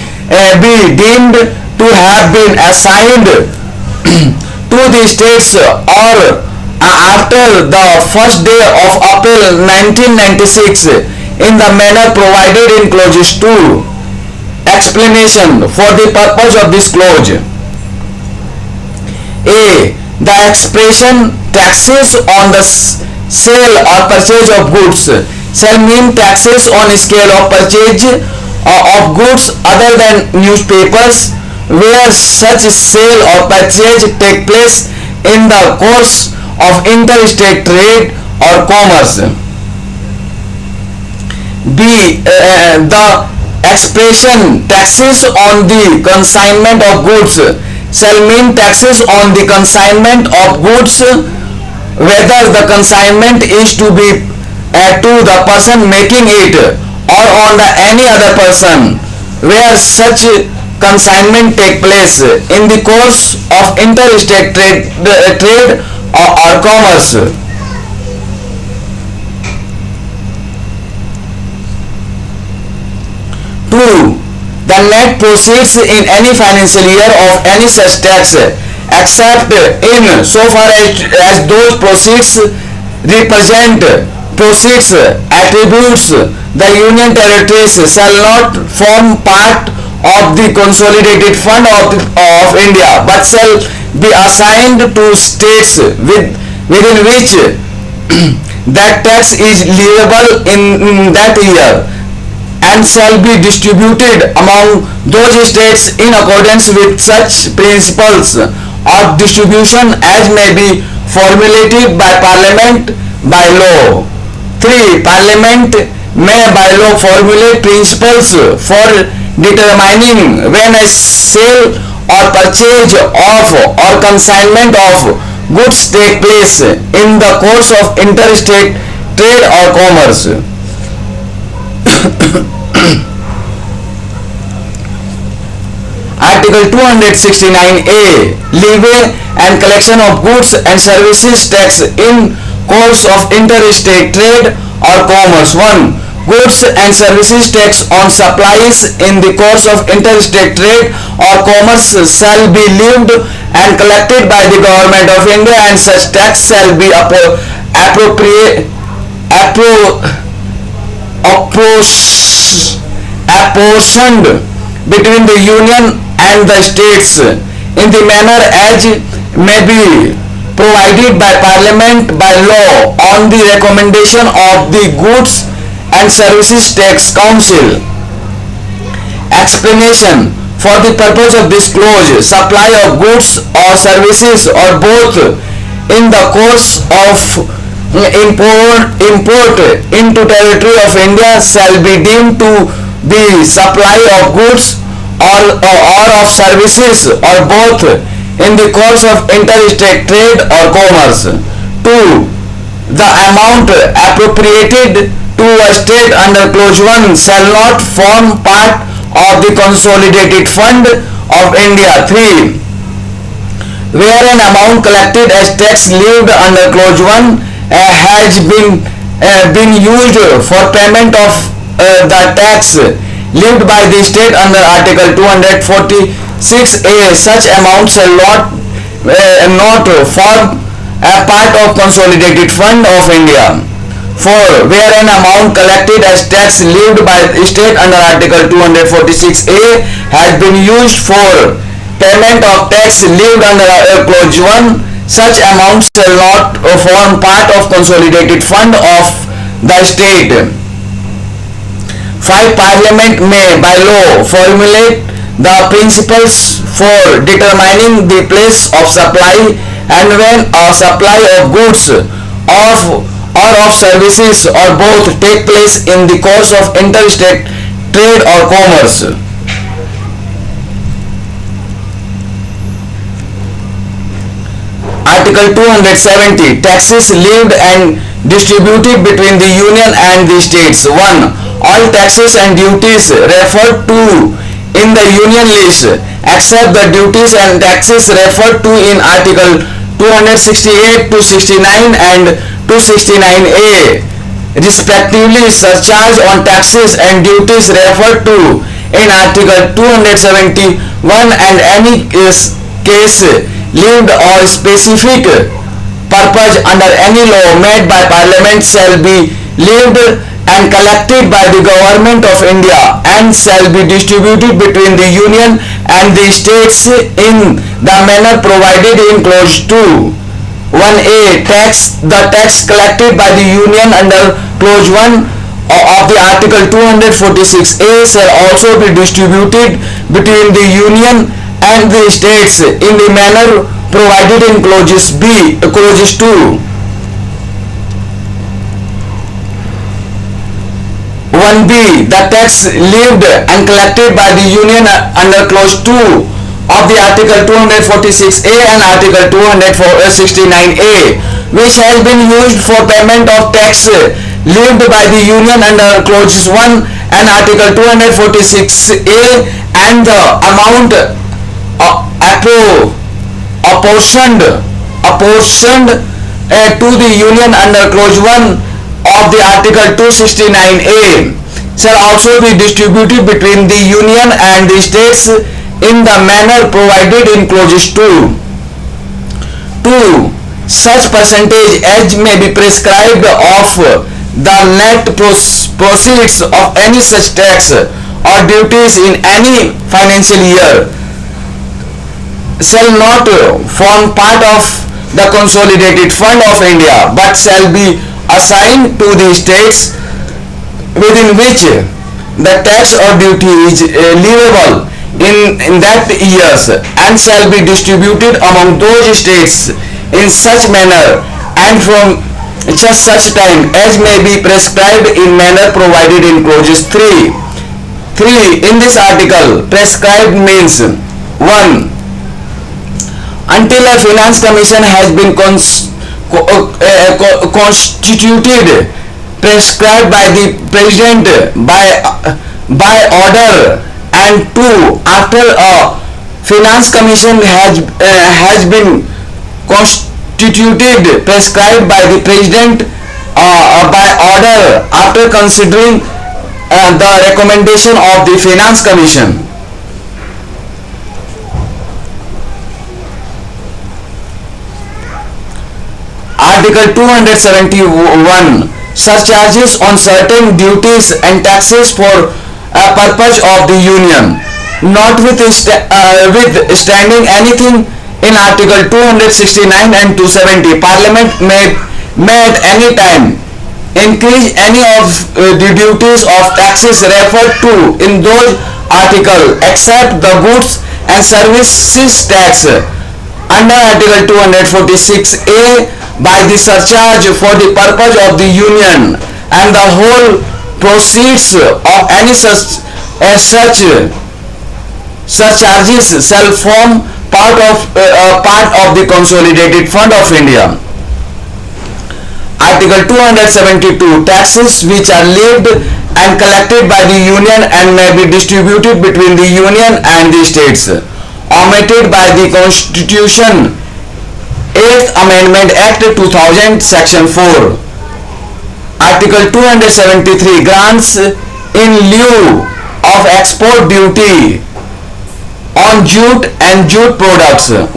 deemed to have been assigned to the states or after the first day of April 1996 in the manner provided in clauses 2. Explanation for the purpose of this clause. A. The expression taxes on the sale or purchase of goods shall mean taxes on scale of purchase of goods other than newspapers where such sale or purchase take place in the course of interstate trade or commerce. B. The expression taxes on the consignment of goods shall mean taxes on the consignment of goods whether the consignment is to be to the person making it or on the any other person where such consignment take place in the course of interstate trade or commerce. 2. The net proceeds in any financial year of any such tax except in so far as those proceeds represent proceeds attributes the union territories shall not form part of the consolidated fund of India but shall be assigned to states within which that tax is leviable in that year and shall be distributed among those states in accordance with such principles of distribution as may be formulated by Parliament by law. 3. Parliament may by law formulate principles for determining when a sale or purchase of or consignment of goods take place in the course of interstate trade or commerce. Article 269A. Levy and collection of goods and services tax in course of interstate trade or commerce. 1. Goods and services tax on supplies in the course of interstate trade or commerce shall be levied and collected by the government of India and such tax shall be apportioned between the union and the states in the manner as may be provided by Parliament by law on the recommendation of the Goods and Services Tax Council. Explanation for the purpose of this clause. Supply of goods or services or both in the course of import into territory of India shall be deemed to be supply of goods or of services or both in the course of interstate trade or commerce. 2. The amount appropriated to a state under clause 1 shall not form part of the consolidated fund of India. 3. Where an amount collected as tax levied under clause 1 has been used for payment of the tax levied by the state under Article 246A, such amount shall not form a part of consolidated fund of India. 4. Where an amount collected as tax levied by the state under Article 246A has been used for payment of tax levied under clause 1, such amount shall not form part of consolidated fund of the state. 5. Parliament may by law formulate the principles for determining the place of supply and when a supply of goods or of services or both take place in the course of interstate trade or commerce. Article 270. Taxes levied and distributed between the Union and the states. 1. All taxes and duties referred to in the Union list except the duties and taxes referred to in Article 268, 269 and 269A respectively. Surcharge on taxes and duties referred to in Article 271 and any case leaved or specific purpose under any law made by Parliament shall be levied and collected by the Government of India and shall be distributed between the Union and the States in the manner provided in Clause 2. 1A. The tax collected by the Union under Clause 1 of the Article 246A shall also be distributed between the Union and the States in the manner provided in Clauses 2. 1B. The tax levied and collected by the Union under Clause 2 of the Article 246A and Article 269A, which has been used for payment of tax levied by the Union under Clauses 1 and Article 246A, and the amount apportioned to the Union under Clause 1 of the Article 269A shall also be distributed between the Union and the States in the manner provided in Clauses 2. 2. Such percentage as may be prescribed of the net proceeds of any such tax or duties in any financial year shall not form part of the Consolidated Fund of India, but shall be assigned to the states within which the tax or duty is leviable in that years, and shall be distributed among those states in such manner and from just such time as may be prescribed in manner provided in Clauses 3. 3. In this article, prescribed means 1. Until a finance commission has been constituted, prescribed by the President by order, and 2. After a finance commission has been constituted, prescribed by the President by order after considering the recommendation of the finance commission. Article 271. Surcharges on certain duties and taxes for a purpose of the Union. Notwithstanding anything in Article 269 and 270, Parliament may at any time increase any of the duties of taxes referred to in those articles except the goods and services tax under Article 246A by the surcharge for the purpose of the Union, and the whole proceeds of any such surcharges shall form part of the Consolidated Fund of India. Article 272. Taxes which are levied and collected by the Union and may be distributed between the Union and the States, omitted by the Constitution 8th Amendment Act 2000, Section 4. Article 273. Grants in lieu of export duty on jute and jute products. 1.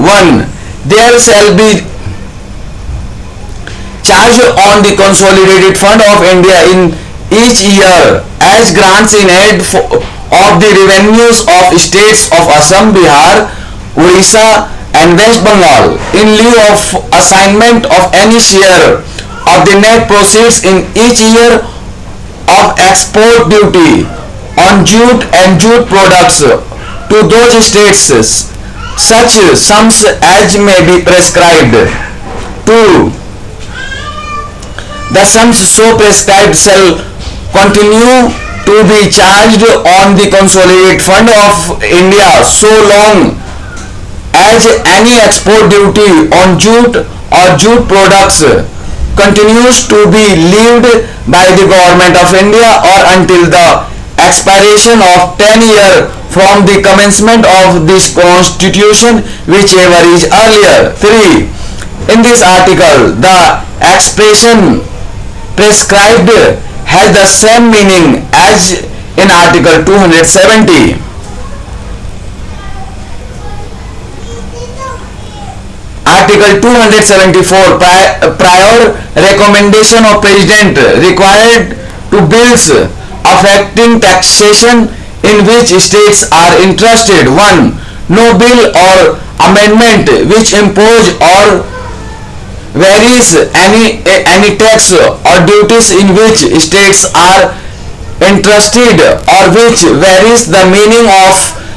There shall be charge on the Consolidated Fund of India in each year as grants in aid of the revenues of states of Assam, Bihar, Odisha and West Bengal in lieu of assignment of any share of the net proceeds in each year of export duty on jute and jute products to those states, such sums as may be prescribed. 2. The sums so prescribed shall continue to be charged on the Consolidated Fund of India so long as any export duty on jute or jute products continues to be levied by the Government of India or until the expiration of 10 years from the commencement of this Constitution, whichever is earlier. 3. In this article, the expression prescribed has the same meaning as in Article 270. Article 274, prior recommendation of President required to bills affecting taxation in which states are interested. 1. No bill or amendment which impose or varies any tax or duties in which states are interested or which varies the meaning of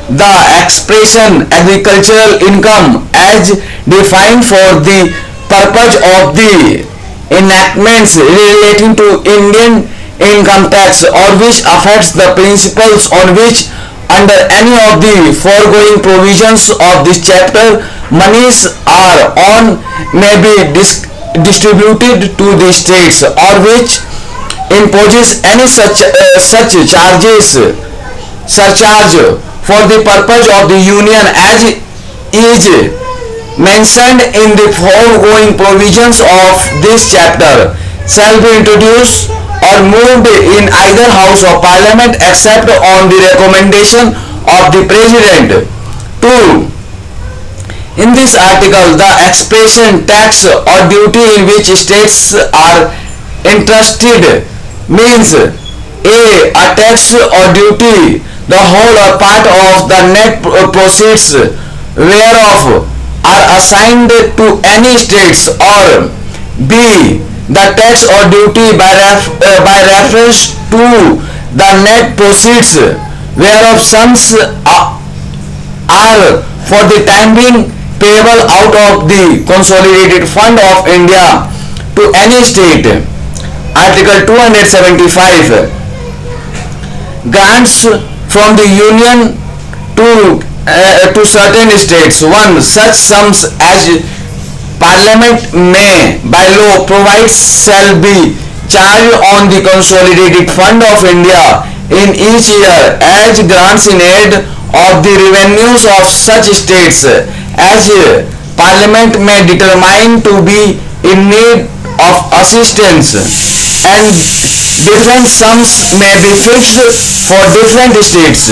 the expression agricultural income as defined for the purpose of the enactments relating to Indian income tax or which affects the principles on which under any of the foregoing provisions of this chapter monies are on may be distributed to the states or which imposes any such surcharge for the purpose of the union as is mentioned in the foregoing provisions of this chapter shall be introduced or moved in either house of parliament except on the recommendation of the president. 2. In this article, the expression tax or duty in which states are interested means a tax or duty the whole or part of the net proceeds whereof are assigned to any states, or b. the tax or duty by reference to the net proceeds whereof sums are for the time being payable out of the consolidated fund of India to any state. Article 275, grants from the union to certain states. 1. Such sums as Parliament may by law provide shall be charged on the consolidated fund of India in each year as grants in aid of the revenues of such states as Parliament may determine to be in need of assistance, and different sums may be fixed for different states.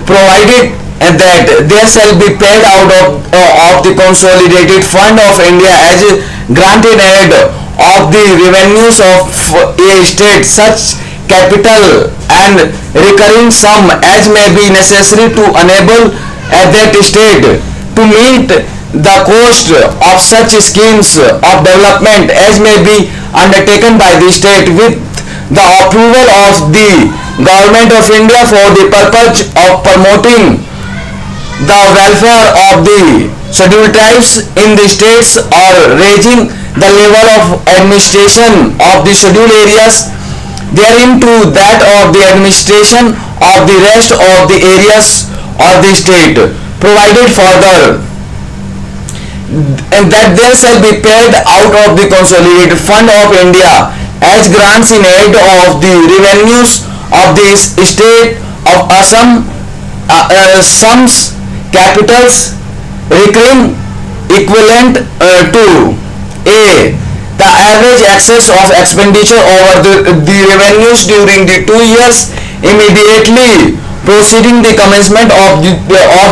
Provided that there shall be paid out of the consolidated fund of India as granted aid of the revenues of a state such capital and recurring sum as may be necessary to enable that state to meet the cost of such schemes of development as may be undertaken by the state with the approval of the Government of India for the purpose of promoting the welfare of the scheduled tribes in the states or raising the level of administration of the scheduled areas therein to that of the administration of the rest of the areas of the state. Provided further and that there shall be paid out of the consolidated fund of India as grants in aid of the revenues of the state of Assam sums capitals recurring equivalent to a. the average excess of expenditure over the revenues during the 2 years immediately preceding the commencement of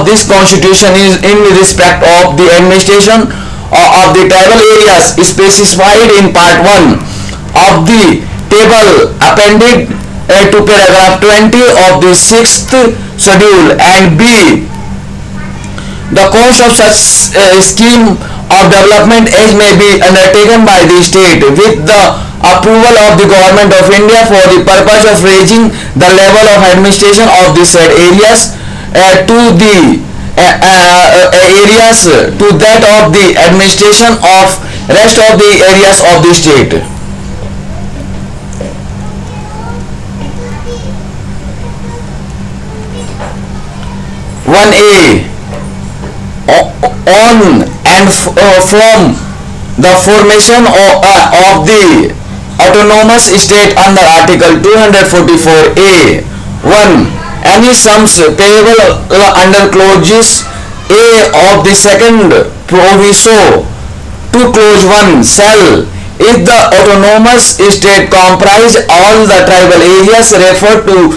this constitution is in respect of the administration of the tribal areas specified in part 1 of the table appended to paragraph 20 of the 6th schedule, and b. the cost of such scheme of development as may be undertaken by the state with the approval of the Government of India for the purpose of raising the level of administration of the said areas to the areas to that of the administration of rest of the areas of the state. 1a. On and from the formation of the autonomous state under Article 244A. 1. Any sums payable under clauses A of the second proviso to clause 1 shall, if the autonomous state comprise all the tribal areas referred to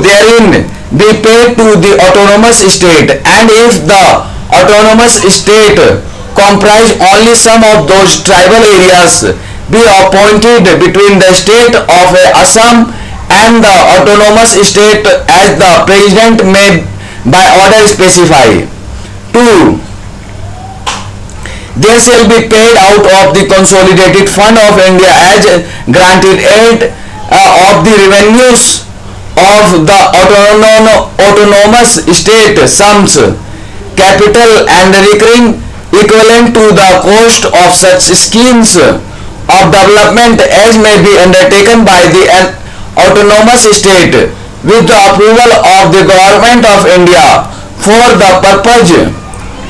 therein, be paid to the autonomous state, and if the autonomous state comprise only some of those tribal areas, be appointed between the state of Assam and the autonomous state as the president may by order specify. 2. They shall be paid out of the consolidated fund of India as granted aid of the revenues of the autonomous state sums, capital and recurring equivalent to the cost of such schemes of development as may be undertaken by the autonomous state with the approval of the government of India for the purpose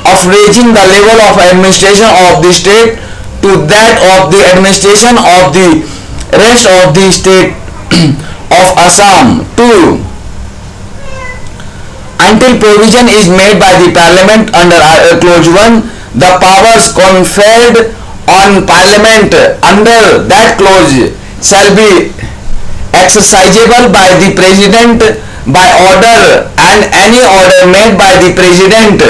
of raising the level of administration of the state to that of the administration of the rest of the state of Assam. 2. Until provision is made by the Parliament under clause 1, the powers conferred on Parliament under that clause shall be exercisable by the President by order, and any order made by the President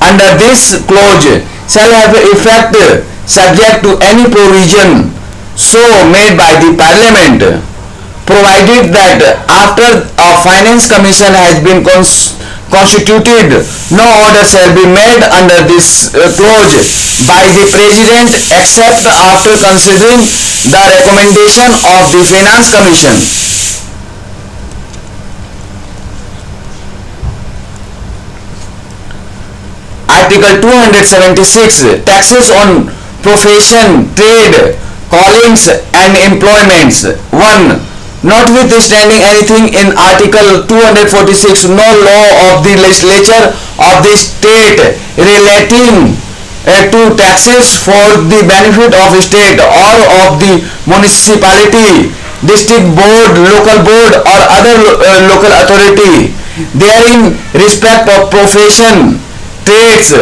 under this clause shall have effect subject to any provision so made by the Parliament, provided that after a finance commission has been constituted, no order shall be made under this clause by the President except after considering the recommendation of the finance commission. Article 276. Taxes on profession, trade, callings and employments. 1. Notwithstanding anything in Article 246, no law of the legislature of the state relating to taxes for the benefit of state or of the municipality, district board, local board or other local authority therein respect of profession, trades,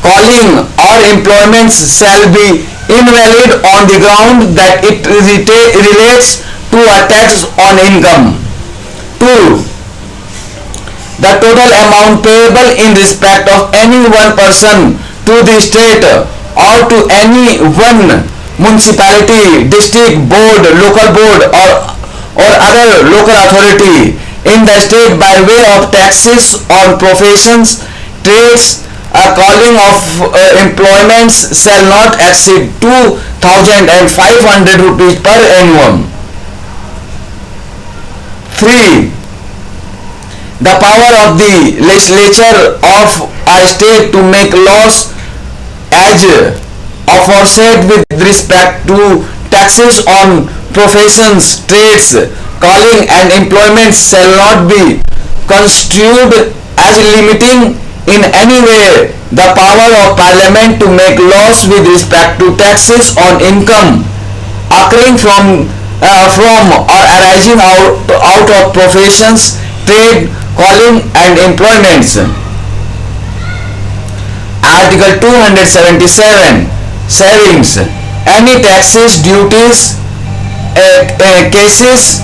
calling or employments shall be invalid on the ground that it relates to a tax on income. 2. The total amount payable in respect of any one person to the state or to any one municipality, district board, local board or other local authority in the state by way of taxes on professions, trades, calling of employments shall not exceed 2,500 rupees per annum. 3. The power of the legislature of a state to make laws as aforesaid with respect to taxes on professions, trades, calling and employments shall not be construed as limiting in any way the power of Parliament to make laws with respect to taxes on income occurring from or arising out of professions, trade, calling and employments. Article 277. Savings. Any taxes, duties, cases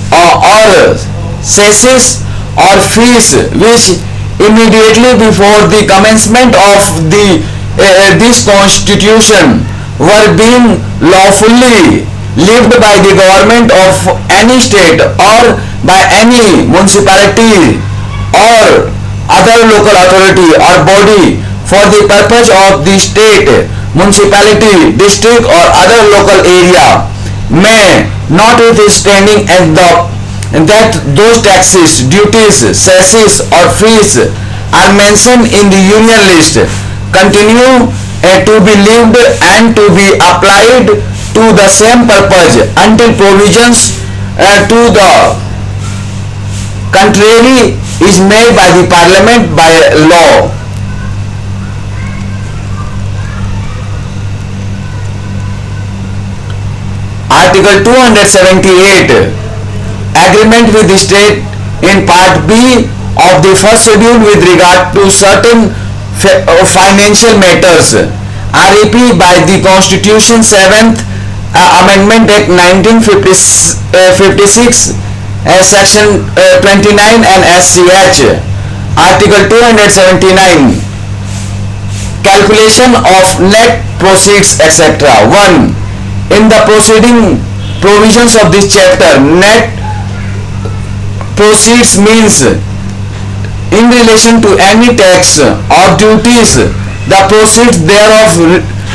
or cesses or fees which immediately before the commencement of this constitution were being lawfully levied by the government of any state or by any municipality or other local authority or body for the purpose of the state, municipality, district or other local area may, notwithstanding that those taxes, duties, cesses or fees are mentioned in the union list, continue to be levied and to be applied to the same purpose until provisions to the contrary is made by the Parliament by law. Article 278, agreement with the state in Part B of the first schedule with regard to certain financial matters. REP by the Constitution 7th Amendment Act 1956, Section 29 and SCH. Article 279, calculation of net proceeds, etc. 1. In the preceding provisions of this chapter, net proceeds means in relation to any tax or duties, the proceeds thereof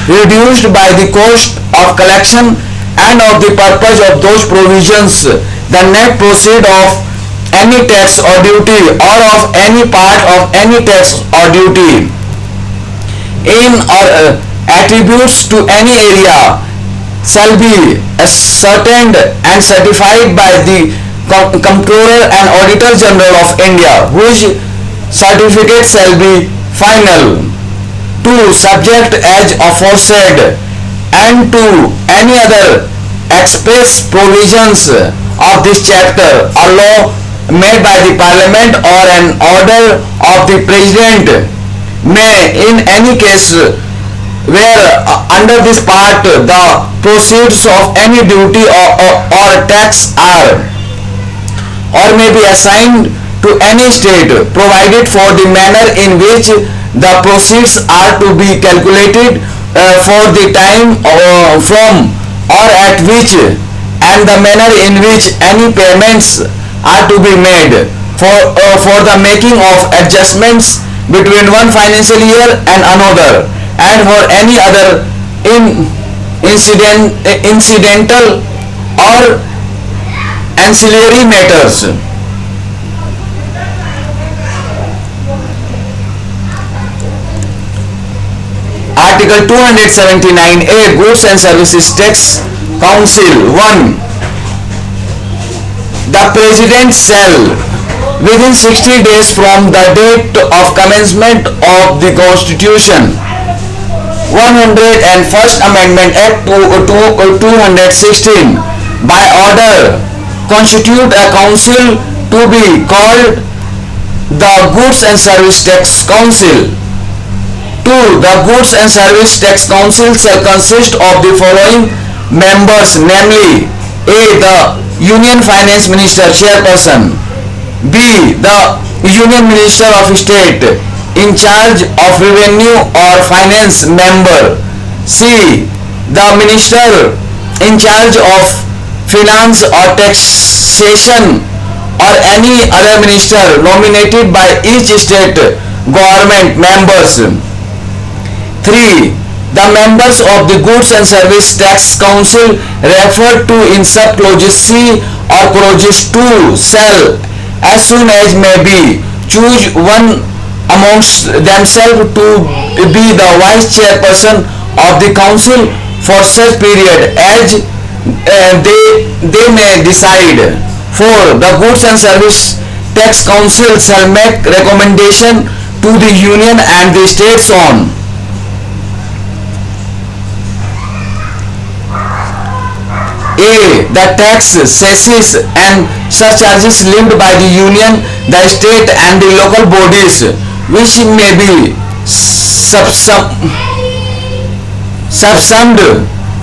reduced by the cost of collection and of the purpose of those provisions, the net proceed of any tax or duty or of any part of any tax or duty in or attributes to any area shall be ascertained and certified by the Comptroller and Auditor General of India, whose certificate shall be final. 2. Subject as aforesaid and to any other express provisions of this chapter or law made by the Parliament or an order of the President, may in any case where under this part the proceeds of any duty or tax are or may be assigned to any state, provided for the manner in which the proceeds are to be calculated, for the time from or at which, and the manner in which any payments are to be made for the making of adjustments between one financial year and another, and for any other incidental or ancillary matters. Article 279A, Goods and Services Tax Council. 1. The President shall, within 60 days from the date of commencement of the Constitution, 101st Amendment Act 216, by order, constitute a council to be called the Goods and Service Tax Council. 2. The Goods and Service Tax Council shall consist of the following members, namely: A. The Union Finance Minister Chairperson. B. The Union Minister of State in charge of Revenue or Finance member. C. The Minister in charge of Finance or Taxation or any other minister nominated by each state government members. 3. The members of the Goods and Service Tax Council referred to in sub-clauses C or clauses 2 shall, as soon as may be, choose one amongst themselves to be the vice chairperson of the council for such period as they may decide. 4. The Goods and Service Tax Council shall make recommendation to the Union and the states on A. The tax, cesses and surcharges levied by the Union, the state and the local bodies, which may be subsumed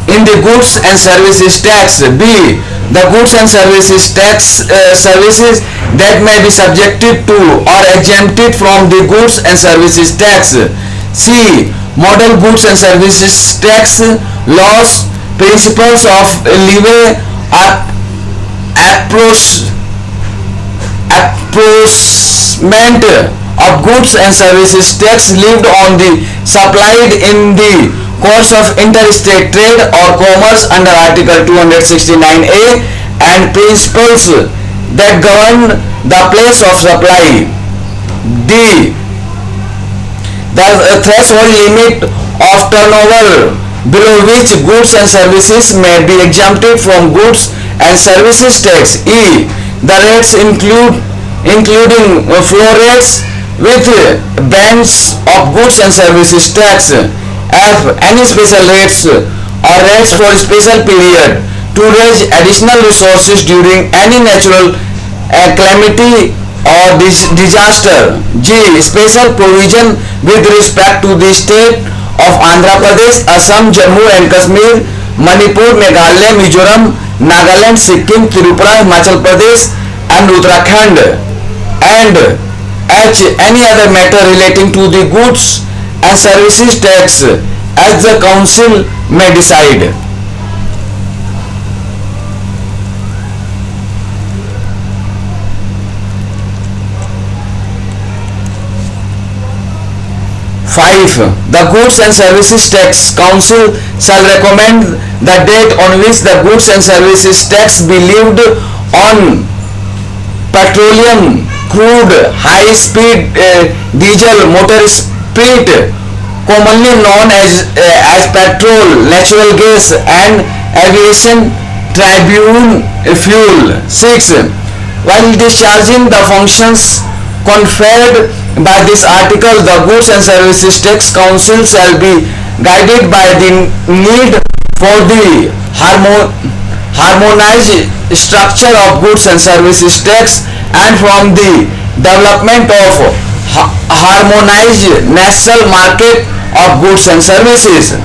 in the Goods and Services Tax. B. The Goods and Services Tax services that may be subjected to or exempted from the Goods and Services Tax. C. Model Goods and Services Tax laws, principles of levy, apportionment of goods and services tax levied on the supplied in the course of interstate trade or commerce under Article 269A, and principles that govern the place of supply. D. The threshold limit of turnover below which goods and services may be exempted from goods and services tax. E. The rates including floor rates with bands of goods and services tax. F. Any special rates or rates for special period to raise additional resources during any natural calamity or disaster. G. Special provision with respect to the state of Andhra Pradesh, Assam, Jammu and Kashmir, Manipur, Meghalaya, Mizoram, Nagaland, Sikkim, Tripura, Himachal Pradesh and Uttarakhand. And H. Any other matter relating to the goods and services tax as the council may decide. Five. The Goods and Services Tax Council shall recommend the date on which the goods and services tax be levied on petroleum, crude, high-speed diesel, motor spirit, commonly known as petrol, natural gas and aviation tribune fuel. 6. While discharging the functions conferred by this article, the Goods and Services Tax Council shall be guided by the need for the harmonized structure of goods and services tax and from the development of harmonized national market of goods and services.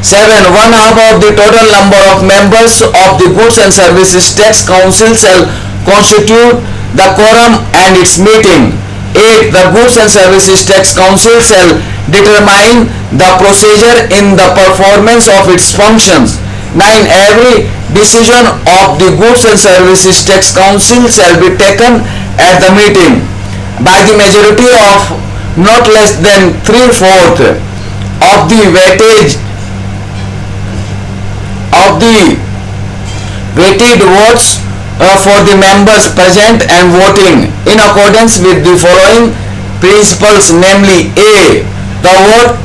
7. One half of the total number of members of the Goods and Services Tax Council shall constitute the quorum and its meeting. 8. The Goods and Services Tax Council shall determine the procedure in the performance of its functions. 9. Every decision of the Goods and Services Tax Council shall be taken at the meeting by the majority of not less than 3/4 of the weighted votes for the members present and voting in accordance with the following principles, namely: A. The vote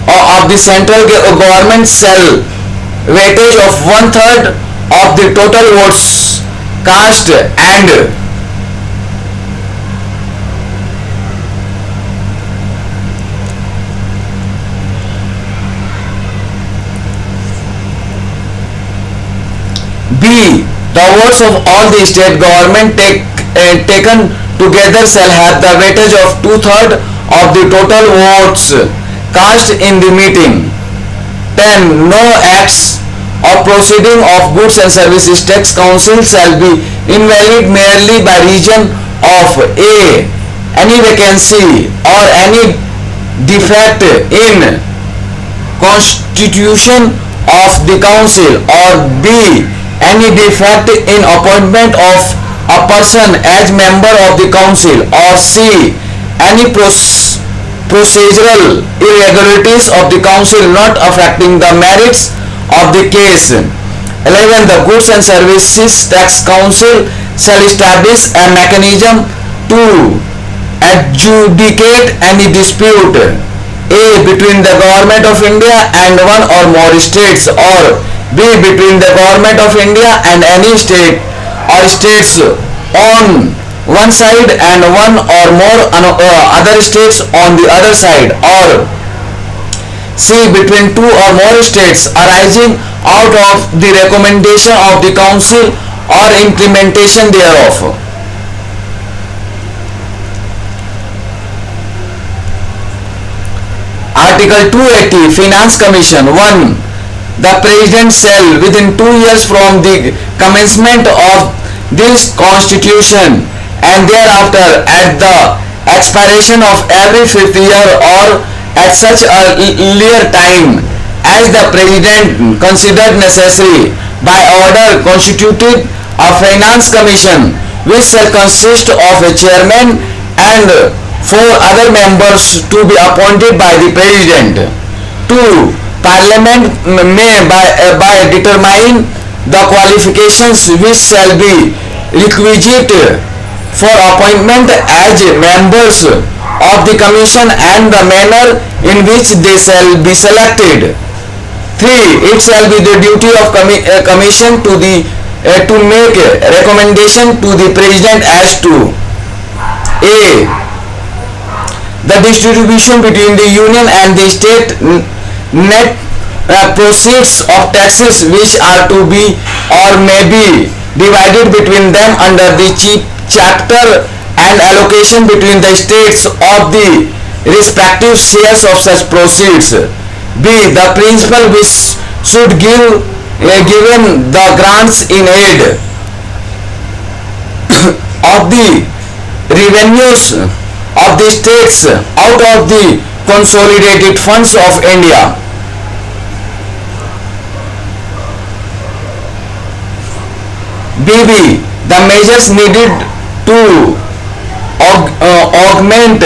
of the central government shall weightage of 1/3 of the total votes cast, and B. The votes of all the state government taken together shall have the weightage of 2/3 of the total votes cast in the meeting. 10. No acts of proceeding of Goods and Services Tax Council shall be invalid merely by reason of A. Any vacancy or any defect in constitution of the council, or B. Any defect in appointment of a person as member of the council, or C. Any procedural irregularities of the council not affecting the merits of the case. 11. The Goods and Services Tax Council shall establish a mechanism to adjudicate any dispute A. Between the Government of India and one or more states, or B. Between the Government of India and any state or states on one side and one or more other states on the other side, or C. Between two or more states arising out of the recommendation of the council or implementation thereof. Article 280, Finance Commission. 1. The President shall, within 2 years from the commencement of this Constitution and thereafter, at the expiration of every 5th year or at such earlier time as the President considered necessary, by order constituted a Finance Commission, which shall consist of a chairman and 4 other members to be appointed by the President. 2. Parliament may by determine the qualifications which shall be requisite for appointment as members of the Commission and the manner in which they shall be selected. 3. It shall be the duty of Commission to make recommendation to the President as to A. The distribution between the Union and the state net proceeds of taxes which are to be or may be divided between them under the chapter and allocation between the states of the respective shares of such proceeds. B. The principal which should give given the grants in aid of the revenues of the states out of the consolidated funds of India. BB. The measures needed to augment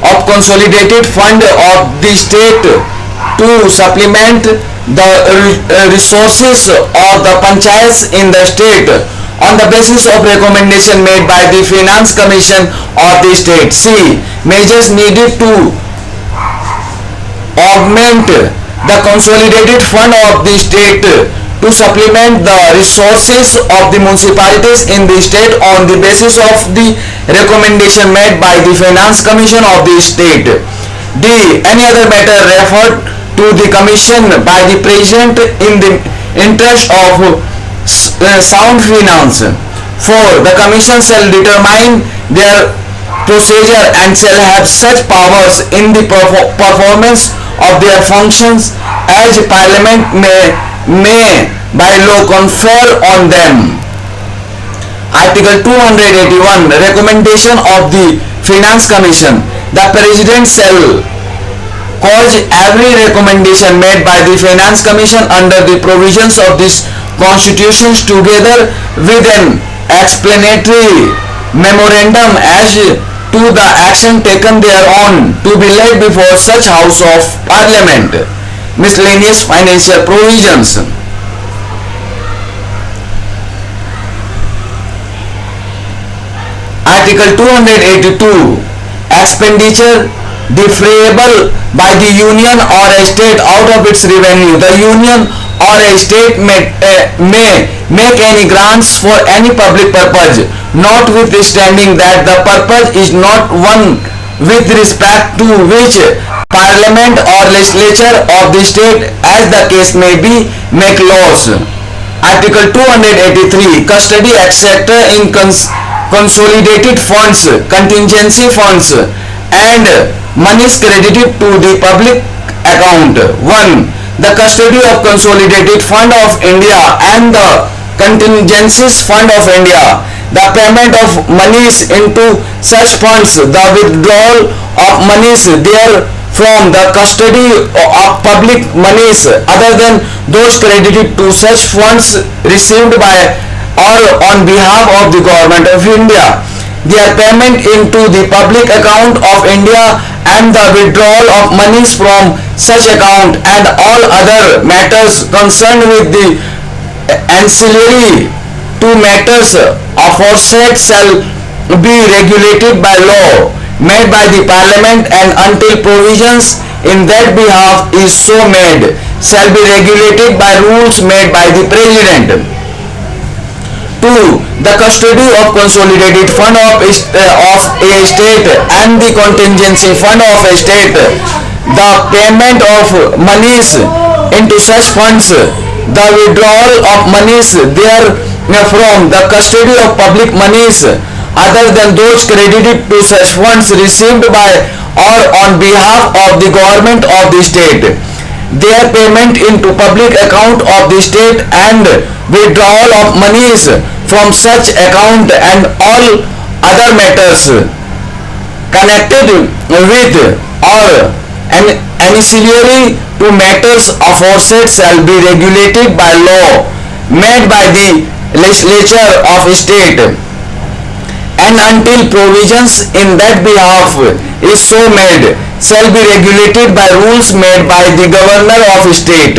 of consolidated fund of the state to supplement the resources of the panchayats in the state on the basis of recommendation made by the Finance Commission of the state. C. Measures needed to augment the consolidated fund of the state to supplement the resources of the municipalities in the state on the basis of the recommendation made by the Finance Commission of the state. D. Any other matter referred to the Commission by the President in the interest of sound finance. 4. The Commission shall determine their procedure and shall have such powers in the performance of their functions as Parliament may by law confer on them. Article 281. Recommendation of the Finance Commission. The President shall cause every recommendation made by the Finance Commission under the provisions of this Constitution together with an explanatory memorandum as to the action taken thereon to be laid before such House of Parliament. Miscellaneous financial provisions. Article 282. Expenditure defrayable by the union or a state out of its revenue. The union or a state may make any grants for any public purpose, notwithstanding that the purpose is not one with respect to which Parliament or legislature of the state, as the case may be, make laws. Article 283. Custody etc. in consolidated funds, contingency funds, and monies credited to the public account. 1. The custody of consolidated fund of India and the contingencies fund of India, the payment of monies into such funds, the withdrawal of monies there from the custody of public monies other than those credited to such funds received by or on behalf of the Government of India, their payment into the public account of India and the withdrawal of monies from such account and all other matters concerned with the ancillary to matters aforesaid shall be regulated by law made by the Parliament, and until provisions in that behalf is so made shall be regulated by rules made by the President. 2. The custody of consolidated fund of a state and the contingency fund of a state, the payment of monies into such funds, the withdrawal of monies therefrom, the custody of public monies other than those credited to such funds received by or on behalf of the Government of the state, their payment into public account of the state and withdrawal of monies from such account and all other matters connected with or ancillary to matters aforesaid shall be regulated by law made by the legislature of a state, and until provisions in that behalf is so made shall be regulated by rules made by the governor of a state.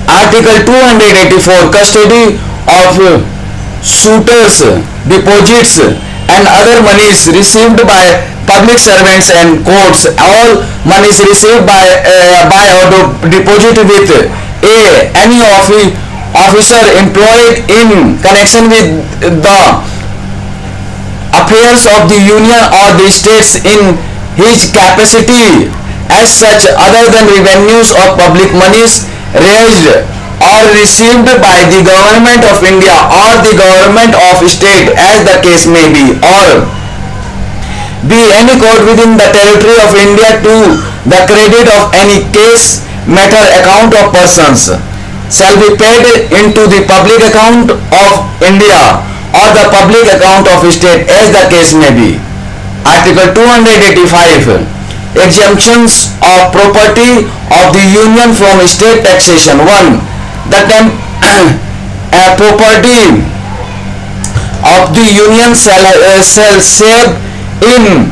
Article 284. Custody of suitors, deposits and other monies received by public servants and courts. All monies received by or deposit with any officer employed in connection with the affairs of the union or the states in his capacity as such other than revenues of public monies raised or received by the government of India or the government of state as the case may be, or b. any court within the territory of India to the credit of any case matter account of persons shall be paid into the public account of India or the public account of state as the case may be. Article 285. Exemptions of property of the Union from state taxation. 1. The property of the Union shall save in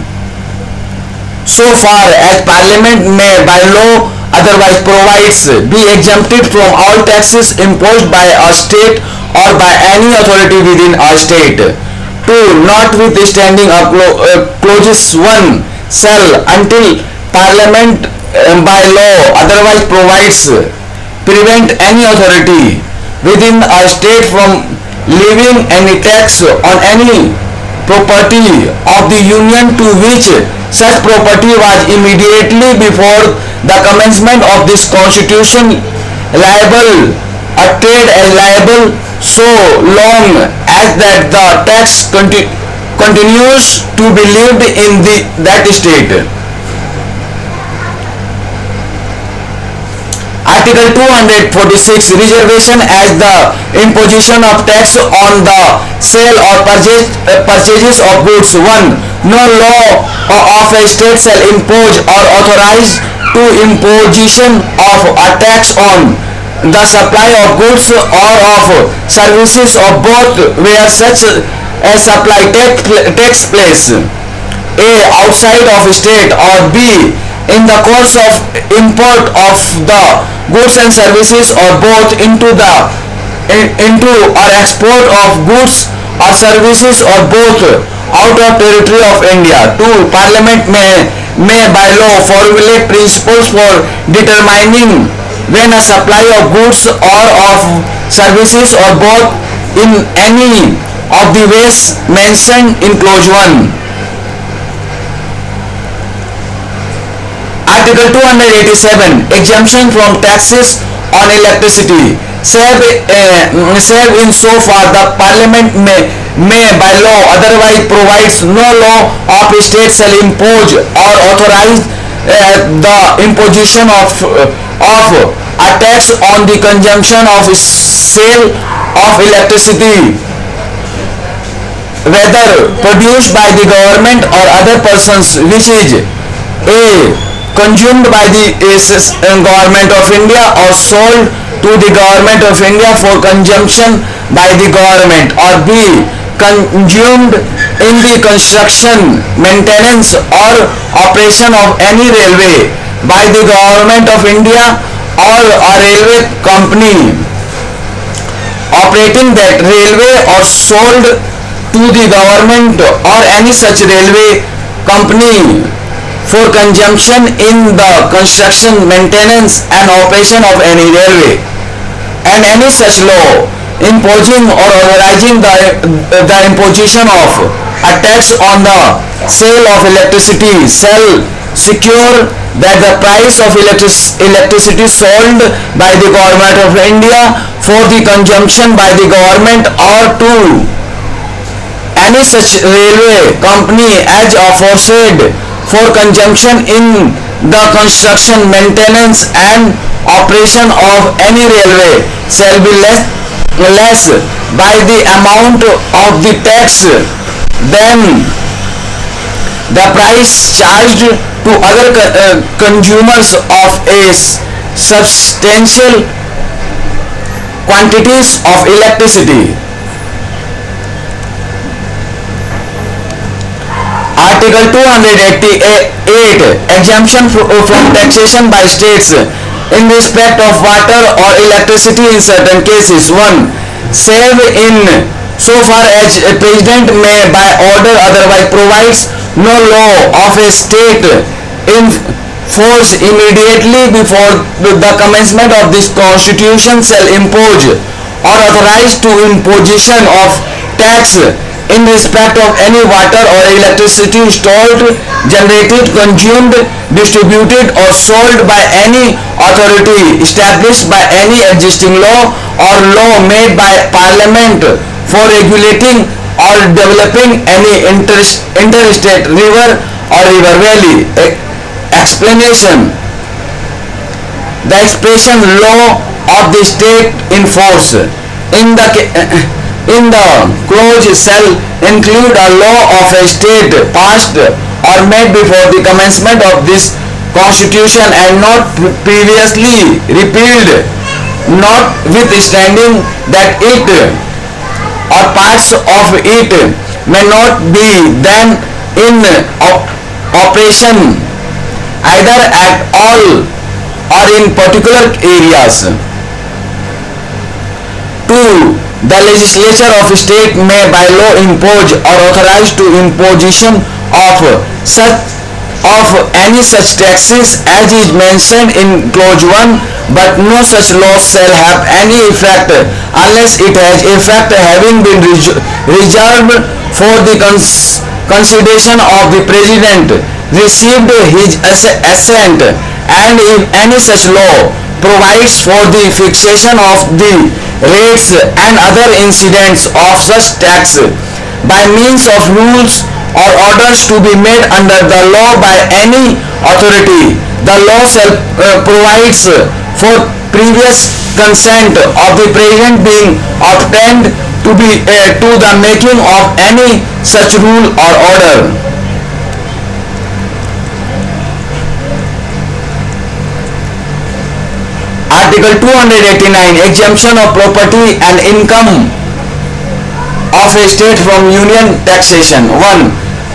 so far as Parliament may by law otherwise provides be exempted from all taxes imposed by a state or by any authority within a state. 2. Notwithstanding clauses 1 shall until Parliament by law otherwise provides prevent any authority within a state from levying any tax on any property of the Union to which such property was immediately before the commencement of this constitution liable, treated as liable so long as that the tax continues to be levied in that state. Article 246. Reservation as the imposition of tax on the sale or purchases of goods. 1. No law of a state shall impose or authorize to imposition of a tax on the supply of goods or of services of both where such a supply takes place, a. outside of state, or b. in the course of import of the goods and services or both into or export of goods or services or both out of territory of India. 2. Parliament may by law formulate principles for determining when a supply of goods or of services or both in any of the ways mentioned in clause 1. Article 287. Exemption from taxes on electricity. Save in so far the Parliament may by law otherwise provides no law of state shall impose or authorize the imposition of a tax on the consumption of sale of electricity, whether produced by the government or other persons, which is a. consumed by the government of India or sold to the government of India for consumption by the government, or b. consumed in the construction, maintenance or operation of any railway by the government of India or a railway company operating that railway, or sold to the government or any such railway company for consumption in the construction, maintenance and operation of any railway, and any such law imposing or authorizing the imposition of a tax on the sale of electricity shall secure that the price of electricity sold by the government of India for the consumption by the government or to any such railway company as aforesaid for consumption in the construction, maintenance and operation of any railway shall be less by the amount of the tax than the price charged to other consumers of a substantial quantities of electricity. Article 288. Exemption from taxation by states in respect of water or electricity in certain cases. 1. Save in so far as a president may by order otherwise provides no law of a state in force immediately before the commencement of this constitution shall impose or authorize to imposition of tax in respect of any water or electricity stored, generated, consumed, distributed or sold by any authority established by any existing law or law made by Parliament for regulating or developing any interstate river or river valley. Explanation: the expression law of the state in force in the clause shall include a law of a state passed or made before the commencement of this constitution and not previously repealed, notwithstanding that it or parts of it may not be then in operation either at all or in particular areas. 2. The legislature of a state may by law impose or authorize to imposition of any such taxes as is mentioned in clause 1, but no such law shall have any effect unless it has effect having been reserved for the consideration of the President, received his assent, and if any such law provides for the fixation of the rates and other incidents of such tax by means of rules or orders to be made under the law by any authority, the law shall provides for previous consent of the President being obtained to the making of any such rule or order. Article 289, exemption of property and income of a state from union taxation. 1.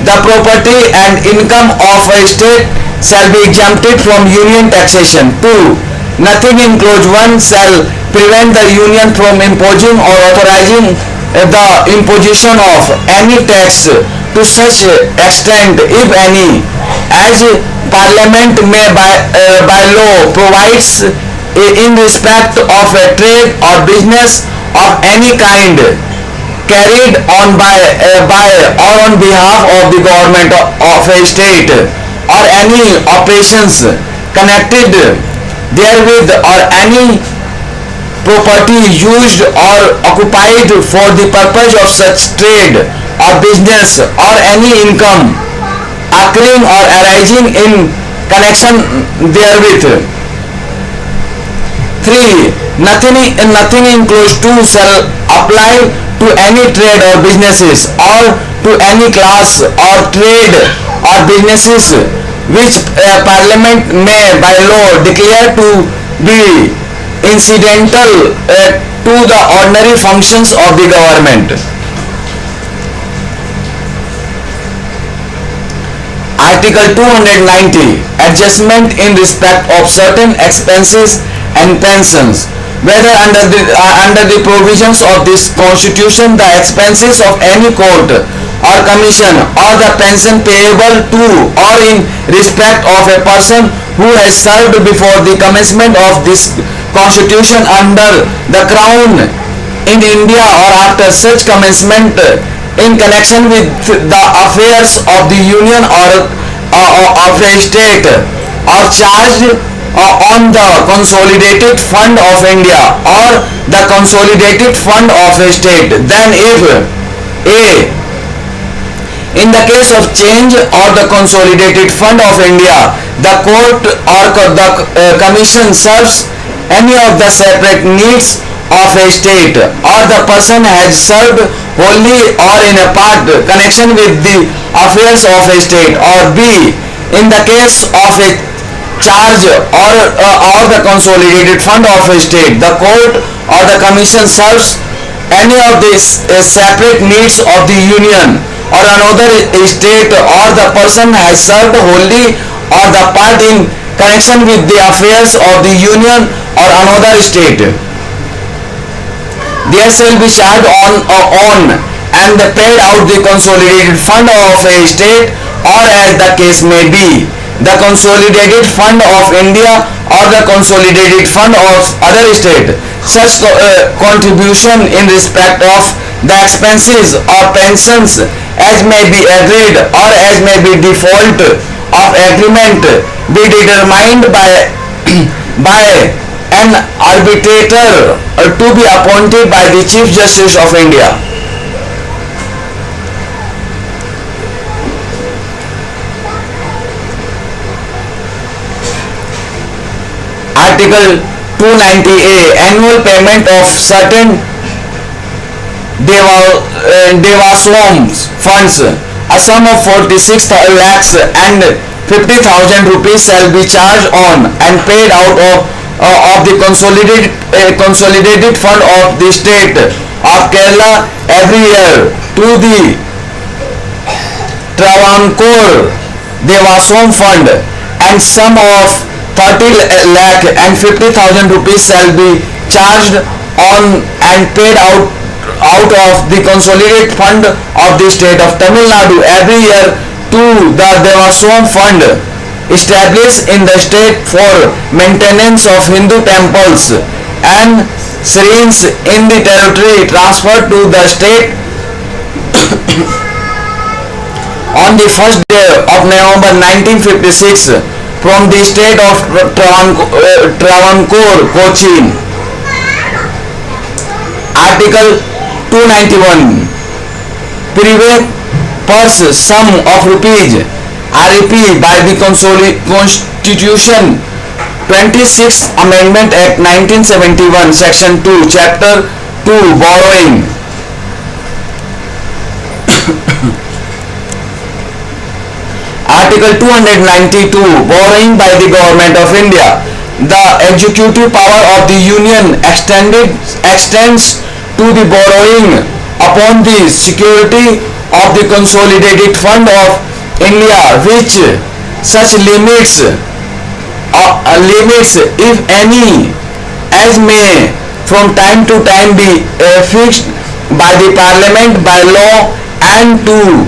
The property and income of a state shall be exempted from union taxation. 2. Nothing in clause 1 shall prevent the union from imposing or authorizing the imposition of any tax to such extent, if any, as Parliament may by law provides in respect of a trade or business of any kind carried on by or on behalf of the government of a state, or any operations connected therewith, or any property used or occupied for the purpose of such trade or business, or any income occurring or arising in connection therewith. 3. Nothing in clause 2 shall apply to any trade or businesses or to any class or trade or businesses which Parliament may by law declare to be incidental to the ordinary functions of the government. Article 290, adjustment in respect of certain expenses and pensions. Whether under the provisions of this constitution the expenses of any court or commission or the pension payable to or in respect of a person who has served before the commencement of this constitution under the crown in India or after such commencement in connection with the affairs of the union or of a state, or charged on the consolidated fund of India or the consolidated fund of a state, then if a. In the case of change or the consolidated fund of India, the court or the commission serves any of the separate needs of a state, or the person has served wholly or in a part connection with the affairs of a state, or b. In the case of a charge or the consolidated fund of a state, the court or the commission serves any of these separate needs of the union or another state, or the person has served wholly or the part in connection with the affairs of the union or another state. There shall be charged on and paid out the consolidated fund of a state, or as the case may be, the consolidated fund of India or the consolidated fund of other state. Such contribution in respect of the expenses or pensions as may be agreed or as may be default of agreement be determined by by an arbitrator to be appointed by the Chief Justice of India. Article 290A, annual payment of certain Devaswam funds, a sum of 46 lakhs and 50,000 rupees shall be charged on and paid out of the consolidated fund of the state of Kerala every year to the Travancore Devaswam fund, and sum of 30 lakh and 50,000 rupees shall be charged on and paid out of the consolidated fund of the state of Tamil Nadu every year to the Devaswam fund established in the state for maintenance of Hindu temples and shrines in the territory transferred to the state on the first day of November 1956 from the state of Travancore, Cochin. Article 291. Private purse sum of rupees REP by the Constitution 26th Amendment Act 1971 Section 2 Chapter 2 Borrowing. Article 292 Borrowing by the Government of India. The executive power of the Union extends to the borrowing upon the security of the consolidated fund of India, which such limits if any as may from time to time be fixed by the Parliament by law, and to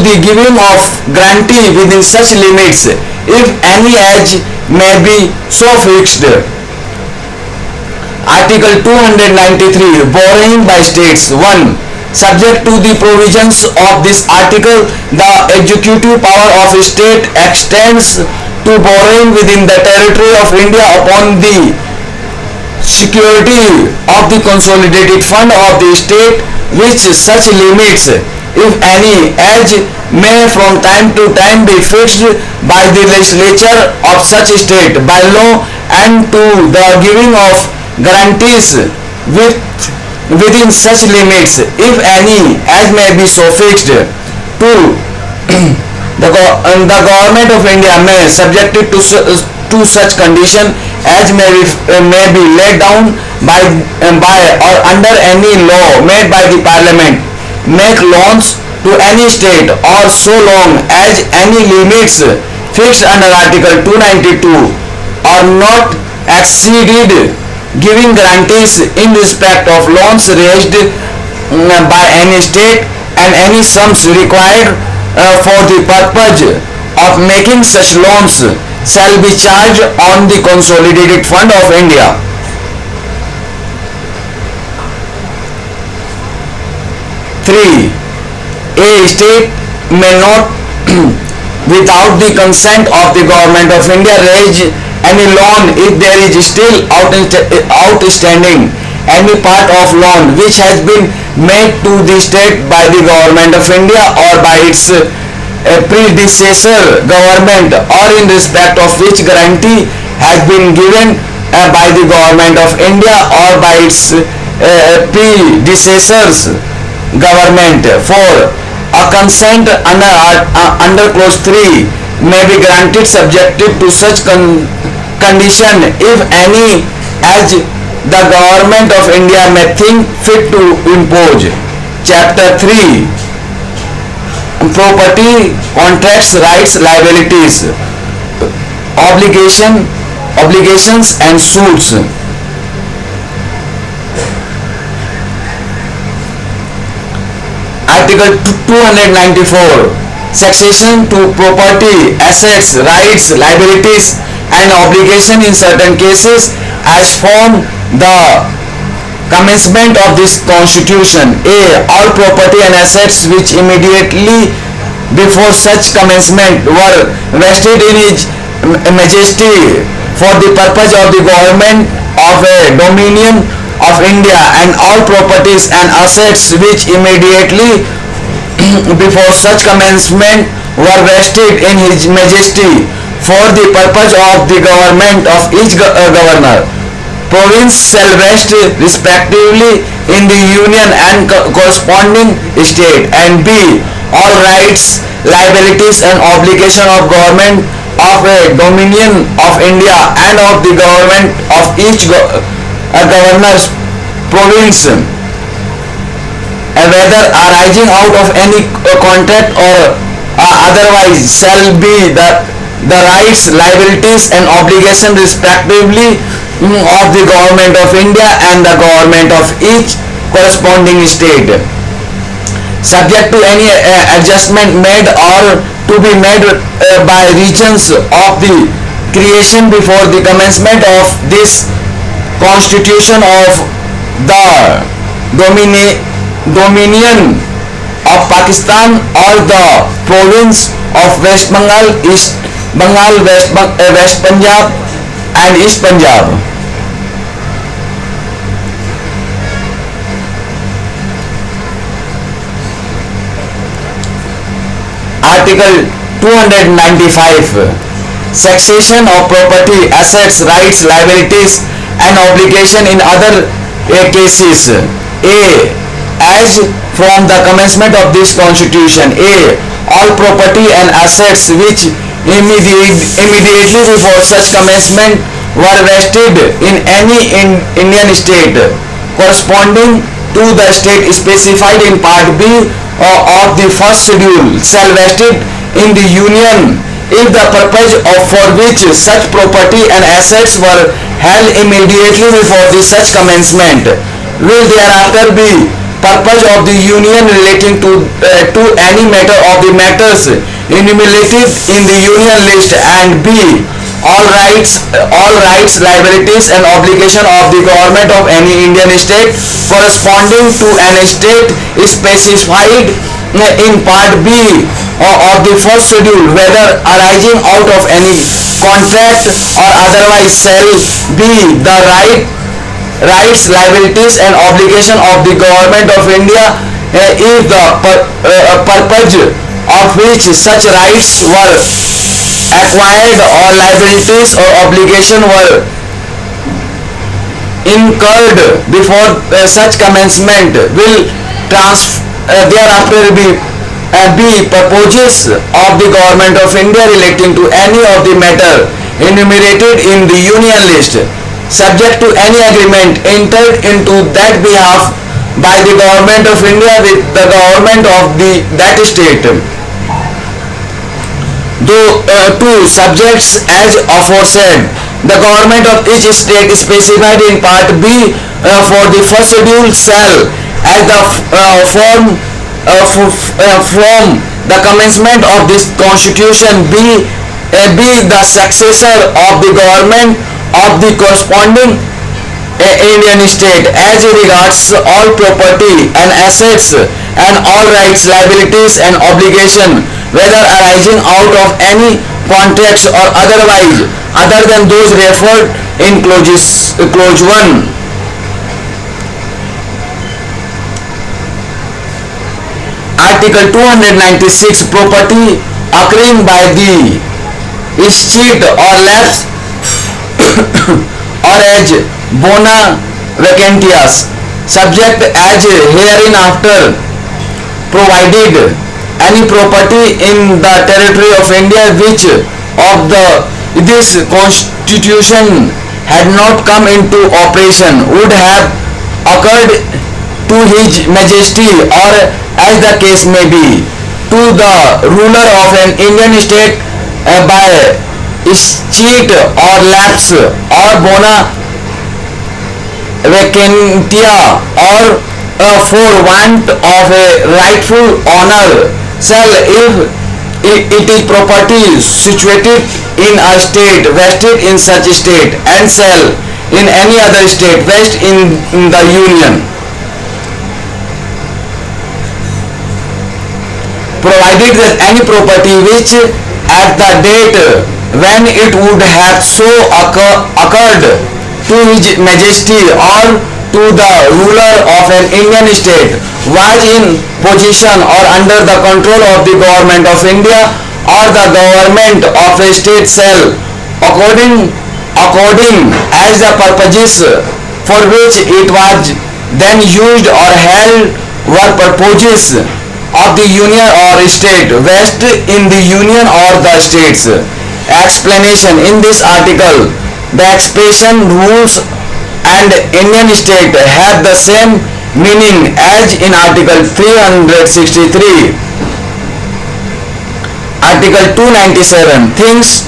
the giving of grantee within such limits if any age may be so fixed. Article 293 Borrowing by states. 1. Subject to the provisions of this article, the executive power of a state extends to borrowing within the territory of India upon the security of the consolidated fund of the state, which such limits if any age may from time to time be fixed by the legislature of such state by law, and to the giving of guarantees within such limits if any as may be so fixed. 2. The government of India may, subjected to such condition as may be laid down by or under any law made by the Parliament, make loans to any state or so long as any limits fixed under Article 292 are not exceeded, giving guarantees in respect of loans raised by any state and any sums required for the purpose of making such loans shall be charged on the consolidated fund of India. 3. A state may not without the consent of the government of India raise any loan if there is still outstanding any part of loan which has been made to the state by the government of India or by its predecessor government, or in respect of which guarantee has been given by the government of India or by its predecessors government. 4. A consent under clause 3 may be granted subjected to such condition if any as the government of India may think fit to impose. Chapter 3 Property, Contracts, Rights, Liabilities, Obligations and Suits. Article 294 succession to property, assets, rights, liabilities, and obligation in certain cases as form the commencement of this constitution. A. All property and assets which immediately before such commencement were vested in His Majesty for the purpose of the government of a dominion of India, and all properties and assets which immediately before such commencement were vested in His Majesty for the purpose of the government of each governor, province shall vest respectively in the union and corresponding state. And B. All rights, liabilities and obligation of government of a dominion of India and of the government of each governor's province, whether arising out of any contract or otherwise, shall be the rights, liabilities and obligation respectively of the government of India and the government of each corresponding state, subject to any adjustment made or to be made by regions of the creation before the commencement of this constitution of the dominion of Pakistan or the province of West Bengal, East Bengal, West Punjab and East Punjab. Article 295. Succession of property, assets, rights, liabilities and obligation in other cases. A. As from the commencement of this constitution. A. All property and assets which immediately before such commencement were vested in any Indian state corresponding to the state specified in Part B of the first schedule shall vested in the union if the purpose for which such property and assets were held immediately before the such commencement will thereafter be purpose of the union relating to any matter of the matters enumerated in the union list. And B. All rights, liabilities and obligation of the government of any Indian state corresponding to an state specified in Part B of the first schedule, whether arising out of any contract or otherwise, shall be the rights, liabilities and obligation of the government of India if the purpose of which such rights were acquired or liabilities or obligation were incurred before such commencement will thereafter be purposes of the government of India relating to any of the matter enumerated in the union list, subject to any agreement entered into that behalf by the government of India with the government of that state. Though two subjects as aforesaid, the government of each state specified in Part B for the first schedule shall, as the from the commencement of this constitution, be the successor of the government of the corresponding Indian state as regards all property and assets and all rights, liabilities and obligation, whether arising out of any contracts or otherwise, other than those referred in clause 1. Article 296. Property occurring by the escheat or lapse or as bona vacantias, subject as hereinafter provided. Any property in the territory of India which of this constitution had not come into operation would have occurred to His Majesty, or as the case may be, to the ruler of an Indian state by escheat or lapse or bona vacantia or for want of a rightful owner, shall, if It is property situated in a state vested in such state and shall in any other state vest in the union, provided that any property which at the date when it would have so occurred to His Majesty or to the ruler of an Indian state was in possession or under the control of the government of India or the government of a state shall according as the purposes for which it was then used or held were purposes of the union or state vest in the union or the states. Explanation: in this article the expression rules and Indian state have the same meaning as in article 363. Article 297, things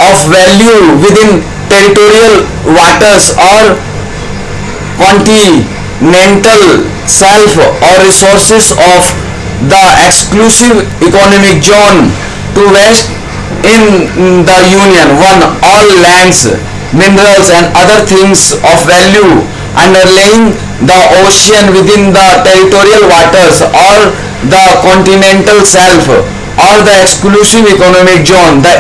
of value within territorial waters or continental shelf or resources of the exclusive economic zone to west in the union. 1. All lands, minerals and other things of value underlying the ocean within the territorial waters or the continental shelf or the exclusive economic zone, the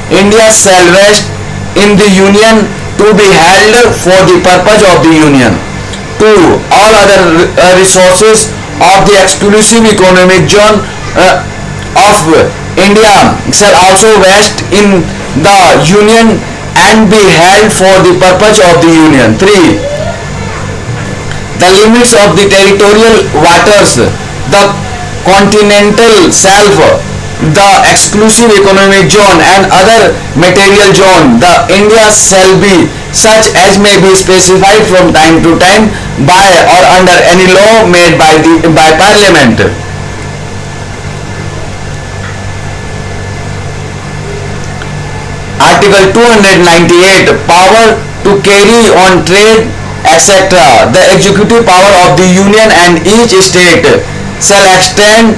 India shall vest in the union to be held for the purpose of the union. 2. All other resources of the exclusive economic zone of India shall also vest in the union and be held for the purpose of the union. 3. The limits of the territorial waters, the continental shelf, the exclusive economic zone and other material zone, the India shall be such as may be specified from time to time by or under any law made by Parliament. Article 298, power to carry on trade, etc. The executive power of the union and each state shall extend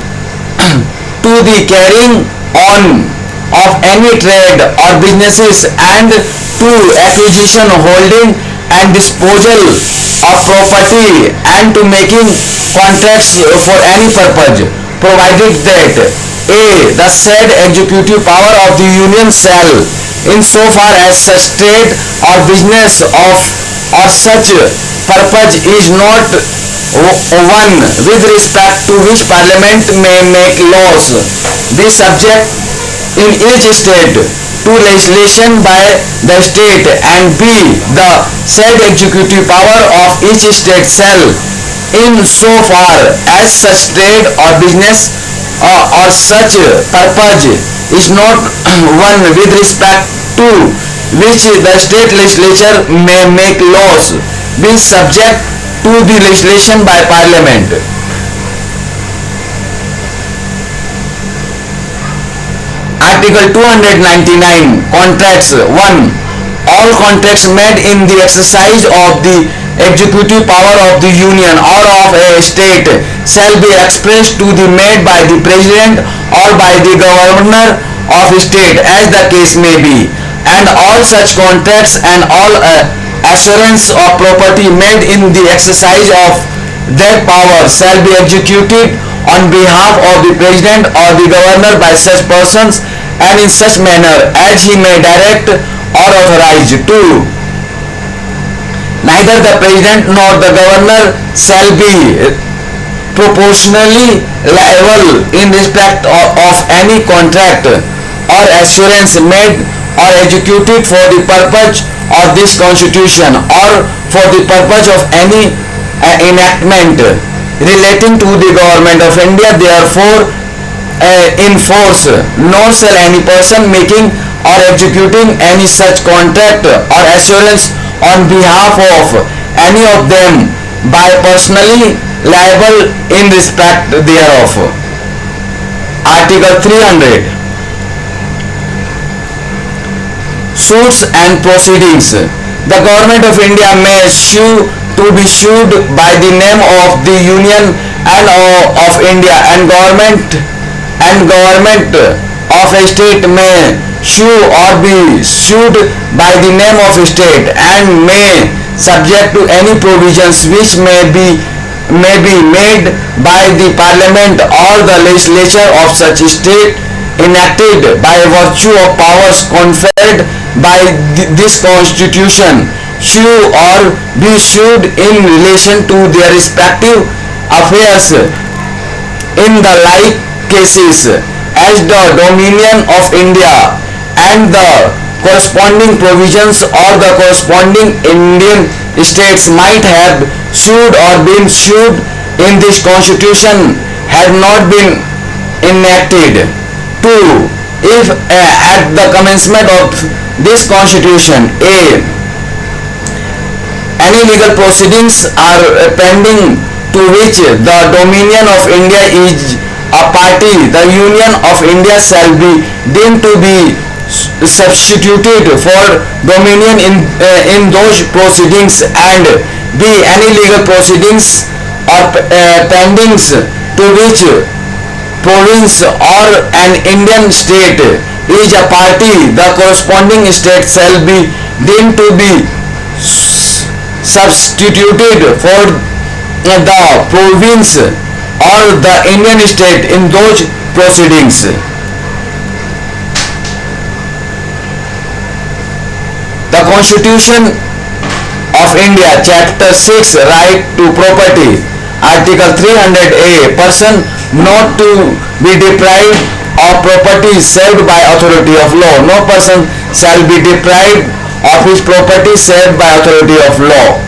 to the carrying on of any trade or businesses and to acquisition, holding and disposal of property and to making contracts for any purpose, provided that a. The said executive power of the union shall, in so far as such trade or business of or such purpose is not one with respect to which Parliament may make laws, be subject in each state to legislation by the state, and b. The said executive power of each state shall, in so far as such trade or business or such purpose is not one with respect to which the state legislature may make laws, be subject to the legislation by Parliament. Article 299, contracts. 1. All contracts made in the exercise of the executive power of the union or of a state shall be expressed to be made by the president or by the governor of a state as the case may be, and all such contracts and all assurance of property made in the exercise of that power shall be executed on behalf of the president or the governor by such persons and in such manner as he may direct or authorize. 2. Neither the president nor the governor shall be proportionally liable in respect of any contract or assurance made or executed for the purpose of this constitution or for the purpose of any enactment relating to the government of India, therefore in force, nor shall any person making or executing any such contract or assurance on behalf of any of them by personally liable in respect thereof. Article 300, suits and proceedings. The government of India may sue to be sued by the name of the Union and of India, and government and government of a state may sue or be sued by the name of a state and may subject to any provisions which may be made by the parliament or the legislature of such state enacted by virtue of powers conferred by this constitution, sue or be sued in relation to their respective affairs in the like cases as the Dominion of India and the corresponding provisions or the corresponding Indian states might have sued or been sued in this constitution had not been enacted. 2. If at the commencement of this constitution any legal proceedings are pending to which the Dominion of India is a party, the Union of India shall be deemed to be substituted for Dominion in those proceedings, and b. Any legal proceedings or pendings to which province or an Indian state is a party, the corresponding state shall be deemed to be substituted for the province or the Indian state in those proceedings. The Constitution of India, Chapter 6, Right to Property, Article 300A, person not to be deprived of property saved by authority of law. No person shall be deprived of his property saved by authority of law.